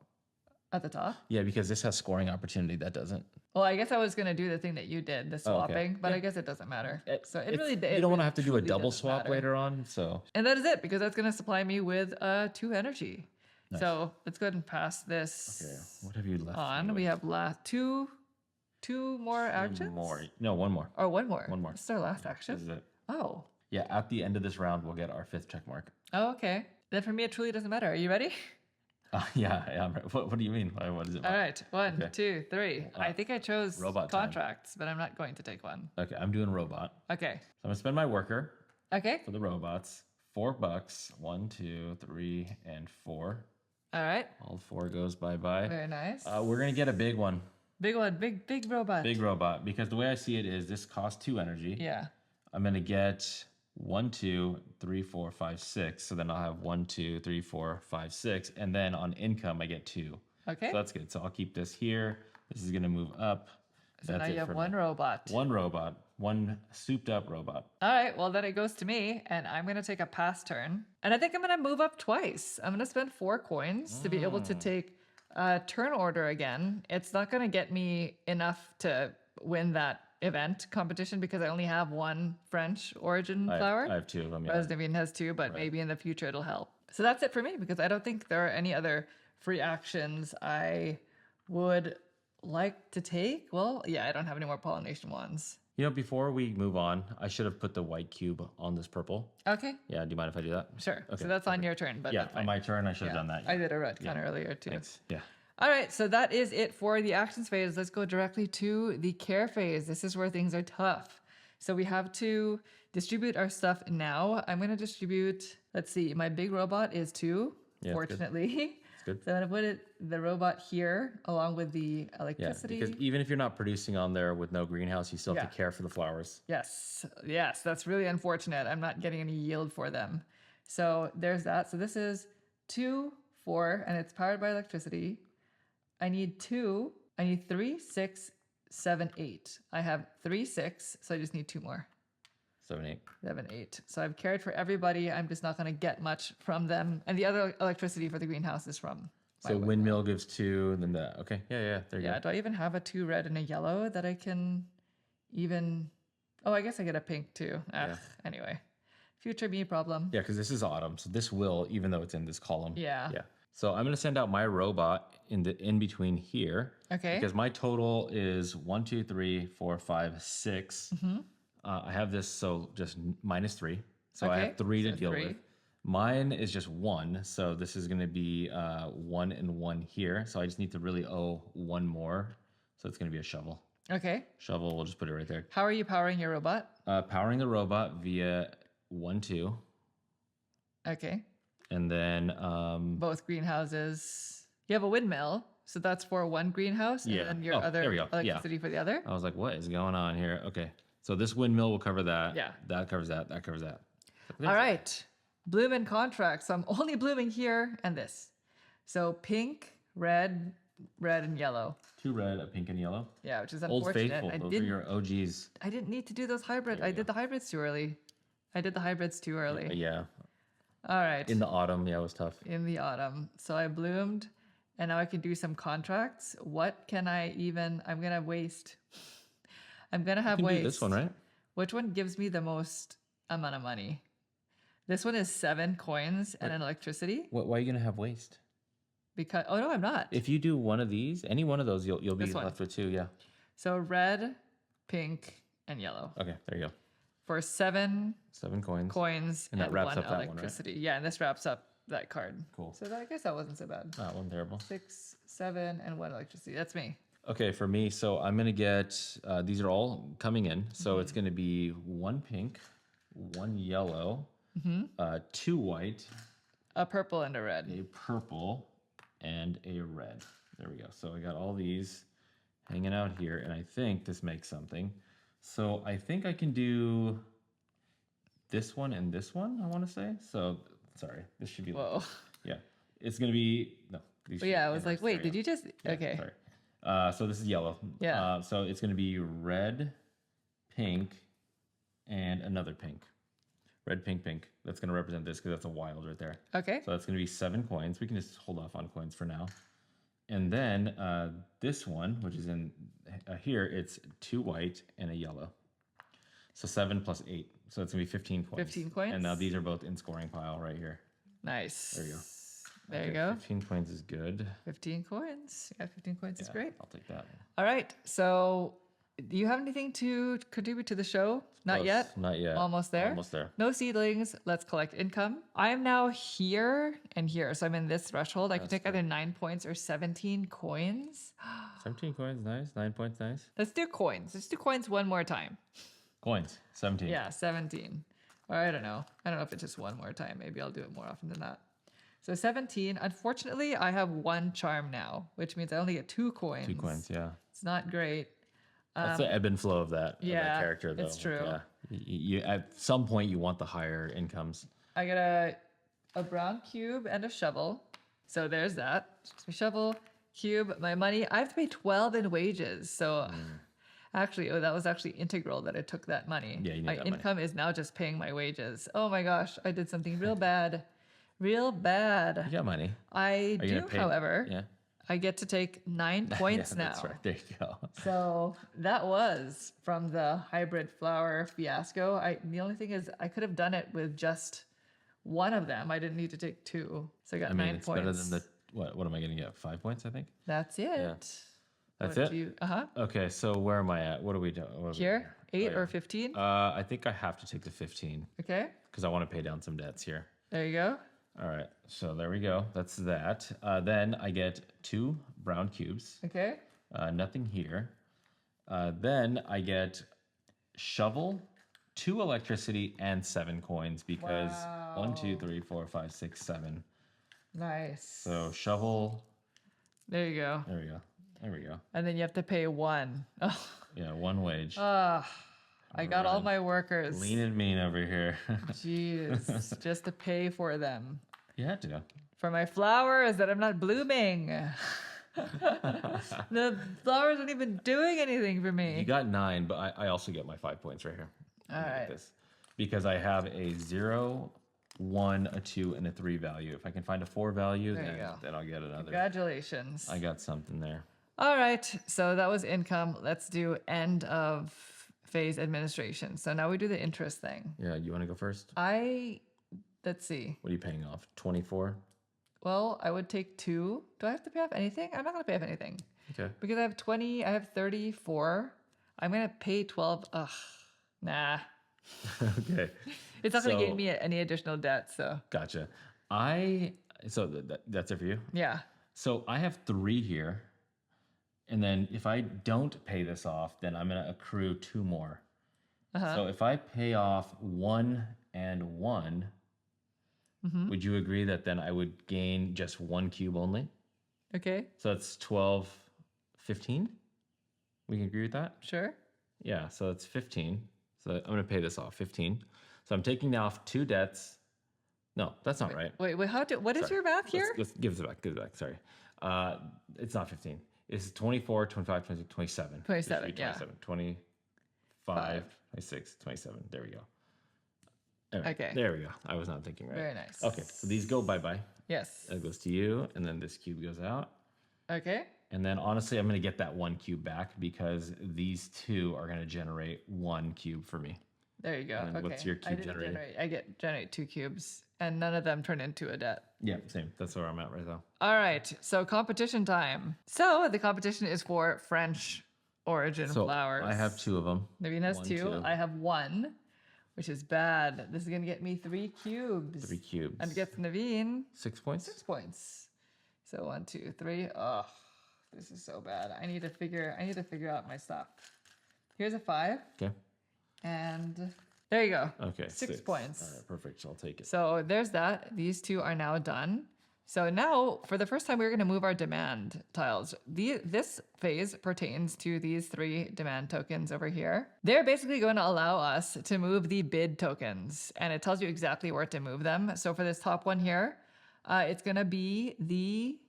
at the top. Yeah, because this has scoring opportunity. That doesn't. Well, I guess I was gonna do the thing that you did, the Oh, okay. swapping, but I guess it doesn't matter. So it It's- really you don't want to have to do a truly double doesn't swap matter. later on. So And that is it because that's gonna supply me with 2 energy. So let's go ahead and pass this okay, what have you left? on. me We with? have two more actions. More. No, one more. Or one more. One more. This is our last This action. is it. Oh. Yeah, at the end of this round, we'll get our 5th check mark. Oh, okay. Then for me, it truly doesn't matter. Are you ready? Yeah. I'm right. What do you mean? What is it? All right. 1, Okay. 2, 3. I think I chose robot time. contracts, but I'm not going to take one. Okay, I'm doing robot. Okay. So I'm gonna spend my worker Okay. for the robots. $4. 1, 2, 3, and 4. All right. All 4 goes bye-bye. Very nice. We're going to get a big one. Big one. Big robot. Big robot. Because the way I see it is this costs 2 energy. Yeah. I'm going to get 1, 2, 3, 4, 5, 6. So then I'll have 1, 2, 3, 4, 5, 6. And then on income, I get 2. Okay. So that's good. So I'll keep this here. This is going to move up. So That's now it you have for one me. robot. One robot. One souped up robot. All right, well, then it goes to me, and I'm going to take a pass turn. And I think I'm going to move up twice. I'm going to spend 4 coins to be able to take a turn order again. It's not going to get me enough to win that event competition because I only have 1 French origin flower. I have 2 of them. Yeah. Whereas Naveen has 2, but maybe in the future it'll help. So that's it for me because I don't think there are any other free actions I would like to take. Well, yeah, I don't have any more pollination ones. You know, before we move on, I should have put the white cube on this purple. Okay, Yeah, do you mind if I do that? sure. Okay, So that's on your turn, but Yeah, that's on fine. my turn, I should have done that. I did a red kind of earlier too. Thanks. Yeah. All right, so that is it for the actions phase. Let's go directly to the care phase. This is where things are tough. So we have to distribute our stuff now. I'm going to distribute, let's see, my big robot is 2, Yeah, it's good. fortunately. good. So I'm going to put the robot here along with the Yeah, electricity. because even if you're not producing on there with no greenhouse, you still have to care for the flowers. Yes, that's really unfortunate. I'm not getting any yield for them. So there's that. So this is 2, 4, and it's powered by electricity. I need 2. I need 3, 6, 7, 8. I have 3, 6, so I just need 2 more. 7, 8. 7, 8. So I've cared for everybody. I'm just not going to get much from them. And the other electricity for the greenhouse is from my So windmill gives 2, and then that. Okay. Yeah. There you Yeah, go. do I even have a 2 red and a yellow that I can even... Oh, I guess I get a pink too. Anyway. Future me problem. Yeah, because this is autumn, so this will, even though it's in this column. Yeah. Yeah. So I'm gonna send out my robot in between here. Okay. Because my total is 1, 2, 3, 4, 5, 6. I have this, so just -3. So I Okay, have 3 to so deal 3. with. Mine is just 1, so this is gonna be 1 and 1 here. So I just need to really owe 1 more. So it's gonna be a shovel. Okay. Shovel, we'll just put it right there. How are you powering your robot? Powering the robot via 1, 2. Okay. And then Both greenhouses. You have a windmill, so that's for 1 greenhouse, Yeah. and then your Oh, other there we go. Yeah. electricity for the other. I was like, what is going on here? Okay. So this windmill will cover that. Yeah. That covers that. That covers that. All right. Bloom and contract. So I'm only blooming here and this. So pink, red, and yellow. 2 red, a pink and yellow. Yeah, which is Old unfortunate. Faithful. Those are your OGs. I didn't need to do those hybrid. There I you did the hybrids too early. I did the hybrids too early. Yeah. All right. In the autumn, yeah, it was tough. In the autumn. So I bloomed and now I can do some contracts. What can I even... I'm going to waste. I'm going to have You can waste. do this one, right? Which one gives me the most amount of money? This one is 7 coins and an electricity. Why are you gonna have waste? Because... Oh, no, I'm not. If you do one of these, any one of those, you'll be This one. left with 2. Yeah. So red, pink, and yellow. Okay. There you go. For 7 7 coins. coins And that wraps 1 up that one, right? electricity. Yeah, and this wraps up that card. Cool. So I guess that wasn't so bad. That one terrible. 6, 7, and 1 electricity. That's me. Okay, for me, so I'm gonna get these are all coming in. So it's gonna be 1 pink, 1 yellow, 2 white, A purple and a red. a purple, and a red. There we go. So I got all these hanging out here, and I think this makes something. So I think I can do this one and this one, I want to say. So, sorry, this should be like Whoa. this. Yeah, it's going to be, no. These But yeah, I should was be like, inverse. wait, There did we you just... go. Yeah, Okay. Sorry. So this is yellow. Yeah. So it's going to be red, pink, and another pink. Red, pink, pink. That's going to represent this because that's a wild right there. Okay. So that's going to be 7 coins. We can just hold off on coins for now. And then this one, which is in here, it's 2 white and a yellow. So 7 plus 8. So it's going to be 15 coins. 15 coins? And now these are both in scoring pile right here. Nice. There you go. There you Okay, go. 15 coins is good. 15 coins. Yeah, 15 coins is Yeah, great. I'll take that. All right. So do you have anything to contribute to the show? Not Close. yet? Not yet. Almost there? Almost there. No seedlings. Let's collect income. I am now here and here. So I'm in this threshold. I can take either 9 points or 17 coins. 17 coins, nice. 9 points, nice. Let's do coins. Let's do coins one more time. Coins, 17. Yeah, 17. Or I don't know. I don't know if it's just one more time. Maybe I'll do it more often than that. So 17. Unfortunately, I have 1 charm now, which means I only get 2 coins. 2 coins, yeah. It's not great. That's the ebb and flow of that character, though. It's true. Yeah. You at some point you want the higher incomes. I get a brown cube and a shovel. So there's that. Shovel, cube, my money. I have to pay 12 in wages. So actually, that was actually integral that I took that money. Yeah, you need my that money. income is now just paying my wages. Oh my gosh, I did something real bad. Real bad. You got money. I do, however. Yeah. I get to take 9 points now. That's right. There you go. So that was from the hybrid flower fiasco. The only thing is I could have done it with just 1 of them. I didn't need to take 2. So I got 9 it's points. better than the what am I going to get? 5 points, I think. That's it. Yeah. That's What it. Uh-huh. Okay, so where am I at? What are we doing? Here, 8 or 15. I think I have to take the 15 Okay. because I want to pay down some debts here. There you go. All right, so there we go. That's that. Then I get 2 brown cubes. Okay. Nothing here. Then I get shovel, 2 electricity, and 7 coins because 1, 2, 3, 4, 5, 6, 7. Nice. So shovel. There you go. There we go. There we go. And then you have to pay 1. Oh, Yeah, 1 wage. I got all my workers. Lean and mean over here. Jeez, just to pay for them. You had to. For my flowers that I'm not blooming. The flowers aren't even doing anything for You me. got 9, but I also get my 5 points right here. All right. This. Because I have a 0, 1, a 2, and a 3 value. If I can find a 4 value, There you then, go. then I'll get another. Congratulations. I got something there. All right, so that was income. Let's do end of phase administration. So now we do the interest thing. Yeah, you want to go first? Let's see. What are you paying off? 24? Well, I would take 2. Do I have to pay off anything? I'm not going to pay off anything. Okay. Because I have 20, I have 34. I'm going to pay 12. Ugh, nah. Okay. It's not going to So- gain me any additional debt, so Gotcha. So that's it for you? yeah. So I have 3 here. And then if I don't pay this off, then I'm going to accrue 2 more. So if I pay off 1 and 1, would you agree that then I would gain just 1 cube only? Okay, So that's 12, 15? We can agree with that? sure. Yeah, so it's 15. So I'm going to pay this off, 15. So I'm taking off 2 debts. No, that's not right. Wait, what is Sorry. your math here? Let's give it back. Sorry. It's not 15. It's 24, 25, 26, 27. 27, yeah. 25, 26, 27. There we go. All right, Okay. There we go. I was not thinking right. Very nice. Okay, so these go bye-bye. Yes. That goes to you, and then this cube goes out. Okay. And then honestly, I'm going to get that 1 cube back because these 2 are going to generate 1 cube for me. There you go. And okay. what's your cube I didn't generated? generate 2 cubes, and none of them turn into a debt. Yeah, same. That's where I'm at right now. All right, so competition time. So the competition is for French origin So flowers. I have 2 of them. Naveen has 1, 2. 2. I have 1, which is bad. This is gonna get me 3 cubes. 3 cubes. And gets Naveen 6 points? 6 points. So 1, 2, 3. Oh, this is so bad. I need to figure out my stuff. Here's a 5, Okay. and there you go. Okay. 6 points. All right, perfect. So I'll take it. So there's that. These 2 are now done. So now, for the first time, we're going to move our demand tiles. This phase pertains to these 3 demand tokens over here. They're basically going to allow us to move the bid tokens, and it tells you exactly where to move them. So for this top one here, it's going to be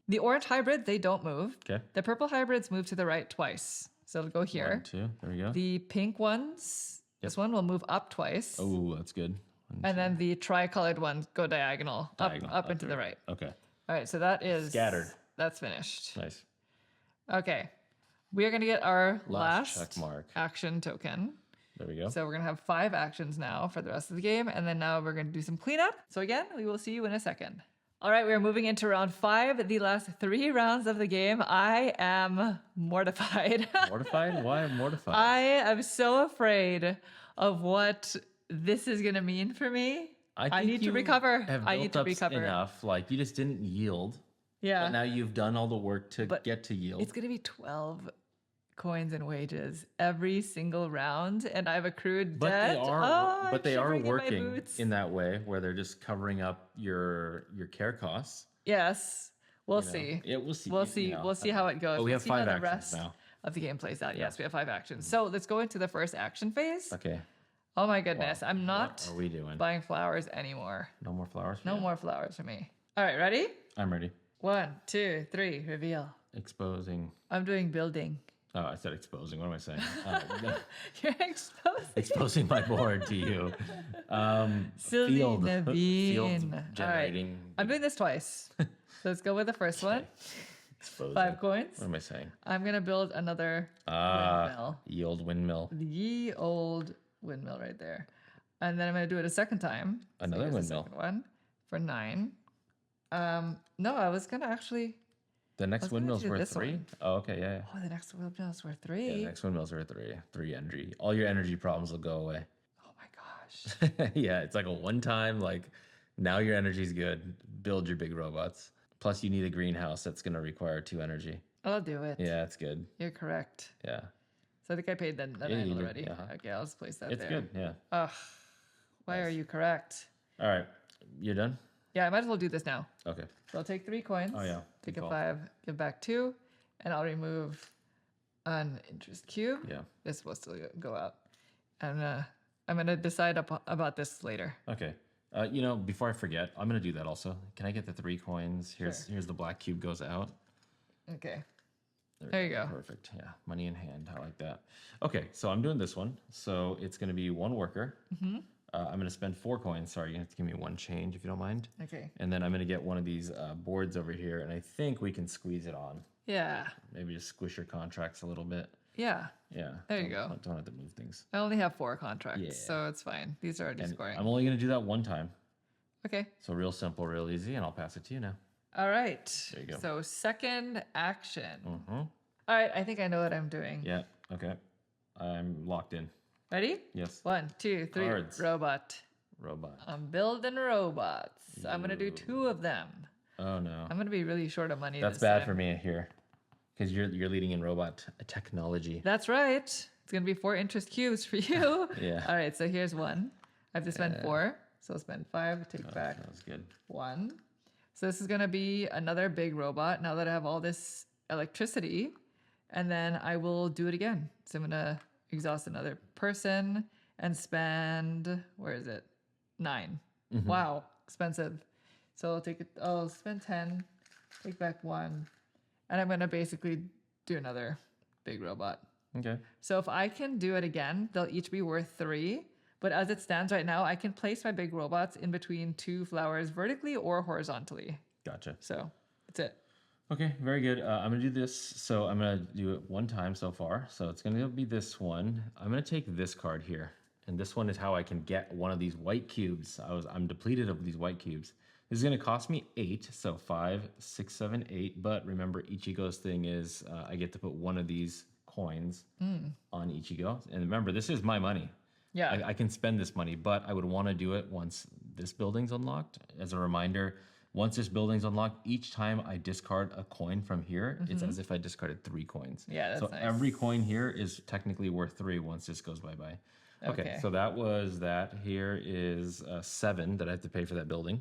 the orange hybrid. They don't move. Okay. The purple hybrids move to the right twice. So it'll go here. 1, 2. There we go. The pink ones, this one will move up twice. Oh, that's good. And then the tricolored ones go diagonal, Diagonal, up into the right. Okay. All right, so that is Scattered. That's finished. Nice. Okay, we are going to get our Last last check mark. action token. There we go. So we're going to have 5 actions now for the rest of the game, and then now we're going to do some cleanup. So again, we will see you in a second. All right, we're moving into round 5, the last 3 rounds of the game. I am mortified. Mortified? Why mortified? I am so afraid of what this is going to mean for me. I need to you recover. have I need built to up recover. enough. Like, you just didn't yield. Yeah. But now you've done all the work to But get to yield. It's going to be 12 coins and wages every single round, and I've accrued But debt. they are shivering in my working boots. in that way where they're just covering up your care costs. Yes, we'll You know? see. Yeah, we'll see. We'll you see. know, We'll I see don't how know. it goes. But we We'll have see how 5 the actions rest now. of the game plays out. Yes, we have 5 actions. So let's go into the first action phase. Okay. Oh my goodness, Wow. I'm not What are we doing? buying flowers anymore. No more flowers? No more flowers for me. All right, ready? I'm ready. 1, 2, 3, reveal. Exposing. I'm doing building. Oh, I said exposing. What am I saying? You're exposing. Exposing my board to you. Silly Field Naveen. generating. All right. I'm doing this twice. So let's go with the first one. Exposing. 5 coins. What am I saying? I'm going to build another windmill. Ye old windmill. Ye old windmill right there. And then I'm going to do it a second time. Another here's the windmill. second one for 9. No, I was going to actually... The next was gonna windmill's do worth this 3? one. Oh, okay, yeah. Oh, the next windmill's worth Yeah, 3. the next windmill's worth 3. 3 energy. All your energy problems will go away. Oh my gosh. Yeah, it's like a one-time, like, now your energy's good. Build your big robots. Plus, you need a greenhouse that's going to require 2 energy. I'll do it. Yeah, it's good. You're correct. Yeah. So I think I paid the 9 you did, already. uh-huh. Okay, I'll just place that It's there. good, yeah. Ugh. Why are you correct? All right. You're done? Yeah, I might as well do this now. Okay. So I'll take 3 coins. Oh, yeah. Take Good a call. 5, give back 2, and I'll remove an interest cube. Yeah. This is supposed to go out. And I'm gonna decide about this later. Okay. Before I forget, I'm going to do that also. Can I get the 3 coins? Here's the black cube goes out. Okay. There There we you go. Perfect. Yeah. Money in hand. I like that. Okay. So I'm doing this one. So it's going to be 1 worker. Mm-hmm. I'm going to spend 4 coins. Sorry, you have to give me 1 change if you don't mind. Okay. And then I'm going to get one of these boards over here, and I think we can squeeze it on. Yeah. Maybe just squish your contracts a little bit. Yeah. Yeah. There you go. Don't have to move things. I only have 4 contracts, Yeah. so it's fine. These are already And scoring. I'm only going to do that 1 time. Okay. So real simple, real easy, and I'll pass it to you now. All right. There you go. So second action. Mm-hmm. All right. I think I know what I'm doing. Yeah. Okay. I'm locked in. Ready? Yes. 1, 2, 3. Cards. Robot. Robot. I'm building robots. I'm gonna do 2 of them. Oh no. I'm gonna be really short of money. That's this bad time. for me here, because you're leading in robot technology. That's right. It's gonna be 4 interest cubes for you. Yeah. All right. So here's 1. I have to spend 4. So I'll spend 5. Take back That's good. 1. So this is gonna be another big robot. Now that I have all this electricity, and then I will do it again. So I'm gonna exhaust another person and spend. Where is it? 9. Mm-hmm. Wow, expensive. So I'll take it. I'll spend 10. Take back 1, and I'm gonna basically do another big robot. Okay. So if I can do it again, they'll each be worth 3. But as it stands right now, I can place my big robots in between 2 flowers vertically or horizontally. Gotcha. So that's it. Okay, very good. I'm gonna do this. So I'm gonna do it 1 time so far. So it's gonna be this one. I'm gonna take this card here, and this one is how I can get one of these white cubes. I'm depleted of these white cubes. This is gonna cost me 8. So 5, 6, 7, 8. But remember, Ichigo's thing is I get to put one of these coins on Ichigo. And remember, this is my money. Yeah. I can spend this money, but I would want to do it once this building's unlocked. As a reminder, once this building's unlocked, each time I discard a coin from here, it's as if I discarded 3 coins. Yeah, that's so nice. every coin here is technically worth 3 once this goes bye-bye. Okay, so that was that. Here is 7 that I have to pay for that building.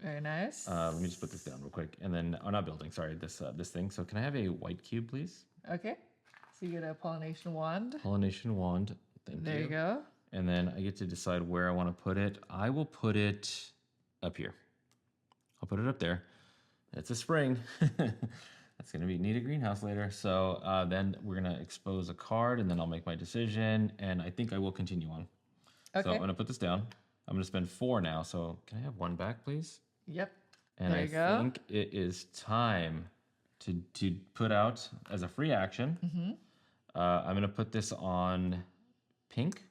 Very nice. Let me just put this down real quick. And then, not building, sorry, this thing. So can I have a white cube, please? Okay. So you get a pollination wand. Pollination wand. Thank you. There you go. And then I get to decide where I want to put it. I will put it up here. I'll put it up there. It's a spring. That's going to need a greenhouse later. So then we're going to expose a card, and then I'll make my decision. And I think I will continue on. Okay. So I'm going to put this down. I'm going to spend 4 now. So can I have 1 back, please? Yep. And There you go. think it is time to put out as a free action. I'm going to put this on pink.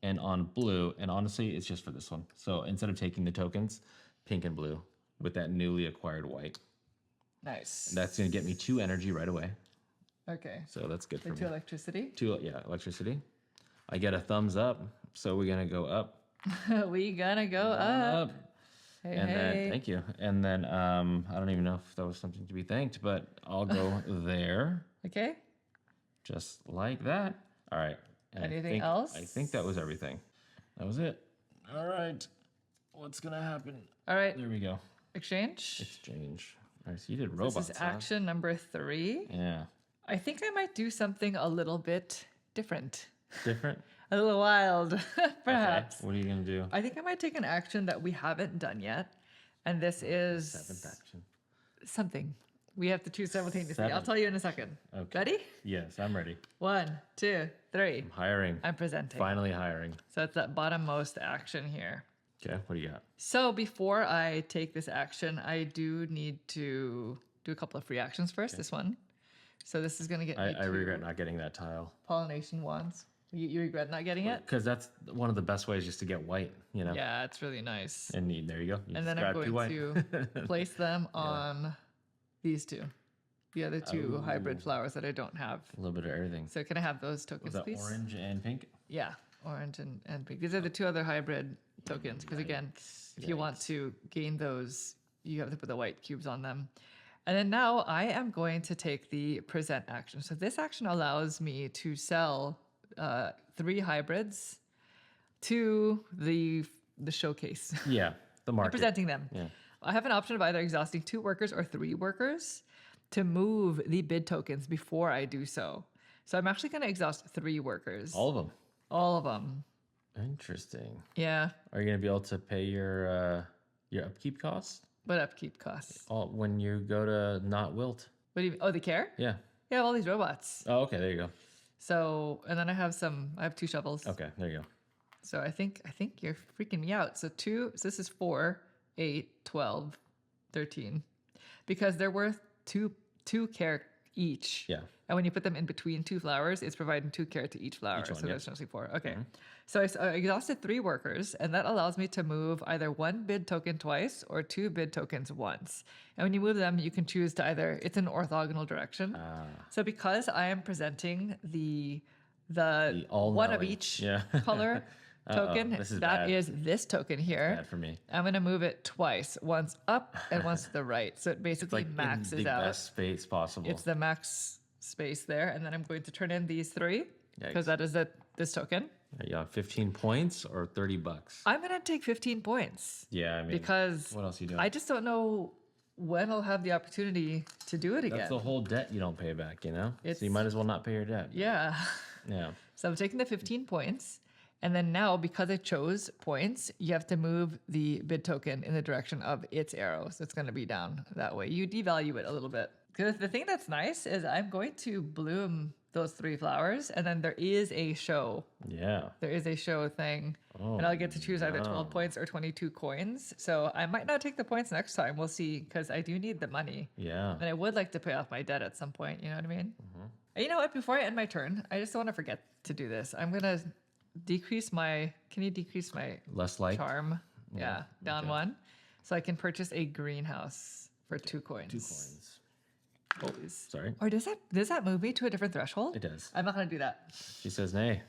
And on blue, and honestly, it's just for this one. So instead of taking the tokens, pink and blue with that newly acquired white. Nice. That's going to get me 2 energy right away. Okay. So that's good for The me. 2 electricity. 2, electricity. I get a thumbs up, so we're going to go up. We gonna go up. Hey, And then, hey. thank you. And then, I don't even know if that was something to be thanked, but I'll go there. Okay. Just like that. All right. And Anything else? I think that was everything. That was it. All right. What's going to happen? All right. There we go. Exchange. Exchange. All right, so you did robots. This is action number 3. Yeah. I think I might do something a little bit different. Different? A little wild, perhaps. Okay. What are you going to do? I think I might take an action that we haven't done yet. And this is 7th action. something. We have to choose simultaneously. 7. I'll tell you in a second. Okay. Ready? Yes, I'm ready. 1, 2, 3. I'm hiring. I'm presenting. Finally hiring. So it's that bottommost action here. Okay, what do you got? So before I take this action, I do need to do a couple of free actions first. This one. So this is going to get me I regret not getting that tile. pollination wands. You regret not getting it? Because that's one of the best ways just to get white, you know? Yeah, it's really nice. And there you go. You And just then I'm grab 2 going white. to place them on these 2. The other 2 Oh. hybrid flowers that I don't have. A little bit of everything. So can I have those Was tokens, that please? orange and pink? Yeah, orange and pink. These are the 2 other hybrid tokens. Because again, if you want to gain those, you have to put the white cubes on them. And then now I am going to take the present action. So this action allows me to sell 3 hybrids to the showcase. Yeah, the market. Presenting them. Yeah. I have an option of either exhausting 2 workers or 3 workers to move the bid tokens before I do so. So I'm actually going to exhaust 3 workers. All of them. All of them. Interesting. Yeah. Are you going to be able to pay your upkeep costs? What upkeep costs? When you go to not wilt? What do you mean? Oh, the care? Yeah. Yeah, I have all these robots. Oh, okay. There you go. So, and then I have 2 shovels. Okay, there you go. So I think you're freaking me out. So this is 4, 8, 12, 13. Because they're worth 2 care each. Yeah. And when you put them in between 2 flowers, it's providing 2 care to each flower. Each one, so yep. that's essentially 4. Okay. So I exhausted 3 workers, and that allows me to move either 1 bid token twice or 2 bid tokens once. And when you move them, you can choose to it's an orthogonal direction. So because I am presenting the one of each color token, This is that bad. is this token here. Bad for me. I'm going to move it twice, once up and once to the right. So it basically Like maxes in the out. best space possible. It's the max space there. And then I'm going to turn in these 3 because that is this token. You got 15 points or $30. I'm going to take 15 points. Yeah, I mean, because what else are you doing? I just don't know when I'll have the opportunity to do it again. That's the whole debt you don't pay back, you know? So It's- you might as well not pay your debt. Yeah. Yeah. So I'm taking the 15 points. And then now, because I chose points, you have to move the bid token in the direction of its arrow. So it's going to be down that way. You devalue it a little bit. Because the thing that's nice is I'm going to bloom those 3 flowers. And then there is a show. Yeah. There is a show thing. Oh, and I'll get to choose either no. 12 points or 22 coins. So I might not take the points next time. We'll see. Because I do need the money. Yeah. And I would like to pay off my debt at some point. You know what I mean? And you know what? Before I end my turn, I just don't want to forget to do this. I'm going to decrease my... Can you decrease my Less like charm? Yeah, down 1. So I can purchase a greenhouse for 2 coins. 2 coins. Please. Sorry. Or does that move me to a different threshold? It does. I'm not going to do that. She says nay.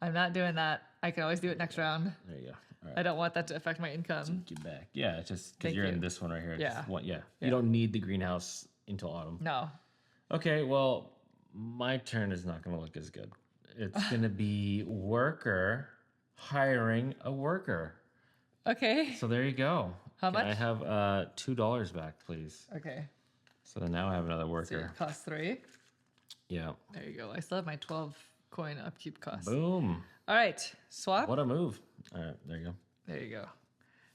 I'm not doing that. I can always do it next round. There you go. All right. I don't want that to affect my income. Get back. Yeah, it's just because Thank you're you. in this one right here. It's Yeah. just one, yeah. Yeah. You don't need the greenhouse until autumn. No. Okay, well, my turn is not going to look as good. It's going to be worker hiring a worker. Okay. So there you go. How Can I much? have $2 back, please? Okay. So then now I have another So worker. it costs 3. Yeah. There you go. I still have my 12 coin upkeep cost. Boom. All right. Swap. What a move. All right, there you go. There you go.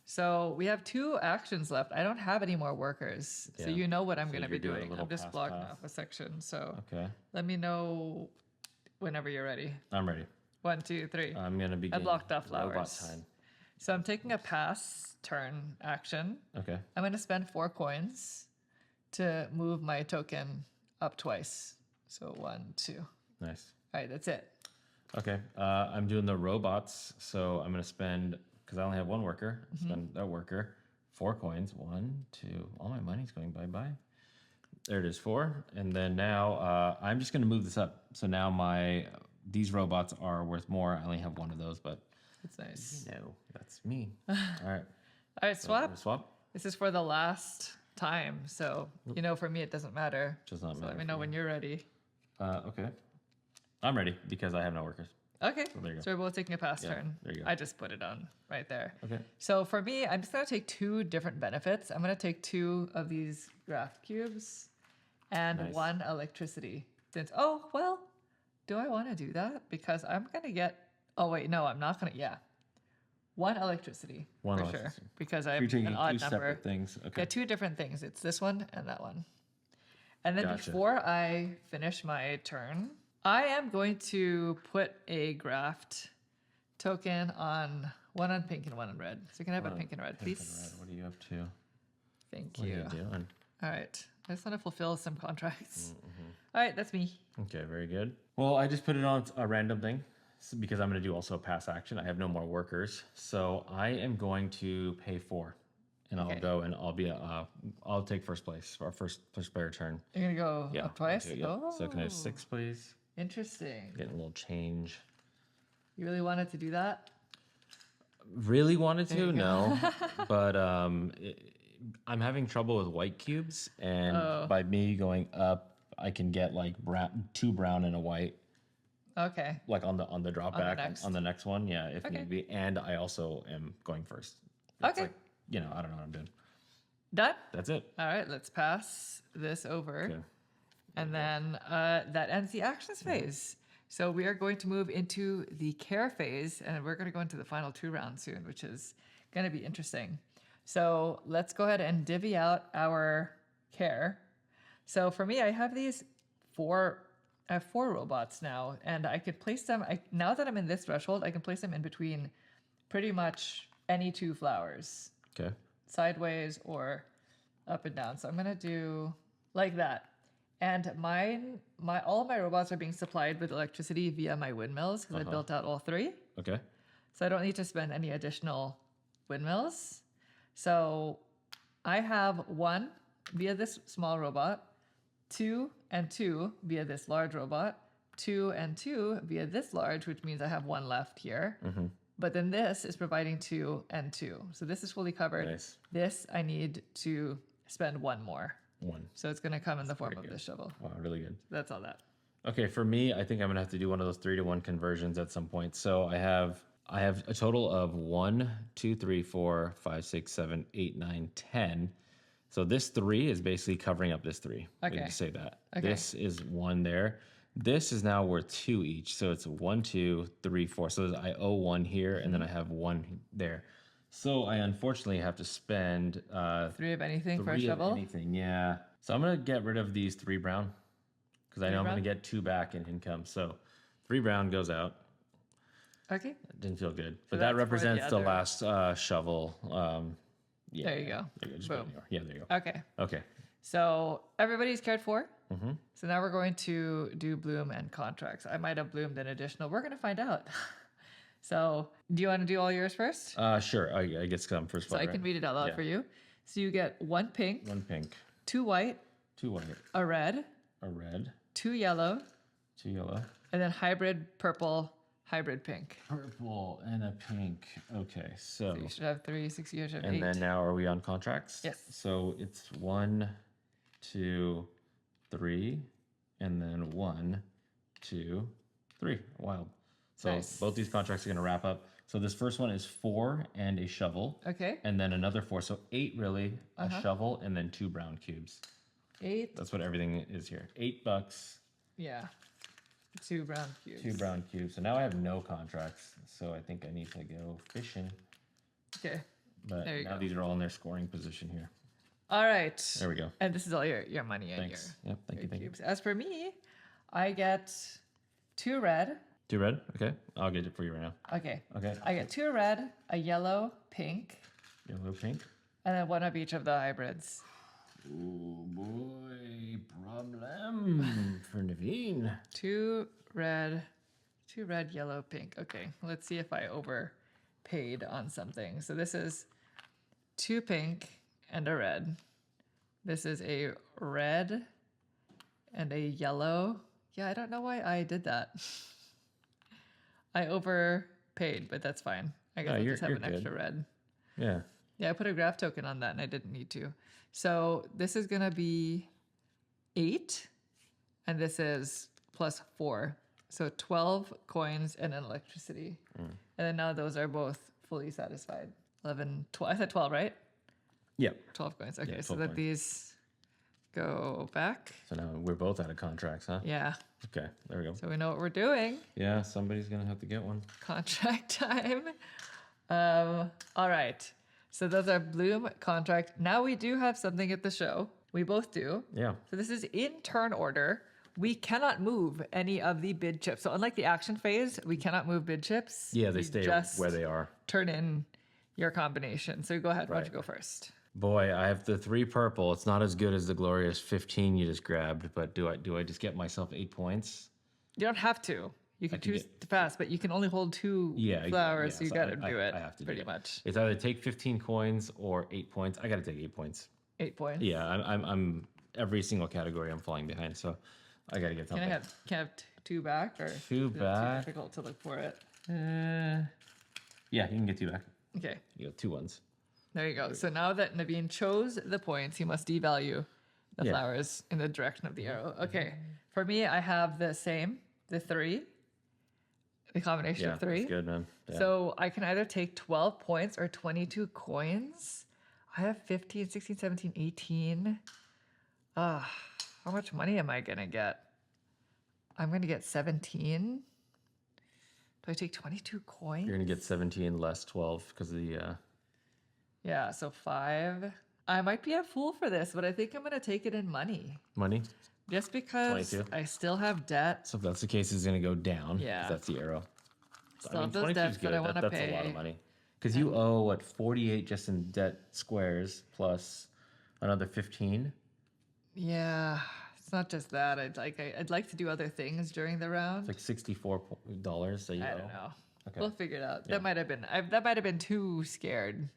So we have 2 actions left. I don't have any more workers. So Yeah. you know what I'm So going to you're be doing a doing. little I'm just pass blocking path. off a section. So Okay, let me know whenever you're ready. I'm ready. 1, 2, 3. I'm going to begin blocked off robot flowers. time. So I'm taking a pass turn action. Okay. I'm going to spend 4 coins to move my token up twice. So 1, 2. Nice. All right, that's it. Okay, I'm doing the robots, so I'm going to spend, because I only have 1 worker, spend that worker, 4 coins. 1, 2, all my money's going bye-bye. There it is, 4. And then now I'm just going to move this up. So now these robots are worth more. I only have 1 of those, but That's nice. no, that's me. All right. All right, swap. Swap? This is for the last time. So, for me, it doesn't matter. Does not So matter let me for know you. when you're ready. Okay. I'm ready because I have no workers. Okay, there you go. so we're both taking a pass turn. there you go. I just put it on right there. Okay. So for me, I'm just going to take 2 different benefits. I'm going to take 2 of these graft cubes and Nice. 1 electricity. Since, oh, well, do I want to do that? Because I'm going to get, oh, wait, no, I'm not going to, yeah. 1 electricity, One for electricity. sure, because I You're have taking an 2 odd number. separate things. Okay. Yeah, 2 different things. It's this one and that one. And then Gotcha. before I finish my turn, I am going to put a graft token on 1 on pink and 1 on red. So you can have a pink and red, Pink please. and red. What are you up to? Thank What you. are you doing? All right. I just want to fulfill some contracts. All right, that's me. Okay, very good. Well, I just put it on a random thing because I'm going to do also a pass action. I have no more workers. So I am going to pay 4. And I'll Okay. go and I'll take first place, our first player turn. You're going to go up twice? I'll do it, yeah. Oh, So can I have 6, please? interesting. Getting a little change. You really wanted to do that? Really wanted There you to, go. no. But I'm having trouble with white cubes. And by me going up, I can get like 2 brown and a white. Okay. Like on the drop On the back next. on the next one, yeah, if Okay. need be. And I also am going first. It's Okay. like, I don't know what I'm doing. Done? That's it. All right, let's pass this over. Okay. And then that ends the actions phase. So we are going to move into the care phase, and we're going to go into the final 2 rounds soon, which is going to be interesting. So let's go ahead and divvy out our care. So for me, I have these 4. I have 4 robots now, and I could place them. Now that I'm in this threshold, I can place them in between pretty much any 2 flowers, Okay. sideways or up and down. So I'm gonna do like that. And all of my robots are being supplied with electricity via my windmills because I built out all 3. Okay. So I don't need to spend any additional windmills. So I have 1 via this small robot, 2 and 2 via this large robot, 2 and 2 via this large, which means I have 1 left here. But then this is providing 2 and 2. So this is fully covered. Nice. This I need to spend 1 more. 1. So it's going to come in the form of good. this shovel. Wow, really good. That's all that. Okay, for me, I think I'm gonna have to do one of those 3-to-1 conversions at some point. So I have a total of 1, 2, 3, 4, 5, 6, 7, 8, 9, 10. So this 3 is basically covering up this 3. We Okay. can say that. Okay. This is 1 there. This is now worth 2 each. So it's 1, 2, 3, 4. So I owe 1 here, and then I have 1 there. So I unfortunately have to spend 3 of anything for a 3 of shovel? anything. Yeah. So I'm gonna get rid of these 3 brown because I know I'm brown? gonna get 2 back in income. So 3 brown goes out. Okay. It didn't feel good, but that's that for represents the the other- last shovel. Yeah, There you go. There you go. Just Boom. put it anywhere. Yeah, there you go. Okay. Okay. So everybody's cared for. So now we're going to do bloom and contracts. I might have bloomed an additional. We're going to find out. So do you want to do all yours first? Sure. I guess I'm first. So I can read it out loud Yeah. for you. So you get 1 pink, 1 pink, 2 white, 2 white, a red, a red, 2 yellow, 2 yellow, and then hybrid purple, hybrid pink. purple, and a pink. Okay, so So you should have 3, 6, you should have and 8. then now are we on contracts? Yes. So it's 1, 2, 3, and then 1, 2, 3. Wild. So Nice. both these contracts are going to wrap up. So this first one is 4 and a shovel. Okay. And then another 4. So 8 really, a shovel, and then 2 brown cubes. 8. That's what everything is here. $8, Yeah. 2 brown cubes. 2 brown cubes. So now I have no contracts. So I think I need to go fishing. Okay. But There you now go. these are all in their scoring position here. All right. There we go. And this is all your money and Thanks. your, Yep. Thank you. Thank you. cubes. As for me, I get 2 red. 2 red. Okay. I'll get it for you right now. Okay. Okay. I get 2 red, a yellow, pink, Yellow, pink. and then 1 of each of the hybrids. Oh boy, problem for Naveen. 2 red, yellow, pink. Okay, let's see if I overpaid on something. So this is 2 pink and a red. This is a red and a yellow. Yeah, I don't know why I did that. I overpaid, but that's fine. I guess No, I you're- just have you're an extra good. red. Yeah. Yeah, I put a graph token on that and I didn't need to. So this is gonna be 8, and this is plus 4. So 12 coins and an electricity. And then now those are both fully satisfied. 11, 12. I said 12, right? Yeah. 12 coins. Okay, Yeah, so 12 that coins. these go back. So now we're both out of contracts, huh? Yeah. Okay, there we go. So we know what we're doing. Yeah, somebody's gonna have to get one. Contract time. All right. So those are Bloom contract. Now we do have something at the show. We both do. Yeah. So this is in turn order. We cannot move any of the bid chips. So unlike the action phase, we cannot move bid chips. Yeah, they You stay just where they are. turn in your combination. So go ahead. Why don't you Right. go first? Boy, I have the 3 purple. It's not as good as the glorious 15 you just grabbed, but do I just get myself 8 points? You don't have to. You can can choose get- to pass, but you can only hold 2 Yeah, flowers. yeah, So you so got to do it I have to pretty do it. much. It's either take 15 coins or 8 points. I got to take 8 points. 8 points. Yeah, I'm every single category I'm falling behind, so I got to get Can something. I have 2 back or 2 is it back? Too difficult to look for it. Yeah, you can get 2 back. Okay, You got 2 ones. there you go. So now that Naveen chose the points, he must devalue the Yeah. flowers in the direction of the arrow. Okay, for me, I have the same, the 3, the combination Yeah, of 3. that's good, man. Yeah. So I can either take 12 points or 22 coins. I have 15, 16, 17, 18. How much money am I going to get? I'm going to get 17. Do I take 22 coins? You're gonna get 17 less 12 because of the. Yeah, so 5. I might be a fool for this, but I think I'm going to take it in money. Money. Just because 22. I still have debt. So if that's the case, it's going to go down. 'cause Yeah. That's the arrow. So, Still have those 22 is debts that I want to That's pay. a lot of money. Because you owe, what, 48 just in debt squares plus another 15? Yeah, it's not just that. I'd like to do other things during the round. It's like $64 that you I owe. don't know. Okay. We'll figure it out. That might have been that might have been too scared.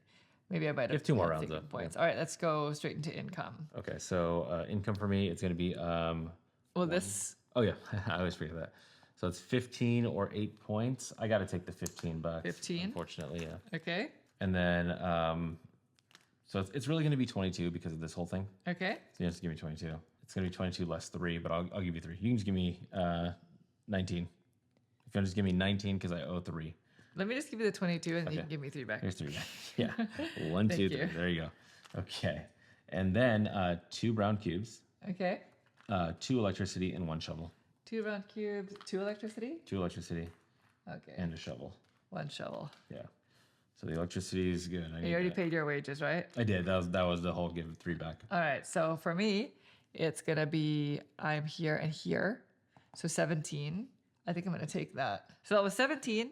Maybe I might have have 2 more rounds, taken though. points. All right, let's go straight into income. Okay, so income for me, it's going to be. Well, this Oh, yeah. I always forget that. So it's 15 or 8 points. I got to take the 15 bucks. 15? Unfortunately, yeah. okay, And then, so it's really going to be 22 because of this whole thing. okay. So you have to give me 22. It's going to be 22 less 3, but I'll give you 3. You can just give me 19. If you want to just give me 19 because I owe 3. Let me just give you the 22, and you Okay. can give me 3 back. Here's 3. Yeah. 1, 2, 3. you. There you go. Okay. And then 2 brown cubes, Okay, 2 electricity, and 1 shovel. 2 round cubes, 2 electricity. 2 electricity Okay, and a shovel. 1 shovel. Yeah. So the electricity is good. I You need already that. paid your wages, right? I did. That was the whole give 3 back. All right. So for me, it's gonna be I'm here and here, so 17. I think I'm gonna take that. So that was 17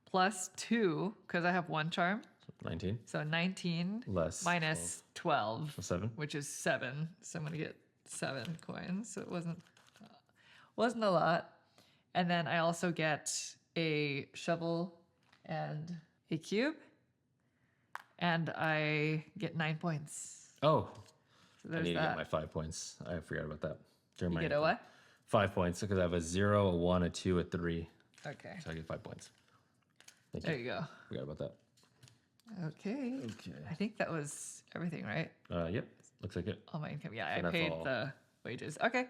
plus 2 because I have 1 charm. 19 So 19 less minus 12, 7. which is 7. So I'm gonna get 7 coins. So it wasn't a lot. And then I also get a shovel and a cube, and I get 9 points. Oh, So I there's need to that. get my 5 points. I forgot about that. During You my get a what? 5 points because I have a 0, a 1, a 2, a 3. Okay. So I get 5 points. Thank There you. you go. Forgot about that. Okay. Okay. I think that was everything, right? Yep. Looks like it. All my income. Yeah, So I that's paid all. the wages. Okay.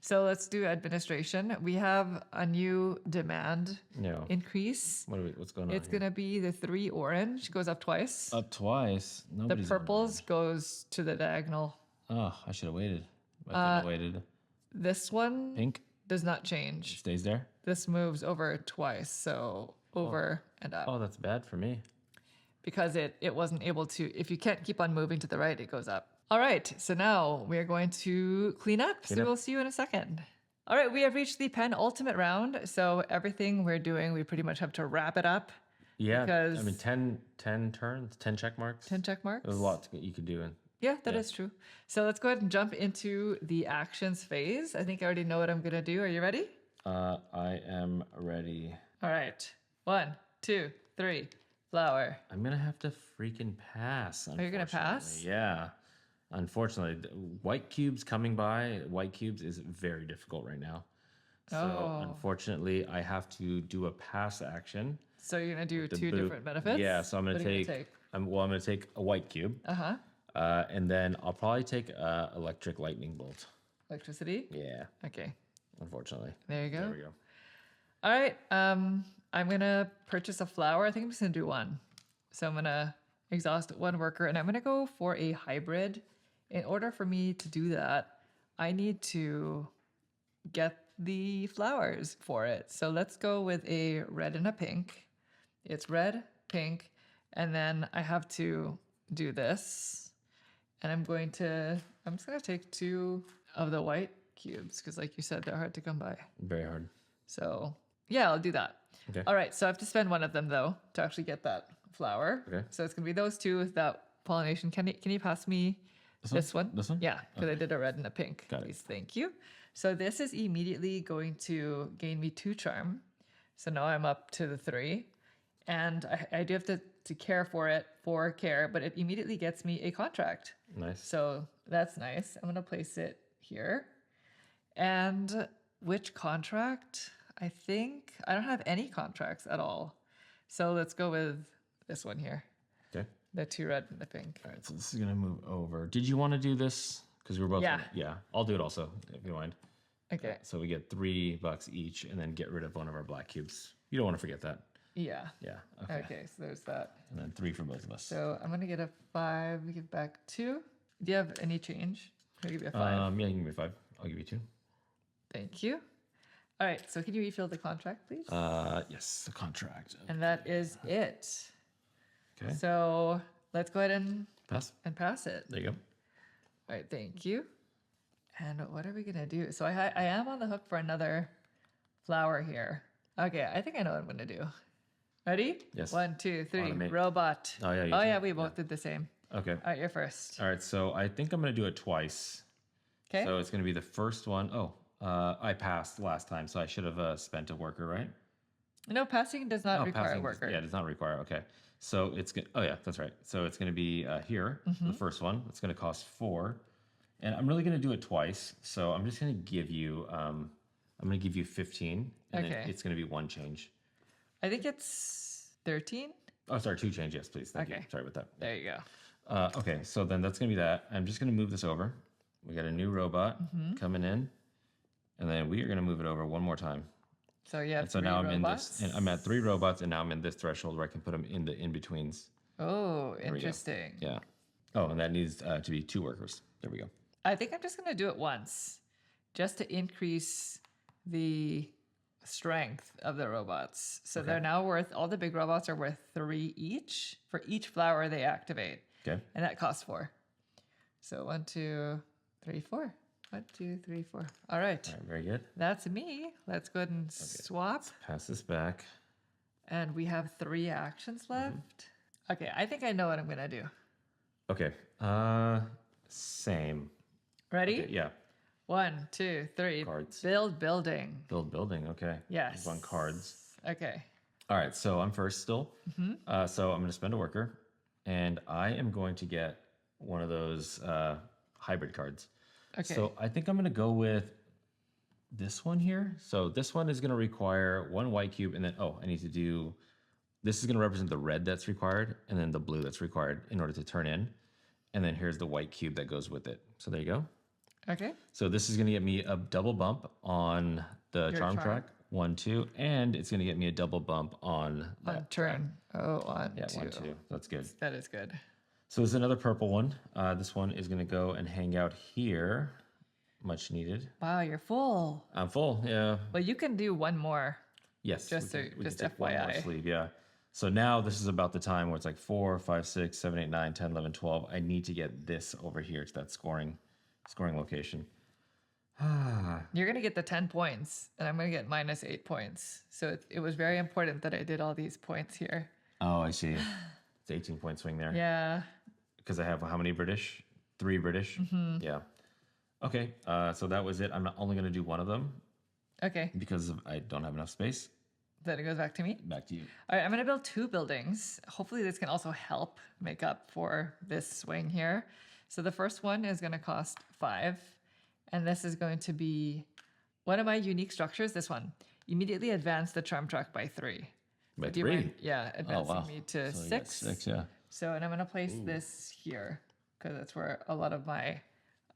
So let's do administration. We have a new demand No. increase. What's going on? It's here? going to be the 3 orange goes up twice. Up twice. The Nobody's on purples goes to the diagonal. Oh, I should have waited. I thought I waited. This one Pink does not change. stays there. This moves over twice, so over and up. Oh, that's bad for me. Because it wasn't able to, if you can't keep on moving to the right, it goes up. All right, so now we're going to clean up. So up. we'll see you in a second. All right, we have reached the penultimate round. So everything we're doing, we pretty much have to wrap it up. Yeah. Because- I mean, 10 turns, 10 check marks. 10 check marks. There's a lot you could do. Yeah, that is true. So let's go ahead and jump into the actions phase. I think I already know what I'm going to do. Are you ready? I am ready. All right. 1, 2, 3. Flower. I'm going to have to freaking pass. you gonna pass? unfortunately. Yeah. Unfortunately, white cubes coming by, white cubes is very difficult right now. So Oh. unfortunately, I have to do a pass action. So you're going to do The 2 boot. different benefits? Yeah, so I'm going What to are you take, gonna I'm going to take a white cube. Uh-huh. And then I'll probably take electric lightning bolt. Electricity? Yeah. Okay. unfortunately. There you go. There we go. All right. I'm gonna purchase a flower. I think I'm just gonna do one. So I'm gonna exhaust one worker, and I'm gonna go for a hybrid. In order for me to do that, I need to get the flowers for it. So let's go with a red and a pink. It's red, pink, and then I have to do this. And I'm just gonna take 2 of the white cubes because, like you said, they're hard to come by. Very hard. So yeah, I'll do that. Okay. All right, so I have to spend one of them though to actually get that flower. Okay. So it's gonna be those 2 with that pollination. Can you pass me this one? This one? Yeah, because I did a red and a pink. Got it. Please, thank you. So this is immediately going to gain me 2 charm. So now I'm up to the 3. And I do have to care for it for care, but it immediately gets me a contract. Nice. So that's nice. I'm going to place it here. And which contract? I think I don't have any contracts at all. So let's go with this one here. Okay. The 2 red and the pink. All right, so this is gonna move over. Did you want to do this? Because we were both. Yeah. Yeah. I'll do it also if you mind. Okay. So we get $3 each, and then get rid of one of our black cubes. You don't want to forget that. Yeah. Yeah. Okay. Okay, so there's that. And then 3 for both of us. So I'm going to get a 5, give back 2. Do you have any change? I'll give you a 5. Yeah, you can give me 5. I'll give you 2. Thank you. All right, so can you refill the contract, please? Yes, the contract. And that is it. Okay. So let's go ahead and Pass. pass it. There you go. All right, thank you. And what are we gonna do? So I am on the hook for another flower here. Okay, I think I know what I'm gonna do. Ready? Yes. 1, 2, 3. Automate. Robot. Oh, yeah, you Oh too. yeah, we both did the same. Okay. All right, you're first. All right. So I think I'm gonna do it twice. Okay. So it's gonna be the first one. Oh, I passed last time, so I should have spent a worker, right? No, passing does not require a passing worker. Yeah, it does not require. Okay. So it's going to, oh yeah, that's right. So it's going to be here, the first one. It's going to cost 4. And I'm really going to do it twice. So I'm just going to give you, I'm going to give you 15. And then Okay. it's going to be 1 change. I think it's 13. Oh, sorry, 2 change. Yes, please. Thank you. Okay. Sorry about that. There you go. Okay, so then that's going to be that. I'm just going to move this over. We got a new robot coming in. And then we are going to move it over one more time. So you have And so 3 now I'm robots. in this, and I'm at 3 robots, and now I'm in this threshold where I can put them in the in-betweens. Oh, we go. interesting. Yeah. Oh, and that needs to be 2 workers. There we go. I think I'm just going to do it once just to increase the strength of the robots. So Okay. they're now worth, all the big robots are worth 3 each for each flower they activate. Okay. And that costs 4. So 1, 2, 3, 4. 1, 2, 3, 4. All right. All right, very good. That's me. Let's go ahead and swap. Pass this back. And we have 3 actions left. Okay, I think I know what I'm going to do. Okay. Same. Ready? Okay, yeah. 1, 2, 3. Cards. Build building. Build building. Okay. Yes. Move on cards. Okay. All right. So I'm first still. So I'm going to spend a worker, and I am going to get one of those hybrid cards. Okay. So I think I'm going to go with this one here. So this one is going to require 1 white cube, and then, I need to do, this is going to represent the red that's required, and then the blue that's required in order to turn in. And then here's the white cube that goes with it. So there you go. Okay. So this is going to get me a double bump on the Your charm charm. track, 1, 2, and it's going to get me a double bump on On that. turn. Oh, on Yeah, 2. 1, 2. That's good. That is good. So there's another purple one. This one is going to go and hang out here. Much needed. Wow, you're full. I'm full. Yeah. Well, you can do one more. Yes. Just we can just take one more FYI. sleeve. Yeah. So now this is about the time where it's like 4, 5, 6, 7, 8, 9, 10, 11, 12. I need to get this over here to that scoring location. You're going to get the 10 points, and I'm going to get minus 8 points. So it was very important that I did all these points here. Oh, I see. It's 18-point swing there. Yeah. Because I have how many British? 3 British. Yeah. Okay. So that was it. I'm only going to do one of them Okay. because I don't have enough space. Then it goes back to me. Back to you. All right, I'm going to build 2 buildings. Hopefully this can also help make up for this swing here. So the first one is going to cost 5. And this is going to be one of my unique structures. This one. Immediately advance the charm track by 3. By Do you 3? mind- Yeah, advancing me to So you got 6. 6, yeah. So, and I'm going to place this here because that's where a lot of my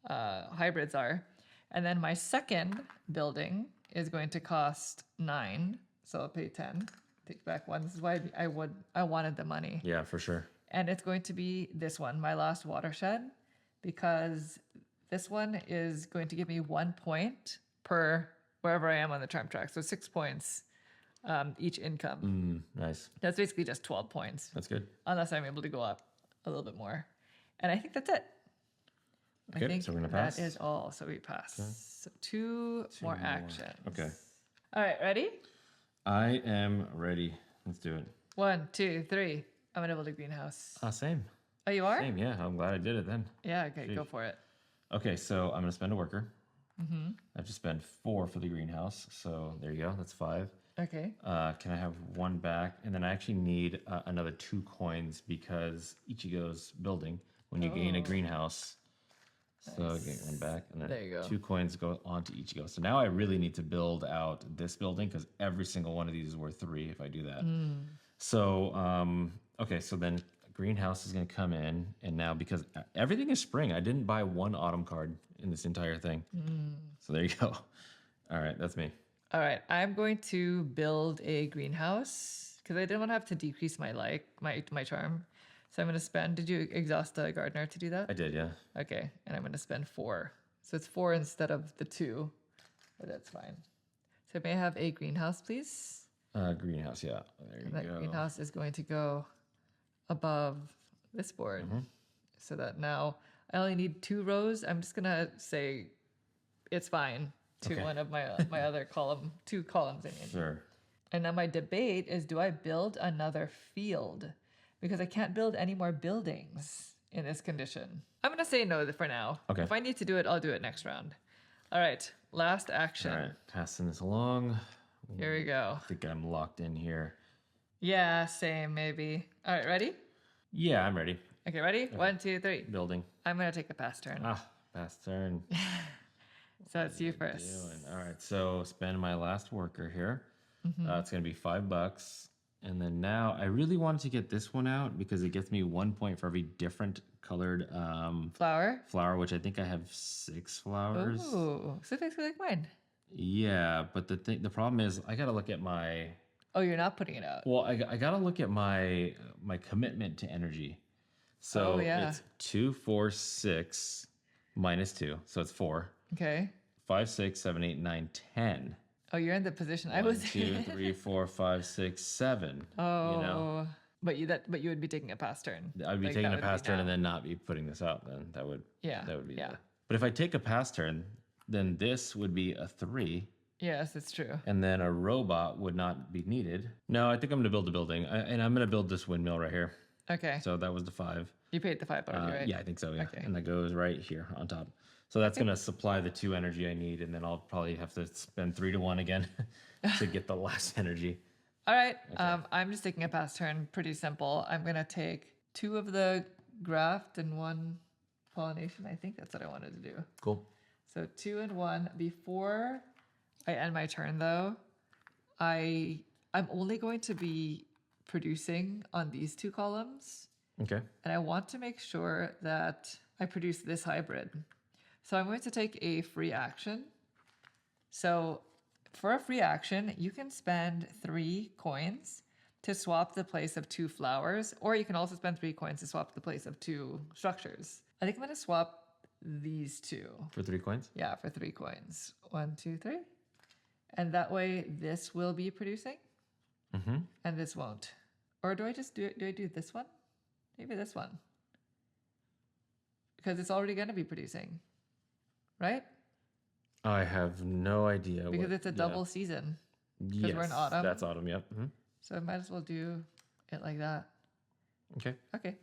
hybrids are. And then my second building is going to cost 9. So I'll pay 10. Take back 1. This is why I wanted the money. Yeah, for sure. And it's going to be this one, my last watershed, because this one is going to give me 1 point per wherever I am on the charm track. So 6 points each income. Nice. That's basically just 12 points, That's good. unless I'm able to go up a little bit more. And I think that's it. I Okay, think so we're gonna pass? that is all. So we pass. Okay. So two more actions. Okay. All right, ready? I am ready. Let's do it. 1, 2, 3. I'm gonna build a greenhouse. Same. Oh, you are? Same, yeah. I'm glad I did it then. Yeah, okay, go Sheesh. for it. Okay, so I'm going to spend a worker. I have to spend 4 for the greenhouse. So there you go. That's 5. Okay. Can I have 1 back? And then I actually need another 2 coins because Ichigo's building, when you gain a greenhouse. So I get 1 back. And then There you go. 2 coins go onto Ichigo. So now I really need to build out this building because every single one of these is worth 3 if I do that. So, okay, so then greenhouse is going to come in. And now because everything is spring, I didn't buy 1 autumn card in this entire thing. So there you go. All right, that's me. All right, I'm going to build a greenhouse because I didn't want to have to decrease my my charm. So I'm going to spend. Did you exhaust the gardener to do that? I did, yeah. Okay, and I'm going to spend 4. So it's 4 instead of the 2, but that's fine. So may I have a greenhouse, please? Greenhouse, yeah. There you And that go. greenhouse is going to go above this board. So that now I only need 2 rows. I'm just going to say it's fine to Okay. one of my other column, 2 columns I mean. Sure. And now my debate is, do I build another field? Because I can't build any more buildings in this condition. I'm going to say no for now. Okay. If I need to do it, I'll do it next round. All right, last action. All right, passing this along. Here we go. I think I'm locked in here. Yeah, same maybe. All right, ready? Yeah, I'm ready. Okay, ready? 1, 2, 3. Building. I'm going to take a pass turn. Pass turn. So it's you first. All right, so spend my last worker here. It's going to be $5. And then now I really wanted to get this one out because it gets me 1 point for every different colored Flower. flower, which I think I have 6 flowers. Ooh, so basically like mine. Yeah, but the problem is I got to look at my Oh, you're not putting it out. well, I got to look at my commitment to energy. So Oh, yeah. it's 2, 4, 6 minus 2, so it's 4. Okay. 5, 6, 7, 8, 9, 10. Oh, you're in the position I 1, was 2, in. 3, 4, 5, 6, 7. Oh, You know, but you would be taking a pass turn. I'd be Like, taking that a would be pass turn now. and then not be putting this out. Then that would Yeah, be yeah. But if I take a pass turn, then this would be a 3, Yes, it's true. and then a robot would not be needed. No, I think I'm going to build a building, and I'm going to build this windmill right here. Okay. So that was the 5. You paid the 5 already, right? Yeah, I think so. Yeah, Okay. and that goes right here on top. So that's going to supply the 2 energy I need, and then I'll probably have to spend 3 to 1 again to get the last energy. All right. I'm just taking a pass turn. Pretty simple. I'm going to take 2 of the graft and 1 pollination. I think that's what I wanted to do. Cool. So 2 and 1. Before I end my turn, though, I'm only going to be producing on these 2 columns, Okay. and I want to make sure that I produce this hybrid. So I'm going to take a free action. So for a free action, you can spend 3 coins to swap the place of 2 flowers, or you can also spend 3 coins to swap the place of 2 structures. I think I'm going to swap these 2. For 3 coins? Yeah, for 3 coins. 1, 2, 3. And that way this will be producing and this won't. Or do I just do I do this one? Maybe this one. Because it's already going to be producing. Right? I have no idea. Because it's a double season. Yes, we're in autumn. That's autumn, yep. So I might as well do it like that. Okay. Okay.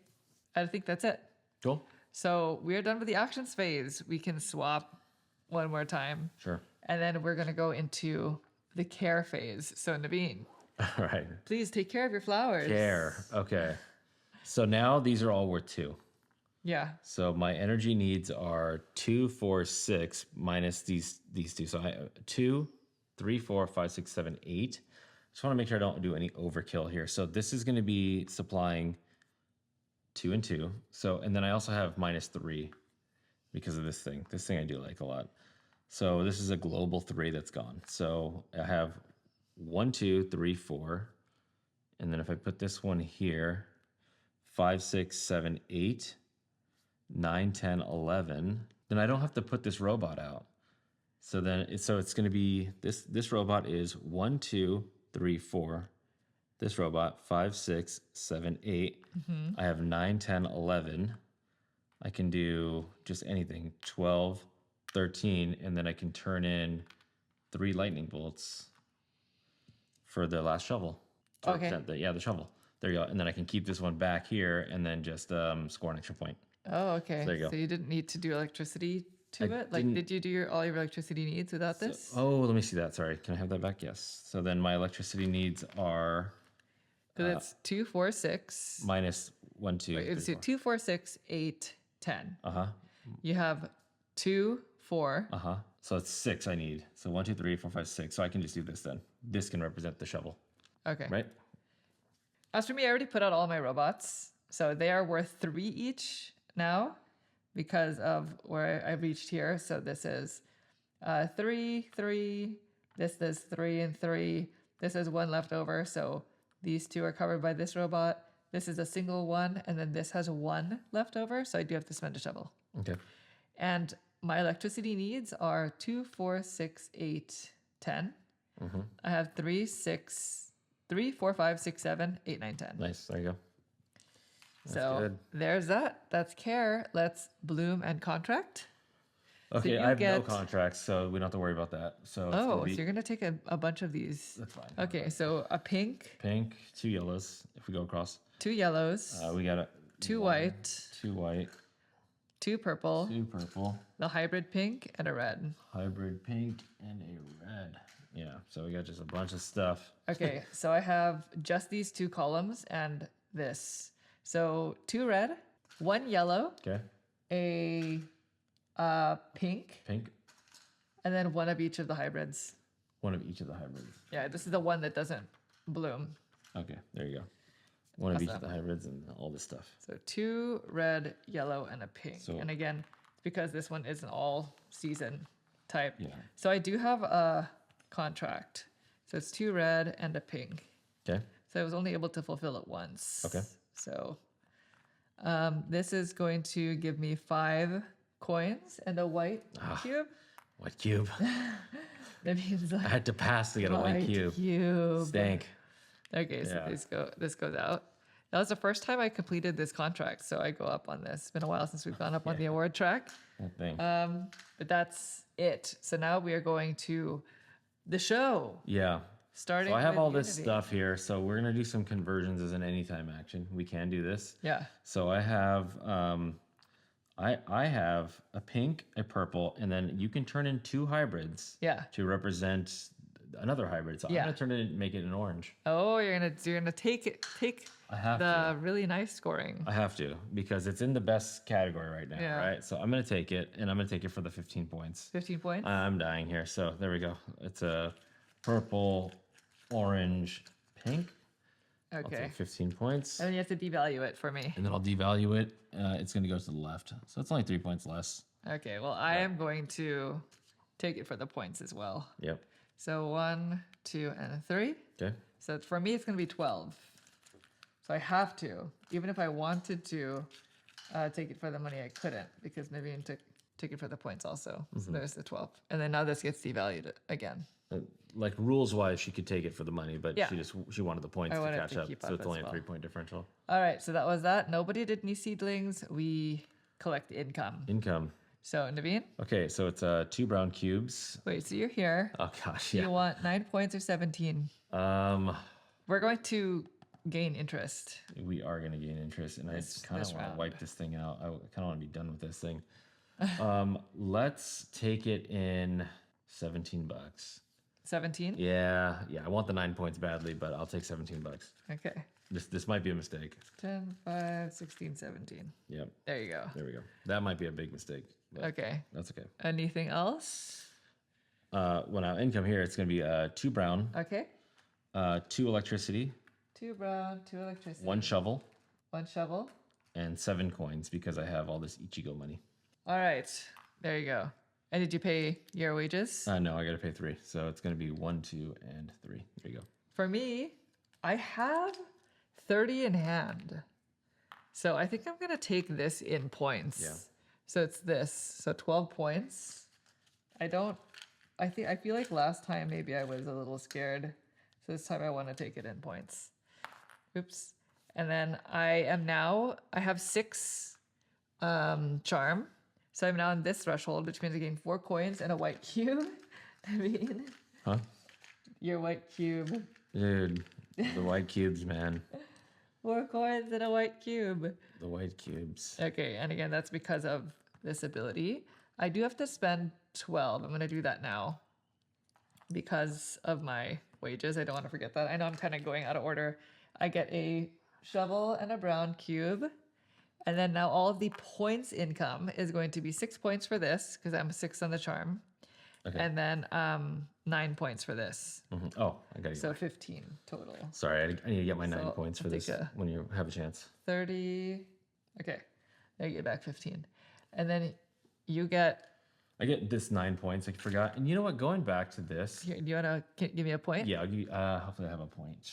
I think that's it. Cool. So we're done with the actions phase. We can swap one more time. Sure. And then we're going to go into the care phase. So Naveen, All right. please take care of your flowers. Care. Okay. So now these are all worth 2. Yeah. So my energy needs are 2, 4, 6 minus these 2. So I 2, 3, 4, 5, 6, 7, 8. Just want to make sure I don't do any overkill here. So this is going to be supplying 2 and 2. So, and then I also have minus 3 because of this thing. This thing I do like a lot. So this is a global 3 that's gone. So I have 1, 2, 3, 4. And then if I put this one here, 5, 6, 7, 8, 9, 10, 11, then I don't have to put this robot out. So then it's going to be this robot is 1, 2, 3, 4. This robot 5, 6, 7, 8. I have 9, 10, 11. I can do just anything, 12, 13, and then I can turn in 3 lightning bolts for the last shovel. To Okay. represent the shovel. There you go. And then I can keep this one back here and then just score an extra point. Oh, okay. So there you go. So you didn't need to do electricity to I it? Like, didn't- did you do all your electricity needs without this? Oh, let me see that. Sorry. Can I have that back? Yes. So then my electricity needs are Because it's 2, 4, 6. minus 1, 2, Wait, 3, it's 4. 2, 4, 6, 8, 10. Uh-huh. You have 2, 4. Uh-huh. So it's 6 I need. So 1, 2, 3, 4, 5, 6. So I can just do this then. This can represent the shovel, Okay. right? As for me, I already put out all my robots. So they are worth 3 each now because of where I reached here. So this is 3, 3. This is 3 and 3. This is 1 left over. So these 2 are covered by this robot. This is a single 1. And then this has 1 left over. So I do have to spend a shovel. Okay. And my electricity needs are 2, 4, 6, 8, 10. I have 3, 4, 5, 6, 7, 8, 9, 10. Nice. There you go. So good. there's that. That's care. Let's bloom and contract. Okay, you I have no get- contracts, so we don't have to worry about that. So it's Oh, gonna so be, you're going to take a bunch of these. that's fine. Okay, so a pink, Pink, 2 yellows if we go across. 2 yellows, We got 2 1, white, 2 white, 2 purple, 2 purple, the hybrid pink, and a red. hybrid pink, and a red. Yeah, so we got just a bunch of stuff. Okay, so I have just these 2 columns and this. So 2 red, 1 yellow, Okay, a pink, pink, and then 1 of each of the hybrids. 1 of each of the hybrids. Yeah, this is the one that doesn't bloom. Okay, there you go. 1 of each of Awesome. the hybrids and all this stuff. So 2 red, yellow, and a pink. So- and again, it's because this one is an all season type. Yeah. So I do have a contract. So it's 2 red and a pink. Okay, So I was only able to fulfill it once. Okay. So this is going to give me 5 coins and a white cube. white cube. That means I like had to pass to get a white cube. Stank. Okay, so Yeah. this goes out. That was the first time I completed this contract, so I go up on this. It's been a while since we've gone up on the award track. That thing. But that's it. So now we are going to the show. Yeah. Starting So I have with all this Unity. stuff here. So we're gonna do some conversions as an anytime action. We can do this. Yeah. So I have I have a pink, a purple, and then you can turn in 2 hybrids Yeah. to represent another hybrid. So Yeah. I'm gonna turn it and make it an orange. Oh, you're gonna take I have the really nice scoring. I have to because it's in the best category right now, Yeah. right? So I'm gonna take it and I'm gonna take it for the 15 points. 15 points. I'm dying here. So there we go. It's a purple, orange, pink. I'll Okay. take 15 points. And then you have to devalue it for me. And then I'll devalue it. It's going to go to the left. So it's only 3 points less. Okay. Well, I am going to take it for the points as well. Yep. So 1, 2, and 3. Okay. So for me, it's going to be 12. So I have to, even if I wanted to take it for the money, I couldn't because Naveen took it for the points also. So there's the 12. And then now this gets devalued again. Like rules wise, she could take it for the money, but Yeah. she wanted the points I to wanted catch to up. keep So up it's as only well. a 3-point differential. All right. So that was that. Nobody did any seedlings. We collect income. Income. So Naveen, Okay, so it's 2 brown cubes. wait, so you're here. Oh gosh, Do yeah. you want 9 points or 17? We're going to gain interest. We are going to gain interest, and I just kind of this want to round. wipe this thing out. I kind of want to be done with this thing. Let's take it in 17 bucks. 17? Yeah, I want the 9 points badly, but I'll take 17 bucks. Okay. This might be a mistake. 10, 5, 16, 17. Yep, There you go. there we go. That might be a big mistake. But Okay. that's okay. Anything else? When our income here, it's going to be 2 brown, Okay. 2 electricity, 2 brown, 2 electricity. 1 shovel, 1 shovel. and 7 coins because I have all this Ichigo money. All right. There you go. And did you pay your wages? No, I got to pay 3. So it's going to be 1, 2, and 3. There you go. For me, I have 30 in hand. So I think I'm going to take this in points. Yeah. So it's this. So 12 points. I feel like last time maybe I was a little scared. So this time I want to take it in points. Oops. And then I have 6 charm. So I'm now on this threshold, which means I gain 4 coins and a white cube. I mean, Huh? your white cube. Dude, the white cubes, man. 4 coins and a white cube. The white cubes. Okay, and again, that's because of this ability. I do have to spend 12. I'm going to do that now because of my wages. I don't want to forget that. I know I'm kind of going out of order. I get a shovel and a brown cube. And then now all of the points income is going to be 6 points for this because I'm 6 on the charm. Okay. And then 9 points for this. Mm-hmm. Oh, I got you. So 15 total. Sorry, I need to get my 9 So points for I'll this take when you have a chance. 30. Okay. I get back 15. And then you get. I get this 9 points. I forgot. And you know what? Going back to this. Here, do you want to give me a point? Yeah, I'll give you, hopefully I have a point.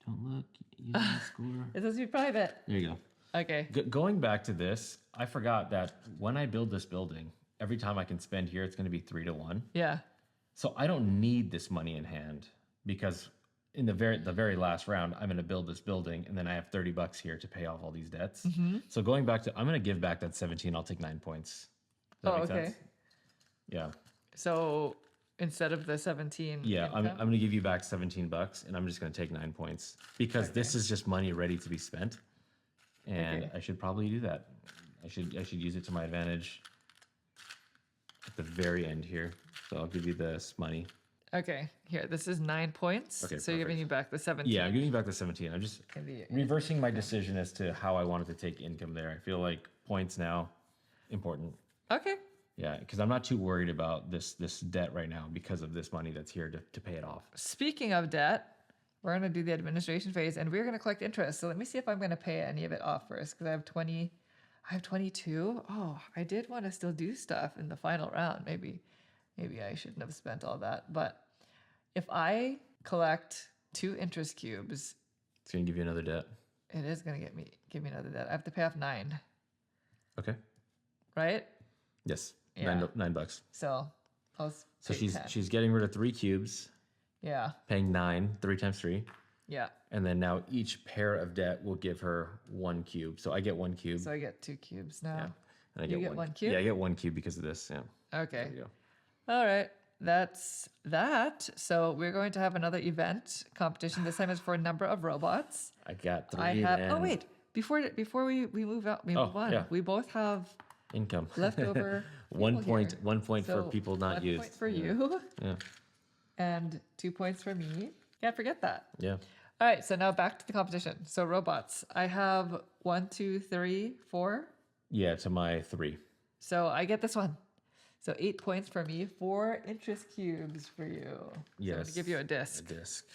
Don't look. You don't score. It says be private. There you go. Okay. Going back to this, I forgot that when I build this building, every time I can spend here, it's going to be 3 to 1. Yeah. So I don't need this money in hand because in the very last round, I'm going to build this building and then I have $30 here to pay off all these debts. Mm-hmm. So going back to, I'm going to give back that 17. I'll take 9 points. Does that make sense? Yeah. So instead of the 17. Yeah, I'm income? going to give you back $17 and I'm just going to take 9 points because this is just money ready to be spent. And I should probably do that. I should use it to my advantage at the very end here. So I'll give you this money. Okay. Here, this is 9 points. Okay, So you're giving perfect. you back the 17. Yeah, I'm giving you back the 17. I'm just Can be- reversing my decision as to how I wanted to take income there. I feel like points now important. Okay. Yeah, because I'm not too worried about this debt right now because of this money that's here to pay it off. Speaking of debt, we're going to do the administration phase and we're going to collect interest. So let me see if I'm going to pay any of it off first because I have 22. Oh, I did want to still do stuff in the final round. Maybe I shouldn't have spent all that. But if I collect 2 interest cubes, It's going to give you another debt. it is going to give me another debt. I have to pay off 9, Okay. right? Yes. Yeah. $9. So I'll So pay 10. she's getting rid of 3 cubes, Yeah. paying 9, 3 times 3. Yeah. And then now each pair of debt will give her 1 cube. So I get 1 cube. So I get 2 cubes now. And I you get 1 cube? Yeah, I get 1 cube because of this. Yeah. Okay. There you go. All right. That's that. So we're going to have another event competition. This time is for a number of robots. I got 3. I have. and Oh wait. Before we move out, we move on. yeah. We both have income. leftover. 1 people point. here. 1 point for So people not 1 used. point for you, Yeah. and 2 points for me. Can't forget that. Yeah. All right. So now back to the competition. So robots. I have 1, 2, 3, 4. Yeah, to my 3. So I get this one. So 8 points for me, 4 interest cubes for you. So I'm Yes. going to give you a disc. A disc.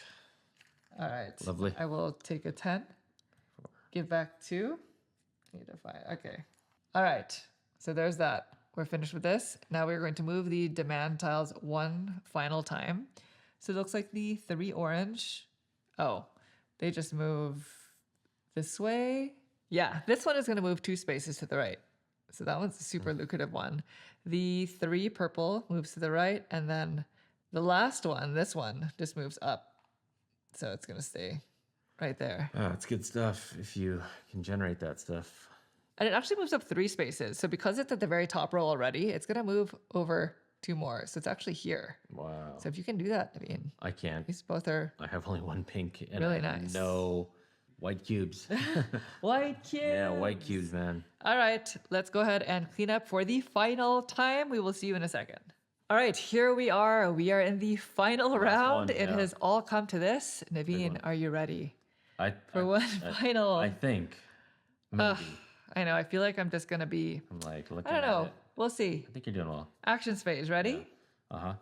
All right. Lovely. I will take a 10. Give back 2. 8 to 5. Okay. All right. So there's that. We're finished with this. Now we're going to move the demand tiles one final time. So it looks like the 3 orange. Oh, they just move this way. Yeah, this one is going to move 2 spaces to the right. So that one's a super lucrative one. The 3 purple moves to the right. And then the last one, this one, just moves up. So it's going to stay right there. Oh, it's good stuff if you can generate that stuff. And it actually moves up 3 spaces. So because it's at the very top row already, it's going to move over 2 more. So it's actually here. Wow. So if you can do that, I mean, I can't. these both are I have only 1 pink and Really I have nice. no white cubes. white cubes. Yeah, white cubes, man. All right, let's go ahead and clean up for the final time. We will see you in a second. All right, here we are. We are in the final round. one, It yeah. has all come to this. Naveen, one. are you ready for I, one final? I think. Maybe. I know. I feel like I'm just going to be, I'm like looking I don't at know. it. We'll see. I think you're doing well. Actions phase. Ready? Uh-huh.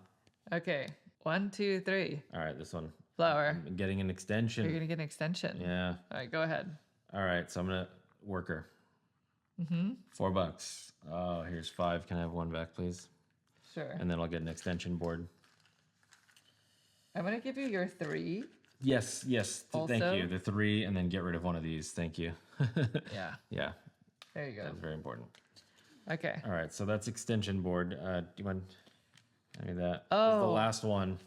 Okay. 1, 2, 3. All right, this one. Flower. I'm getting an You're extension. going to get an extension. Yeah. All right, go ahead. All right, so I'm gonna work her. $4. Oh, here's 5. Can I have 1 back, please? Sure. And then I'll get an extension board. I'm going to give you your 3. Yes, thank Also- you. The 3, and then get rid of one of these. Thank you. Yeah. Yeah, There you go. that's very important. Okay. All right, so that's extension board. Do you want any of that? This is the Oh. last one.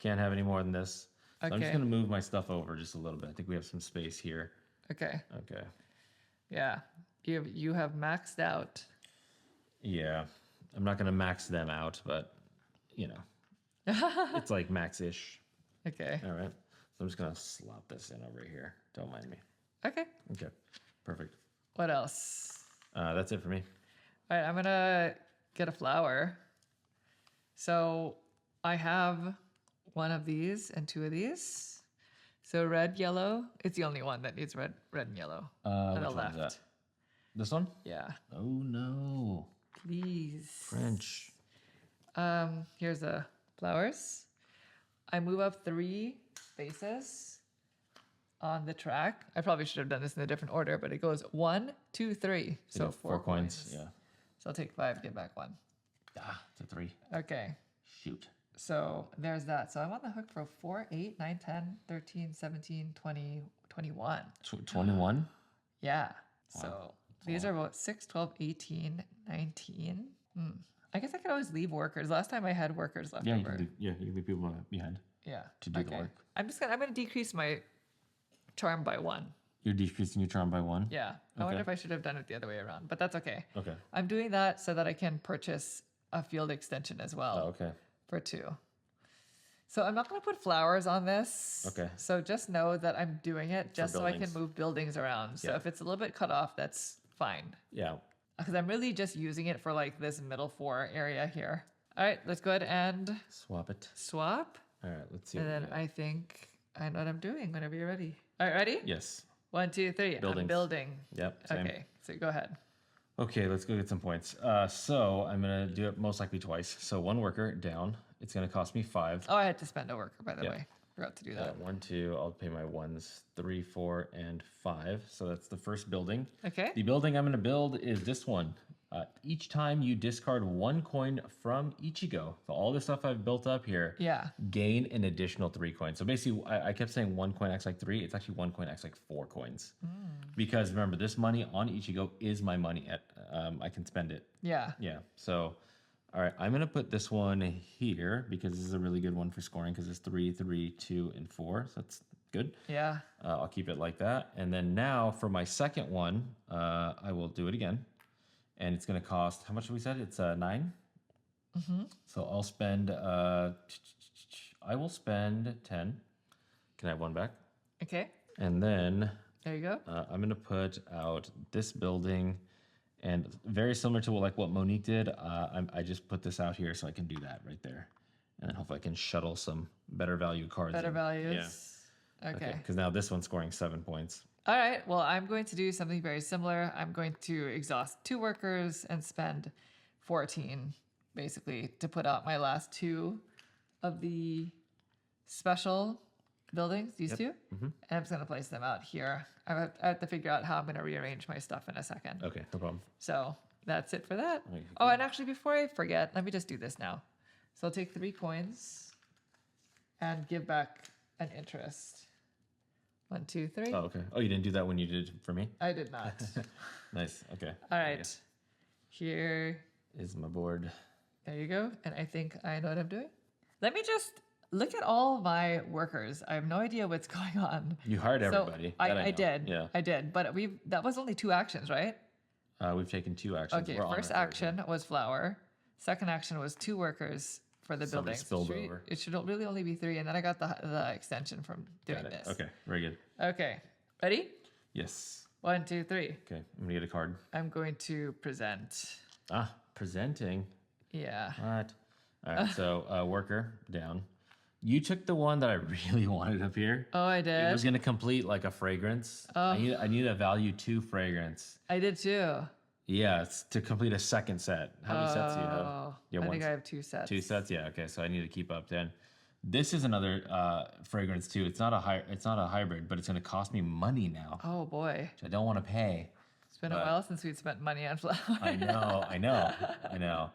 Can't have any more than this. So I'm just Okay. gonna move my stuff over just a little bit. I think we have some space here. Okay. Okay. Yeah. You have maxed out. Yeah, I'm not gonna max them out, but you know, it's like max-ish. Okay. All right. So I'm just gonna slop this in over here. Don't mind me. Okay. Okay. Perfect. What else? That's it for me. All right, I'm going to get a flower. So I have one of these and 2 of these. So red, yellow. It's the only one that needs red and yellow. On the Which one's left. that? This one? Yeah. Oh no. Please. French. Here's the flowers. I move up 3 spaces on the track. I probably should have done this in a different order, but it goes 1, 2, 3. So get 4 coins. Yeah. So I'll take 5, give back 1. It's a 3. Okay. Shoot. So there's that. So I'm on the hook for 4, 8, 9, 10, 13, 17, 20, 21. 21? Yeah. So these are about 6, 12, 18, 19. I guess I could always leave workers. Last time I had workers left Yeah, you over. can you can leave people behind Yeah. to do the work. I'm gonna decrease my charm by 1. You're decreasing your charm by 1? Yeah. I wonder Okay. if I should have done it the other way around, but that's okay. Okay. I'm doing that so that I can purchase a field extension as well. Oh, okay. For 2. So I'm not going to put flowers on this. Okay. So just know that I'm doing it just so I can buildings. move buildings around. So Yeah. if it's a little bit cut off, that's fine. Yeah. Because I'm really just using it for like this middle 4 area here. All right, let's go ahead and Swap it. swap. All right, let's see. And what we then got. I think I know what I'm doing whenever you're ready. All right, ready? Yes. 1, 2, 3. I'm Buildings. building. Yep. Same. Okay, so go ahead. Okay, let's go get some points. So I'm gonna do it most likely twice. So 1 worker down. It's gonna cost me 5. Oh, I had to spend a worker, by the Yeah. way. Forgot to do that. 1, 2. I'll pay my 1s. 3, 4, and 5. So that's the first building. Okay. The building I'm gonna build is this one. Each time you discard 1 coin from Ichigo, so all the stuff I've built up here, Yeah. gain an additional 3 coins. So basically, I kept saying 1 coin acts like 3. It's actually 1 coin acts like 4 coins. Because remember, this money on Ichigo is my money. I can spend it. Yeah. Yeah. So, all right, I'm gonna put this one here because this is a really good one for scoring because it's 3, 3, 2, and 4. So that's good. Yeah. I'll keep it like that. And then now for my second one, I will do it again. And it's going to cost, how much we said? It's 9. So I'll spend, I will spend 10. Can I have 1 back? Okay. And then There you go. I'm going to put out this building. And very similar to what Monique did, I just put this out here so I can do that right there. And then hopefully I can shuttle some better value cards. Better in. values. Okay. Because now this one's scoring 7 points. All right. Well, I'm going to do something very similar. I'm going to exhaust 2 workers and spend 14, basically, to put out my last 2 of the special buildings, these 2. And I'm just going to place them out here. I have to figure out how I'm going to rearrange my stuff in a second. Okay, no problem. So that's it for that. Okay, Oh, and actually, before I forget, let me just do this now. So I'll take 3 coins and give back an interest. 1, 2, 3. Oh, okay. Oh, you didn't do that when you did it for me? I did not. Nice. Okay. All right. Here, Is my board. there you go. And I think I know what I'm doing. Let me just look at all my workers. I have no idea what's going on. You hired So everybody. I That know. did. Yeah. I did. But that was only 2 actions, right? We've taken 2 actions. Okay. We're on First our third action was flower. Second action was 2 workers for the Somebody buildings. spilled It should- over. It should really only be 3. And then I got the extension from one. doing Got it. this. Okay. Very good. Okay. Ready? Yes. 1, 2, 3. Okay. I'm going to get a card. I'm going to present. Presenting. Yeah. What? All right. So, worker down. You took the one that I really wanted up here. Oh, I It did. was going to complete like a fragrance. Oh. I need a value 2 fragrance. I did too. Yeah, it's to complete a second set. How many sets do you have? Oh, You have I one think I set? have 2 sets. 2 sets, yeah. Okay, so I need to keep up then. This is another fragrance too. It's not a hybrid, but it's going to cost me money now, Oh boy, which I don't want to pay. it's been a while since we've spent money on flowers. I know.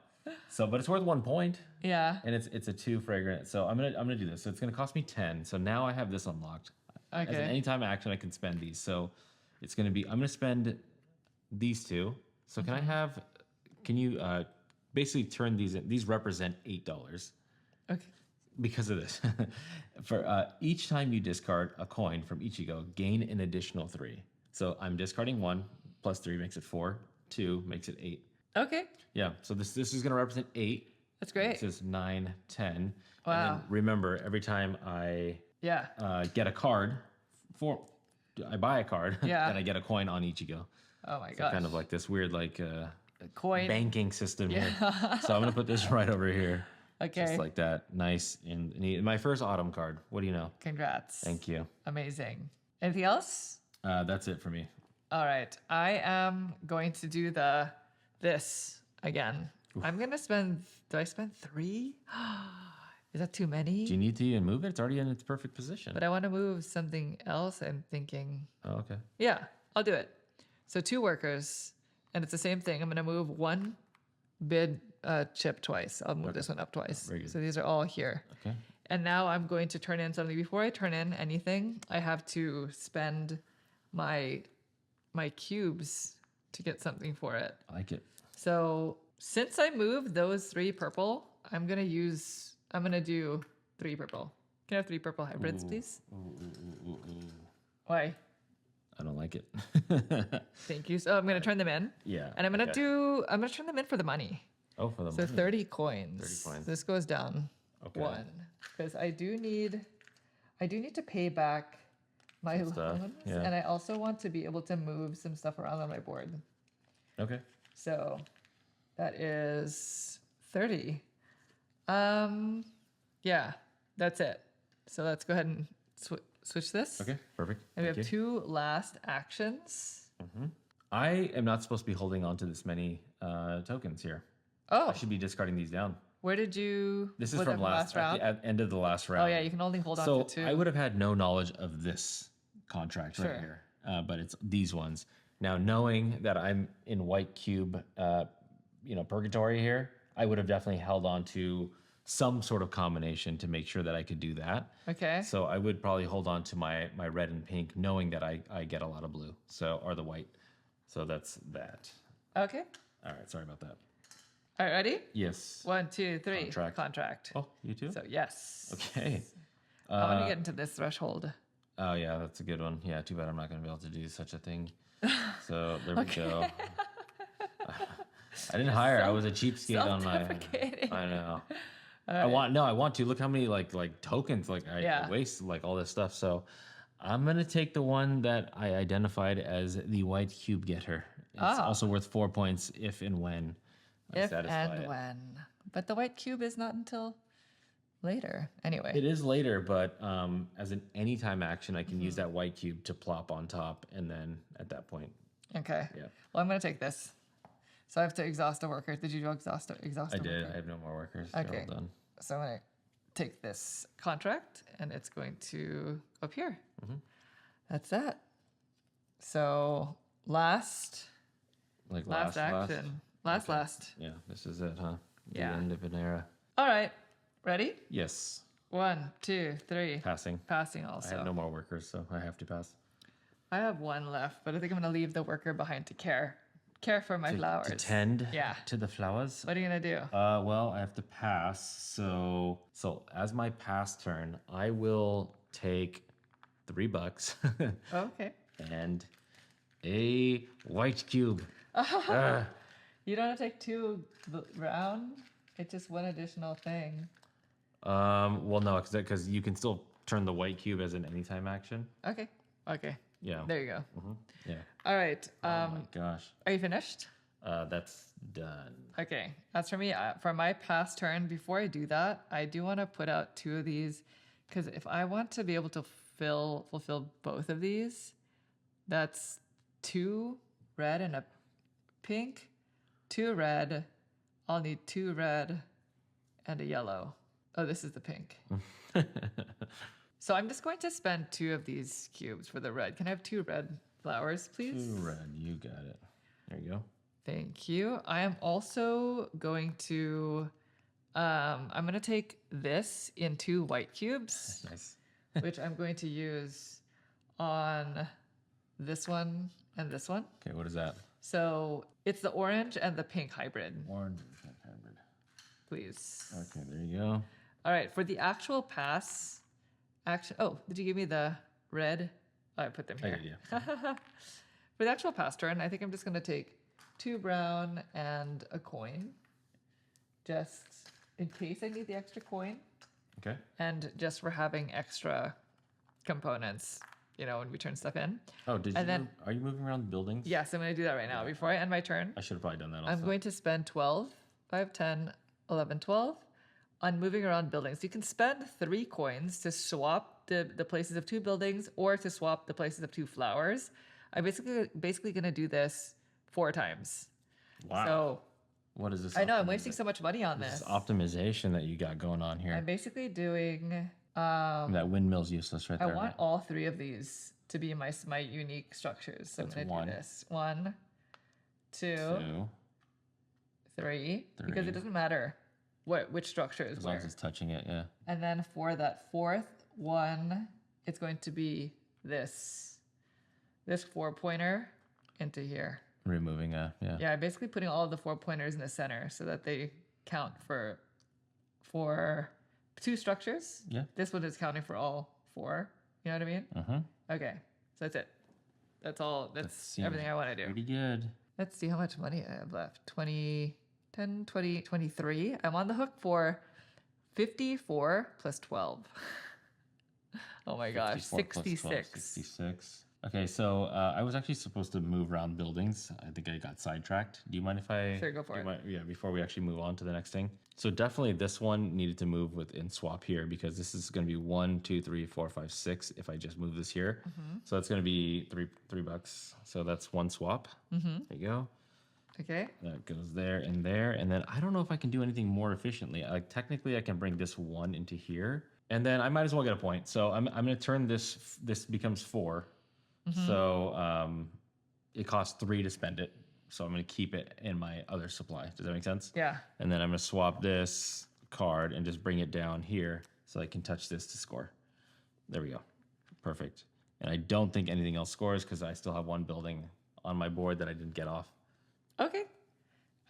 So, but it's worth 1 point, Yeah. and it's a 2 fragrant. So I'm gonna do this. So it's gonna cost me 10. So now I have this unlocked. As an Okay. anytime action, I can spend these. So it's gonna be. I'm gonna spend these 2. So can I have? Can you basically turn these? These represent $8 Okay. because of this. For each time you discard a coin from Ichigo, gain an additional 3. So I'm discarding 1 plus 3 makes it 4. 2 makes it 8. Okay. Yeah. So this is gonna represent 8. That's great. This is 9, 10. Wow. And then remember, every time I Yeah. get a card, I buy a card, Yeah. then I get a coin on Ichigo. Oh my So gosh. kind of like this weird Coin. banking system here. So I'm gonna put this right over here. Okay. Just like that. Nice and neat. My first autumn card. What do you know? Congrats. Thank you. Amazing. Anything else? That's it for me. All right. I am going to do this again. I'm going to spend, do I spend 3? Is that too many? Do you need to even move it? It's already in its perfect position. But I want to move something else. I'm thinking, Oh, okay. yeah, I'll do it. So 2 workers, and it's the same thing. I'm going to move 1 bid chip twice. I'll move this one up twice. Very good. So these are all here. Okay. And now I'm going to turn in something. Before I turn in anything, I have to spend my cubes to get something for it. I like it. So since I moved those 3 purple, I'm gonna do 3 purple. Can I have 3 purple hybrids, please? Ooh. Why? I don't like it. Thank you. So I'm gonna turn them in. Yeah. And I'm gonna okay. turn them in for the money. Oh, for the So money. 30 coins. 30 coins. This goes down Okay. 1. Because I do need to pay back my Some stuff, loans. yeah. And I also want to be able to move some stuff around on my board. Okay. So that is 30. Yeah, that's it. So let's go ahead and switch this. Okay. Perfect. And we Thank have you. 2 last actions. I am not supposed to be holding on to this many tokens here. Oh, I should be discarding these down. where did you? This is was that from last round? at the end of the last round. Oh yeah, you can only hold on So to 2. I would have had no knowledge of this contract Sure. right here, but it's these ones. Now, knowing that I'm in white cube, purgatory here, I would have definitely held on to some sort of combination to make sure that I could do that. Okay. So I would probably hold on to my red and pink, knowing that I get a lot of blue, or the white. So that's that. Okay. All right, sorry about that. All right, ready? Yes. 1, 2, 3. Contract. Oh, you too? So yes. Okay. I want to get into this threshold. Oh yeah, that's a good one. Yeah, too bad I'm not going to be able to do such a thing. So there we go. I didn't hire. I was a cheapskate on my. Self-deprecating. I know. I want to look how many like tokens I waste all this stuff. So I'm gonna take the one that I identified as the white cube getter. It's also worth 4 points if and when I If satisfy and it. when. But the white cube is not until later. Anyway. It is later, but as an anytime action, I can use that white cube to plop on top, and then at that point, Okay. yeah. Well, I'm going to take this. So I have to exhaust a worker. Did you exhaust a I did. worker? I have no more workers. They're Okay. all done. So I'm going to take this contract, and it's going to go up here. That's that. So last action. Last. Yeah, this is it, huh? Yeah. The end of an era. All right. Ready? Yes. 1, 2, 3. Passing. Passing I also. have no more workers, so I have to pass. I have 1 left, but I think I'm going to leave the worker behind to care for my flowers. To tend Yeah. to the flowers. What are you going to do? Well, I have to pass. So as my pass turn, I will take $3 Okay. and a white cube. You don't have to take 2 round. It's just 1 additional thing. Well, no, because you can still turn the white cube as an anytime action. Okay. Yeah. There you go. Yeah. All right. Oh my gosh. Are you finished? That's done. Okay. That's for me. For my pass turn, before I do that, I do want to put out 2 of these because if I want to be able to fulfill both of these, that's 2 red and a pink, 2 red. I'll need 2 red and a yellow. Oh, this is the pink. So I'm just going to spend 2 of these cubes for the red. Can I have 2 red flowers, please? 2 red, you got it. There you go. Thank you. I am also going to I'm going to take this in 2 white cubes, Nice. which I'm going to use on this one and this one. Okay, what is that? So it's the orange and the pink hybrid, Orange and pink hybrid. please. Okay, there you go. All right, for the actual pass action. Oh, did you give me the red? Oh, I put them I here. did, yeah. For the actual pass turn, I think I'm just going to take 2 brown and a coin, just in case I need the extra coin, Okay. and just for having extra components, when we turn stuff in. Oh, did you And then- are you moving around the buildings? Yes, I'm going to do that right now. Before I end my turn, I should have probably done that also. I'm going to spend 12, 5, 10, 11, 12 on moving around buildings. You can spend 3 coins to swap the places of 2 buildings or to swap the places of 2 flowers. I'm basically going to do this 4 times. Wow. So What is this? I know I'm wasting so much money on This this. optimization that you got going on here. I'm basically doing. That windmill's useless right I there. want right? all 3 of these to be my unique structures. So That's I'm going to one. do this. 1, 2, 2, 3, because 3. it doesn't matter which structure is as long where. as it's touching it, yeah. And then for that 4th one, it's going to be this 4-pointer into here. Removing yeah. Yeah, basically putting all of the 4-pointers in the center so that they count for 2 structures. Yeah. This one is counting for all 4. You know what I mean? Uh-huh. Okay, so that's it. That's all. That's seems everything I want to do. Pretty good. Let's see how much money I have left. 20, 10, 20, 23. I'm on the hook for 54 plus 12. Oh my gosh, 54 plus 12, 66. 66. Okay, so I was actually supposed to move around buildings. I think I got sidetracked. Do you mind if I... Sure, go for it. Yeah, before we actually move on to the next thing. So definitely this one needed to move within swap here because this is going to be 1, 2, 3, 4, 5, 6 if I just move this here. So that's going to be $3. So that's 1 swap. There you go. Okay. That goes there and there. And then I don't know if I can do anything more efficiently. Like technically I can bring this 1 into here. And then I might as well get a point. So I'm going to turn this becomes 4. So it costs 3 to spend it. So I'm going to keep it in my other supply. Does that make sense? Yeah. And then I'm going to swap this card and just bring it down here so I can touch this to score. There we go. Perfect. And I don't think anything else scores because I still have 1 building on my board that I didn't get off. Okay.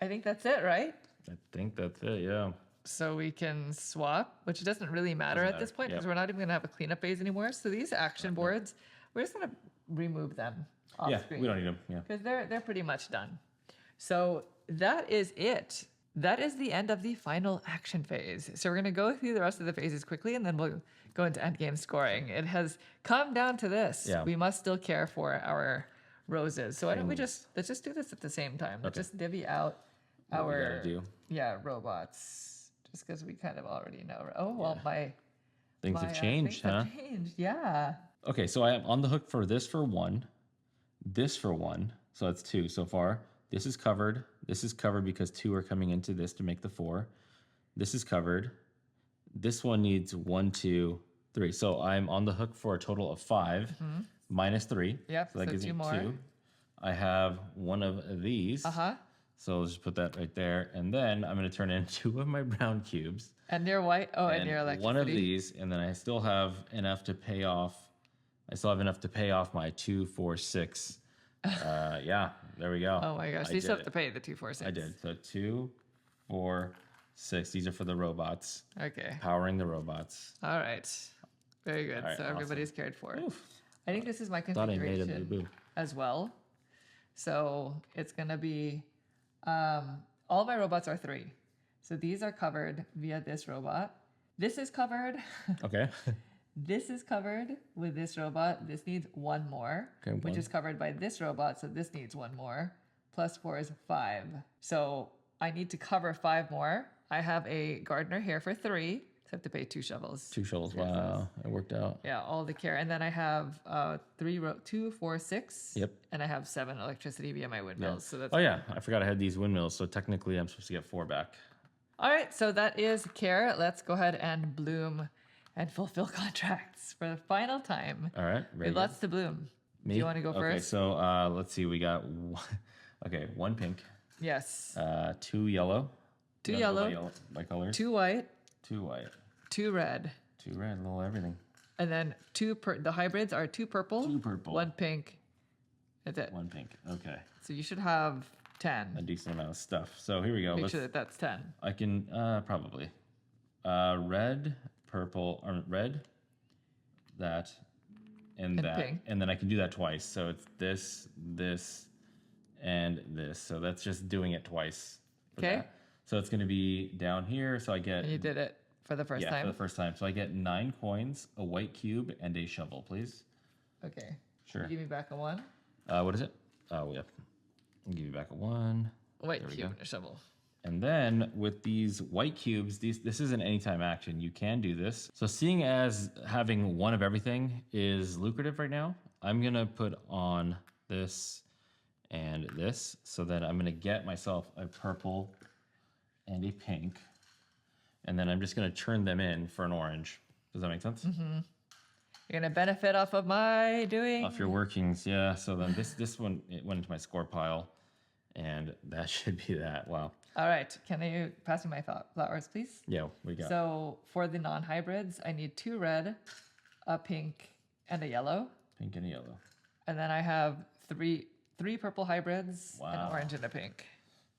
I think that's it, right? I think that's it, yeah. So we can swap, which doesn't really matter Doesn't at this matter, point because yep. we're not even going to have a cleanup phase anymore. So these action boards, we're just going to remove them off Yeah, screen. we don't need them, yeah. Because they're pretty much done. So that is it. That is the end of the final action phase. So we're going to go through the rest of the phases quickly, and then we'll go into endgame scoring. It has come down to this. Yeah. We must still care for our roses. So why don't let's just do this at the same time. Let's just divvy out What we our gotta do. robots. Just because we kind of already know. Oh well, my Things have things changed, huh? have changed. Yeah. Okay, so I am on the hook for this for 1, this for 1. So that's 2 so far. This is covered. This is covered because 2 are coming into this to make the 4. This is covered. This one needs 1, 2, 3. So I'm on the hook for a total of 5 minus 3. Yep, So that so gives 2 me more. 2. I have 1 of these. Uh-huh. So let's just put that right there. And then I'm going to turn in 2 of my brown cubes. And your white. Oh, and your electricity. 1 of these. And then I still have enough to pay off. I still have enough to pay off my 2, 4, 6. Yeah, there we go. Oh my gosh, I you still did have to pay the 246. I did. So 2, 4, 6. These are for the robots. Okay. Powering the robots. All right. Very good. All right, So awesome. everybody's cared for. Oof. I think this is my Thought I made a configuration boo-boo. as well. So it's going to be all my robots are 3. So these are covered via this robot. This is covered. Okay. This is covered with this robot. This needs 1 more, Okay, which 1. is covered by this robot. So this needs 1 more. Plus 4 is 5. So I need to cover 5 more. I have a gardener here for 3. So I have to pay 2 shovels. 2 shovels. Wow. It worked out. Yeah, all the care. And then I have 2, 4, 6. Yep. And I have 7 electricity via my windmills. So that's Oh, yeah. I forgot I had these windmills. So technically, I'm supposed to get 4 back. all right. So that is care. Let's go ahead and bloom and fulfill contracts for the final time. All right. We Very have good. lots to bloom. Me? Do you want to go Okay, first? so let's see. We got 1 pink. Yes. 2 yellow. Two You wanna go yellow, by colors. 2 white, 2 white. 2 red. 2 red, a little everything. And then the hybrids are 2 purple, 2 purple. 1 pink. That's it. 1 pink. Okay. So you should have A 10. decent amount of stuff. So here we go. Make sure that that's 10. I can probably red, purple, or red, that, and that, pink. and then I can do that twice. So it's this, this, and this. So that's just doing it twice. for Okay. that. So it's going to be down here. So I get And you did it for the first for time. the first time. So I get 9 coins, a white cube, and a shovel, please. Okay. Sure. Give me back a 1. What is it? Oh, yeah. I'll give you back a 1. White There we cube go. and a shovel. And then with these white cubes, this is an anytime action. You can do this. So seeing as having 1 of everything is lucrative right now, I'm going to put on this and this. So that I'm going to get myself a purple and a pink. And then I'm just going to turn them in for an orange. Does that make sense? Mm-hmm. You're going to benefit off of my doing. Off your workings, yeah. So then this one, it went into my score pile. And that should be that. Wow. All right. Can you pass me my flowers, please? Yeah, we got So for the non-hybrids, I need 2 red, a pink, and a yellow. pink and a yellow. And then I have three purple hybrids, an Wow. orange, and a pink.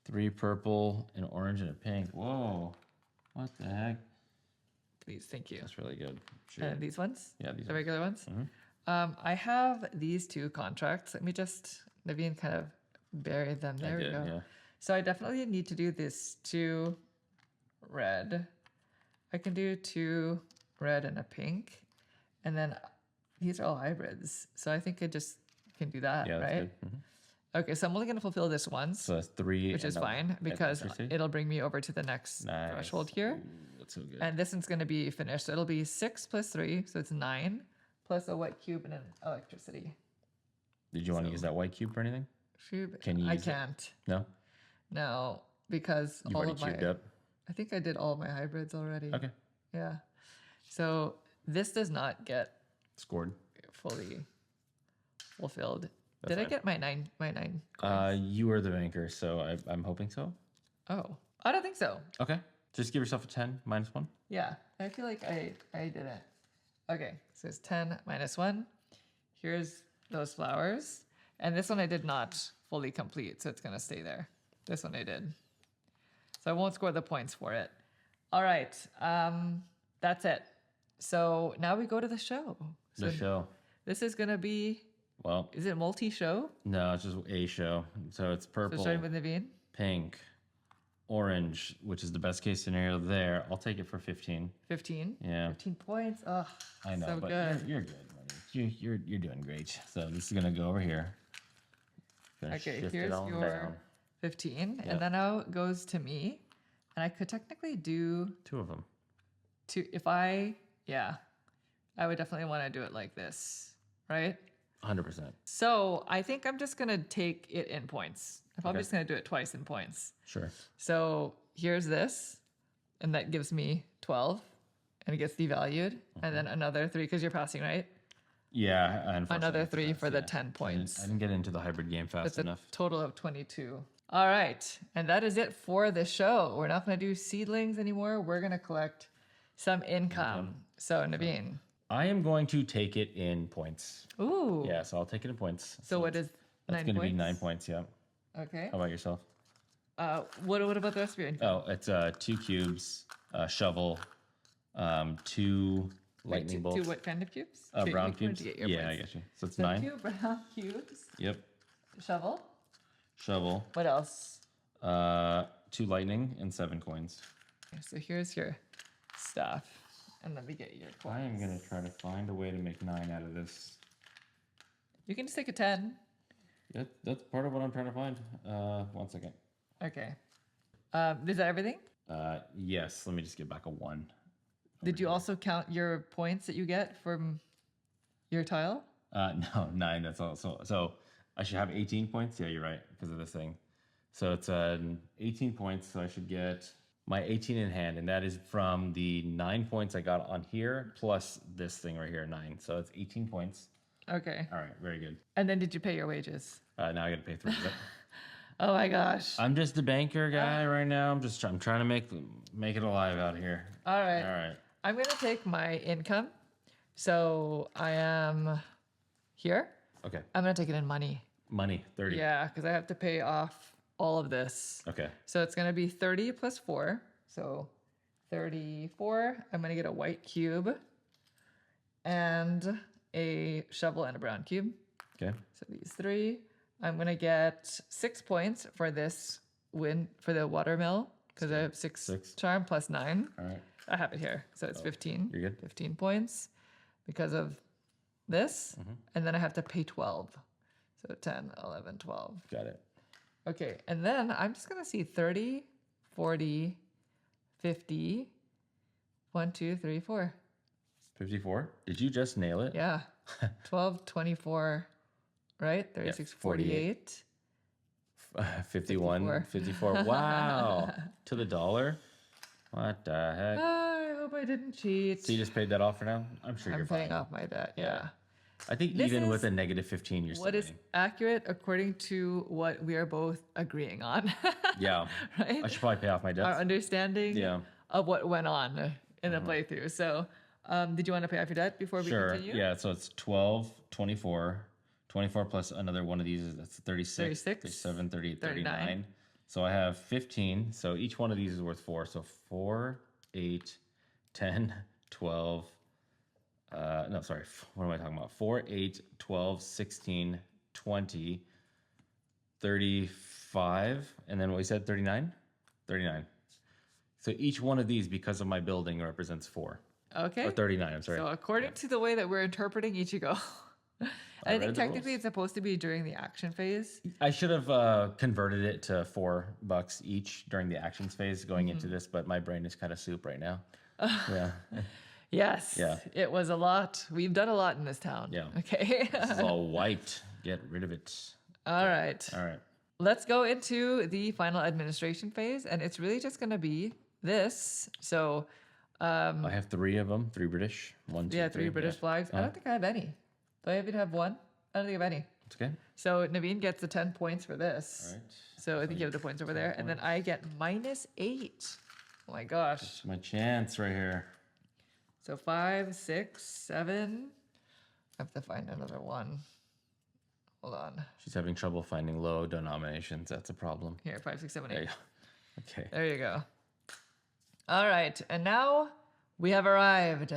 3 purple, an orange, and a pink. Whoa. What the heck? Please, thank you. That's really good. Sure. And these ones? Yeah, these The ones. regular ones? Mhm. I have these 2 contracts. Let me just, Naveen kind of buried them. There we did, go. yeah. So I definitely need to do this 2 red. I can do 2 red and a pink. And then these are all hybrids. So I think I just can do that, Yeah, that's right? good. Mhm. Okay, so I'm only going to fulfill this once, So that's 3. which is and a- fine because electricity. it'll bring me over to the next Nice. threshold here. Ooh, that's so good. And this one's going to be finished. So it'll be 6 plus 3, so it's 9, plus a white cube and an electricity. Did you want to use that white cube for anything? Cube. Can you I use it? can't. No? No, because You've all already of my. cubed up? I think I did all of my hybrids already. Okay. Yeah. So this does not get Scored. fully fulfilled. That's Did I fine. get my 9? My 9. Coins? You were the banker, so I'm hoping so. Oh, I don't think so. Okay. Just give yourself a 10 minus 1. Yeah, I feel like I didn't. Okay, so it's 10 minus 1. Here's those flowers. And this one I did not fully complete, so it's going to stay there. This one I did. So I won't score the points for it. All right, that's it. So now we go to the show. So The show. this is going to be, Well, is it multi-show? no, it's just a show. So it's So purple, starting with Naveen? pink, orange, which is the best case scenario there. I'll take it for 15. 15? Yeah. 15 points. Oh, I know, so but good. you're good, buddy. You're doing great. So this is gonna go over here. Gonna Okay, shift it here's on your down. 15, Yep. and then now it goes to me, and I could technically do 2 of them. 2 yeah, I would definitely want to do it like this, right? 100%. So I think I'm just gonna take it in points. I'm probably Okay. just gonna do it twice in points. Sure. So here's this, and that gives me 12, and it gets devalued, and then another 3 because you're passing, right? Yeah, unfortunately. Another it's 3 fast, for the yeah. 10 points. I didn't get into the hybrid game fast That's a enough. total of 22. All right. And that is it for the show. We're not going to do seedlings anymore. We're going to collect some income. So, Naveen. I am going to take it in points. Ooh. Yeah, so I'll take it in points. So, what is That's 9 going to points? be 9 points, yeah. Okay. How about yourself? What about the rest of your income? Oh, it's 2 cubes, a shovel, 2 lightning bolts. 2 what kind of cubes? Okay, Brown you're going cubes. to get your Yeah, I points. get you. So it's So 9. 2 brown cubes. Yep. Shovel. Shovel, What else? 2 lightning, and 7 coins. Okay, so, here's your stuff. And let me get your coins. I am going to try to find a way to make 9 out of this. You can just take a 10. That's part of what I'm trying to find. 1 second. Okay. Is that everything? Yes, let me just get back a 1. Did you also count your points that you get from your tile? No, 9. That's all. So I should have 18 points. Yeah, you're right because of this thing. So it's 18 points. So I should get my 18 in hand, and that is from the 9 points I got on here plus this thing right here, 9. So it's 18 points. Okay. All right, very good. And then did you pay your wages? Now I got to pay 3. Yep. Oh my gosh. I'm just the banker guy right now. I'm trying to make it alive out here. All right. All right. I'm going to take my income. So I am here. Okay. I'm going to take it in money. Money, 30. Yeah, because I have to pay off all of this. Okay. So it's going to be 30 plus 4. So 34. I'm going to get a white cube and a shovel and a brown cube. Okay. So these 3. I'm going to get 6 points for this win for the watermill because I have 6 charm plus 9. All right. I have it here. So it's 15. You're good. 15 points because of this. And then I have to pay 12. So 10, 11, 12. Got it. Okay. And then I'm just going to see 30, 40, 50. 1, 2, 3, 4. 54. Did you just nail it? Yeah. 12, 24, right? 36, 48. 51, 54. Wow. To the dollar? What the heck? I hope I didn't cheat. So you just paid that off for now? I'm sure you're I'm fine. paying off my debt. Yeah. I think This even with is a negative 15, you're still What is winning. accurate according to what we are both agreeing on. Yeah. Right? I should probably pay off my Our debts. understanding Yeah. of what went on in the playthrough. So, did you want to pay off your debt before we Sure. continue? Yeah. So it's 12, 24. 24 plus another one of these, that's 36, 36, 37, 38, 39. 39. So I have 15. So each one of these is worth 4. So 4, 8, 10, 12. No, sorry. What am I talking about? 4, 8, 12, 16, 20, 35. And then what we said, 39? 39. So each one of these, because of my building, represents 4. Okay. Or 39, I'm sorry. So, according to the way that we're interpreting Ichigo, I read think the technically rules. it's supposed to be during the action phase. I should have converted it to $4 each during the actions phase going into this, but my brain is kind of soup right now. Yeah. Yes. Yeah. It was a lot. We've done a lot in this town. Yeah. Okay. This is all wiped. Get rid of it. All right. All right. Let's go into the final administration phase, and it's really just going to be this. So, I have 3 of them, 3 British. 1, 2, yeah, 3. 3 British flags. I don't think I have any. Do I even have one? I don't think I have any. It's okay. So Naveen gets the 10 points for this. All right. So I think you have the points over there. And then I get -8. Oh my gosh. It's my chance right here. So 5, 6, 7. I have to find another one. Hold on. She's having trouble finding low denominations. That's a problem. Here, 5, 6, 7, 8. There you go. Okay. There you go. All right. And now we have arrived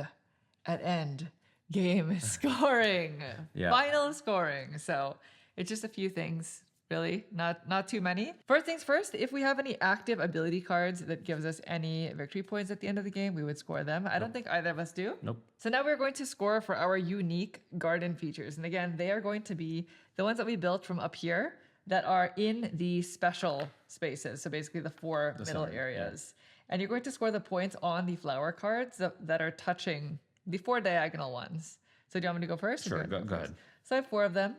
at end game scoring. Yeah. Final scoring. So it's just a few things, really, not too many. First things first, if we have any active ability cards that gives us any victory points at the end of the game, we would score them. I don't think either of us do. Nope. So now we're going to score for our unique garden features. And again, they are going to be the ones that we built from up here that are in the special spaces. So basically the 4 middle center, yeah. areas. And you're going to score the points on the flower cards that are touching the 4 diagonal ones. So do you want me to go first? Or do you Sure. want me to Go first? ahead. So I have 4 of them.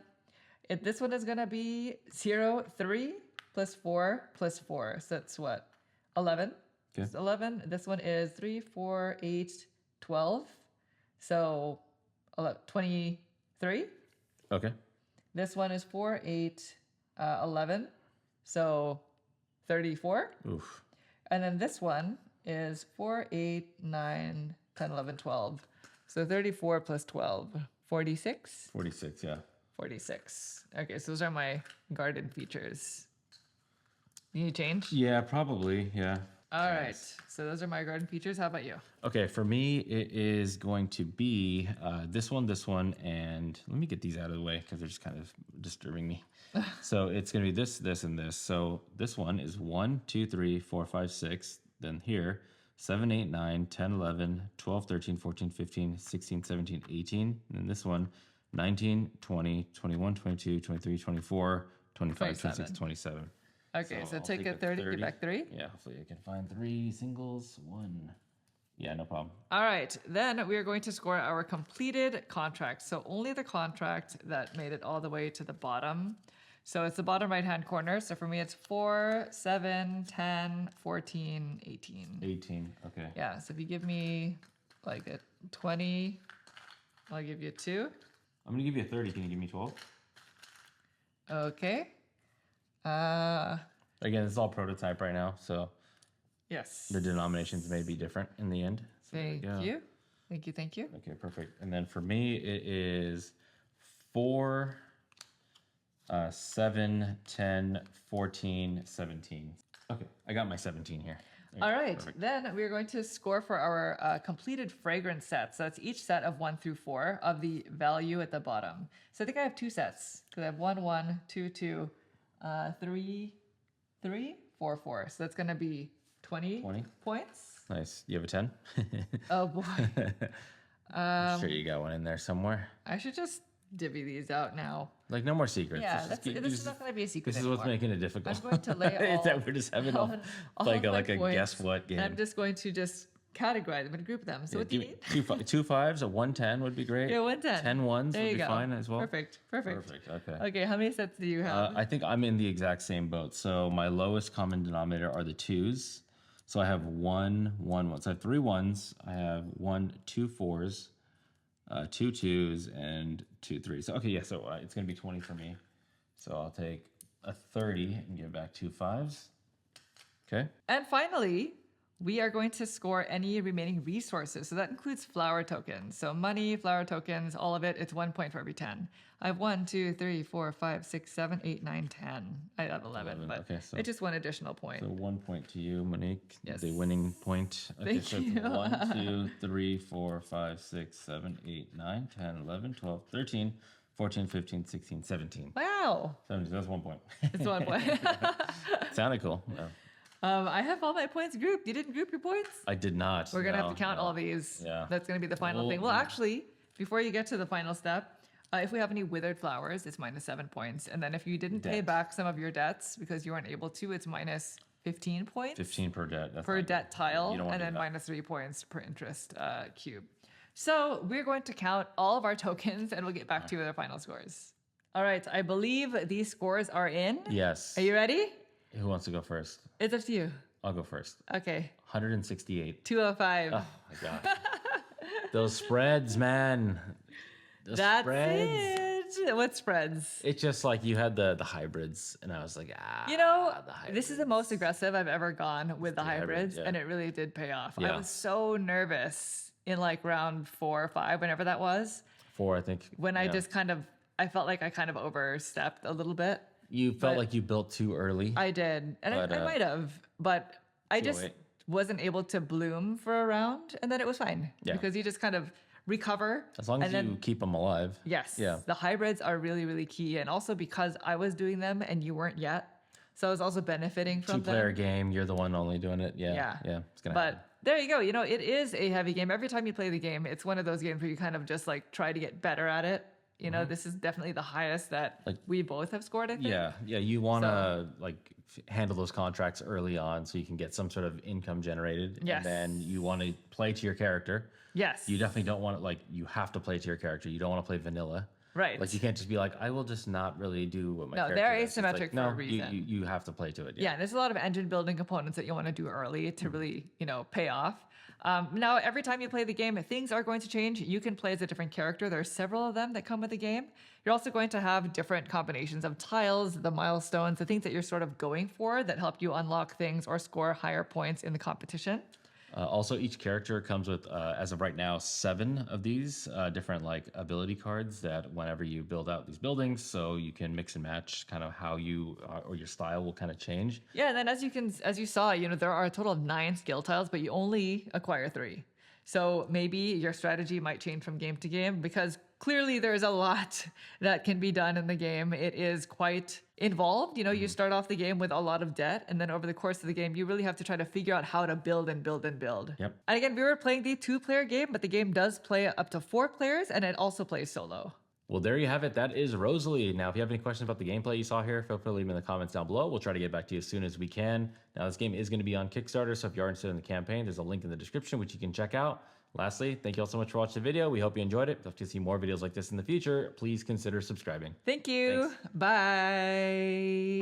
This one is going to be 0, 3 plus 4 plus 4. So that's what? 11. Okay. So 11. This one is 3, 4, 8, 12. So 23. Okay. This one is 4, 8, 11. So 34. Oof. And then this one is 4, 8, 9, 10, 11, 12. So 34 plus 12. 46. 46, yeah. 46. Okay, so those are my garden features. You need change? Yeah, probably. Yeah. All right. So those are my garden features. How about you? Okay, for me, it is going to be this one, and let me get these out of the way because they're just kind of disturbing me. So it's going to be this, and this. So this one is 1, 2, 3, 4, 5, 6. Then here, 7, 8, 9, 10, 11, 12, 13, 14, 15, 16, 17, 18. And then this one, 19, 20, 21, 22, 23, 24, 25, 26, 27. 27. Okay, so I'll take a 30, give back 3. Yeah, hopefully I can find 3 singles. 1. Yeah, no problem. All right, then we are going to score our completed contract. So only the contract that made it all the way to the bottom. So it's the bottom right-hand corner. So for me, it's 4, 7, 10, 14, 18. 18, okay. Yeah, so if you give me like a 20, I'll give you 2. I'm going to give you a 30. Can you give me 12? Okay. Again, it's all prototype right now, so Yes. the denominations may be different in the end. So there we Thank go. you. Thank you. Thank you. Okay, perfect. And then for me, it is 4, 7, 10, 14, 17. Okay, I got my 17 here. There you All go. right, Perfect. then we're going to score for our completed fragrance sets. So that's each set of 1 through 4 of the value at the bottom. So I think I have 2 sets because I have 1, 1, 2, 2, 3, 3, 4, 4. So that's going to be 20 points. Nice. You have a 10? Oh boy, I'm sure you got one in there somewhere. I should just divvy these out now. Like, no more secrets. Yeah, Let's just this is not going to be a secret This is anymore. what's making it difficult. I'm going to lay all, Is that we're just having all like of a my guess points, what game. and I'm just going to just categorize them and group them. So what do you need? Two fives, a 110 would be great. Yeah, 110. 10 ones There would you be go. fine as well. Perfect. Okay. Okay, how many sets do you have? I think I'm in the exact same boat. So my lowest common denominator are the 2s. So I have 1, 1, 1. So I have 3 1s. I have 1, 2 4s, 2 2s, and 2 3s. So okay, yeah. So it's gonna be 20 for me. So I'll take a 30 and give back 2 5s. Okay. And finally, we are going to score any remaining resources. So that includes flower tokens. So money, flower tokens, all of it, it's 1 point for every 10. I have 1, 2, 3, 4, 5, 6, 7, 8, 9, 10. I have 11, but okay, so- it's just 1 additional point. So 1 point to you, Monique. Yes. The winning point. Okay, Thank so you. it's 1, 2, 3, 4, 5, 6, 7, 8, 9, 10, 11, 12, 13, 14, 15, 16, 17. Wow, 17, that's 1 point. it's 1 point. Sounded cool. No, I have all my points grouped. You didn't group your points? I did not. We're going to have to count all these. Yeah. That's going to be the final thing. Well, actually, before you get to the final step, if we have any withered flowers, it's minus 7 points. And then if you didn't pay Debt. back some of your debts because you weren't able to, it's minus 15 points 15 per debt. That's per not debt good. tile, You don't wanna and do then that. minus 3 points per interest cube. So we're going to count all of our tokens and we'll get back to you with our final scores. All right, I believe these scores are in. Yes. Are you ready? Who wants to go first? It's up to you. I'll go first. Okay, 168. 205. Oh my god. Those spreads, man. Those That's spreads. it. What spreads? It's just like you had the hybrids, and I was like, You know, the this is the most aggressive I've ever gone with the hybrids, yeah. and it really did pay off. I Yeah. was so nervous in like round 4 or 5, whenever that was, 4, I think. when I Yeah. just I felt like I kind of overstepped a little bit. You felt but- like you built too early. I did, and But, I might have, but I just wait. wasn't able to bloom for a round, and then it was fine Yeah. because you just kind of recover. As long as and you then, keep them alive. Yes. Yeah. The hybrids are really, really key. And also because I was doing them and you weren't yet. So I was also benefiting from them. 2-player game. You're the one only doing it. Yeah. Yeah. Yeah. It's gonna happen. But there you go. You know, it is a heavy game. Every time you play the game, it's one of those games where you kind of just like try to get better at it. You know, this is definitely the highest that Like- we both have scored, I think. Yeah. Yeah. You want to handle those contracts early on so you can get some sort of income generated. Yes. And then you want to play to your character. Yes. You definitely don't want to you have to play to your character. You don't want to play vanilla. Right. Like you can't just be like, I will just not really do what my No, character they're does. It's asymmetric for a no, reason. You have to play to it. Yeah, and there's a lot of engine building components that you want to do early to really, pay off. Now, every time you play the game, things are going to change. You can play as a different character. There are several of them that come with the game. You're also going to have different combinations of tiles, the milestones, the things that you're sort of going for that help you unlock things or score higher points in the competition. Also, each character comes with, as of right now, 7 of these different ability cards that whenever you build out these buildings, so you can mix and match kind of how you or your style will kind of change. Yeah, and then as you saw, there are a total of 9 skill tiles, but you only acquire 3. So maybe your strategy might change from game to game because clearly there's a lot that can be done in the game. It is quite involved. You start off the game with a lot of debt, and then over the course of the game, you really have to try to figure out how to build and build and build. Yep. And again, we were playing the 2-player game, but the game does play up to 4 players, and it also plays solo. Well, there you have it. That is Rosalie. Now, if you have any questions about the gameplay you saw here, feel free to leave them in the comments down below. We'll try to get back to you as soon as we can. Now, this game is going to be on Kickstarter, so if you are interested in the campaign, there's a link in the description, which you can check out. Lastly, thank you all so much for watching the video. We hope you enjoyed it. If you see more videos like this in the future, please consider subscribing. Thank you. Thanks. Bye.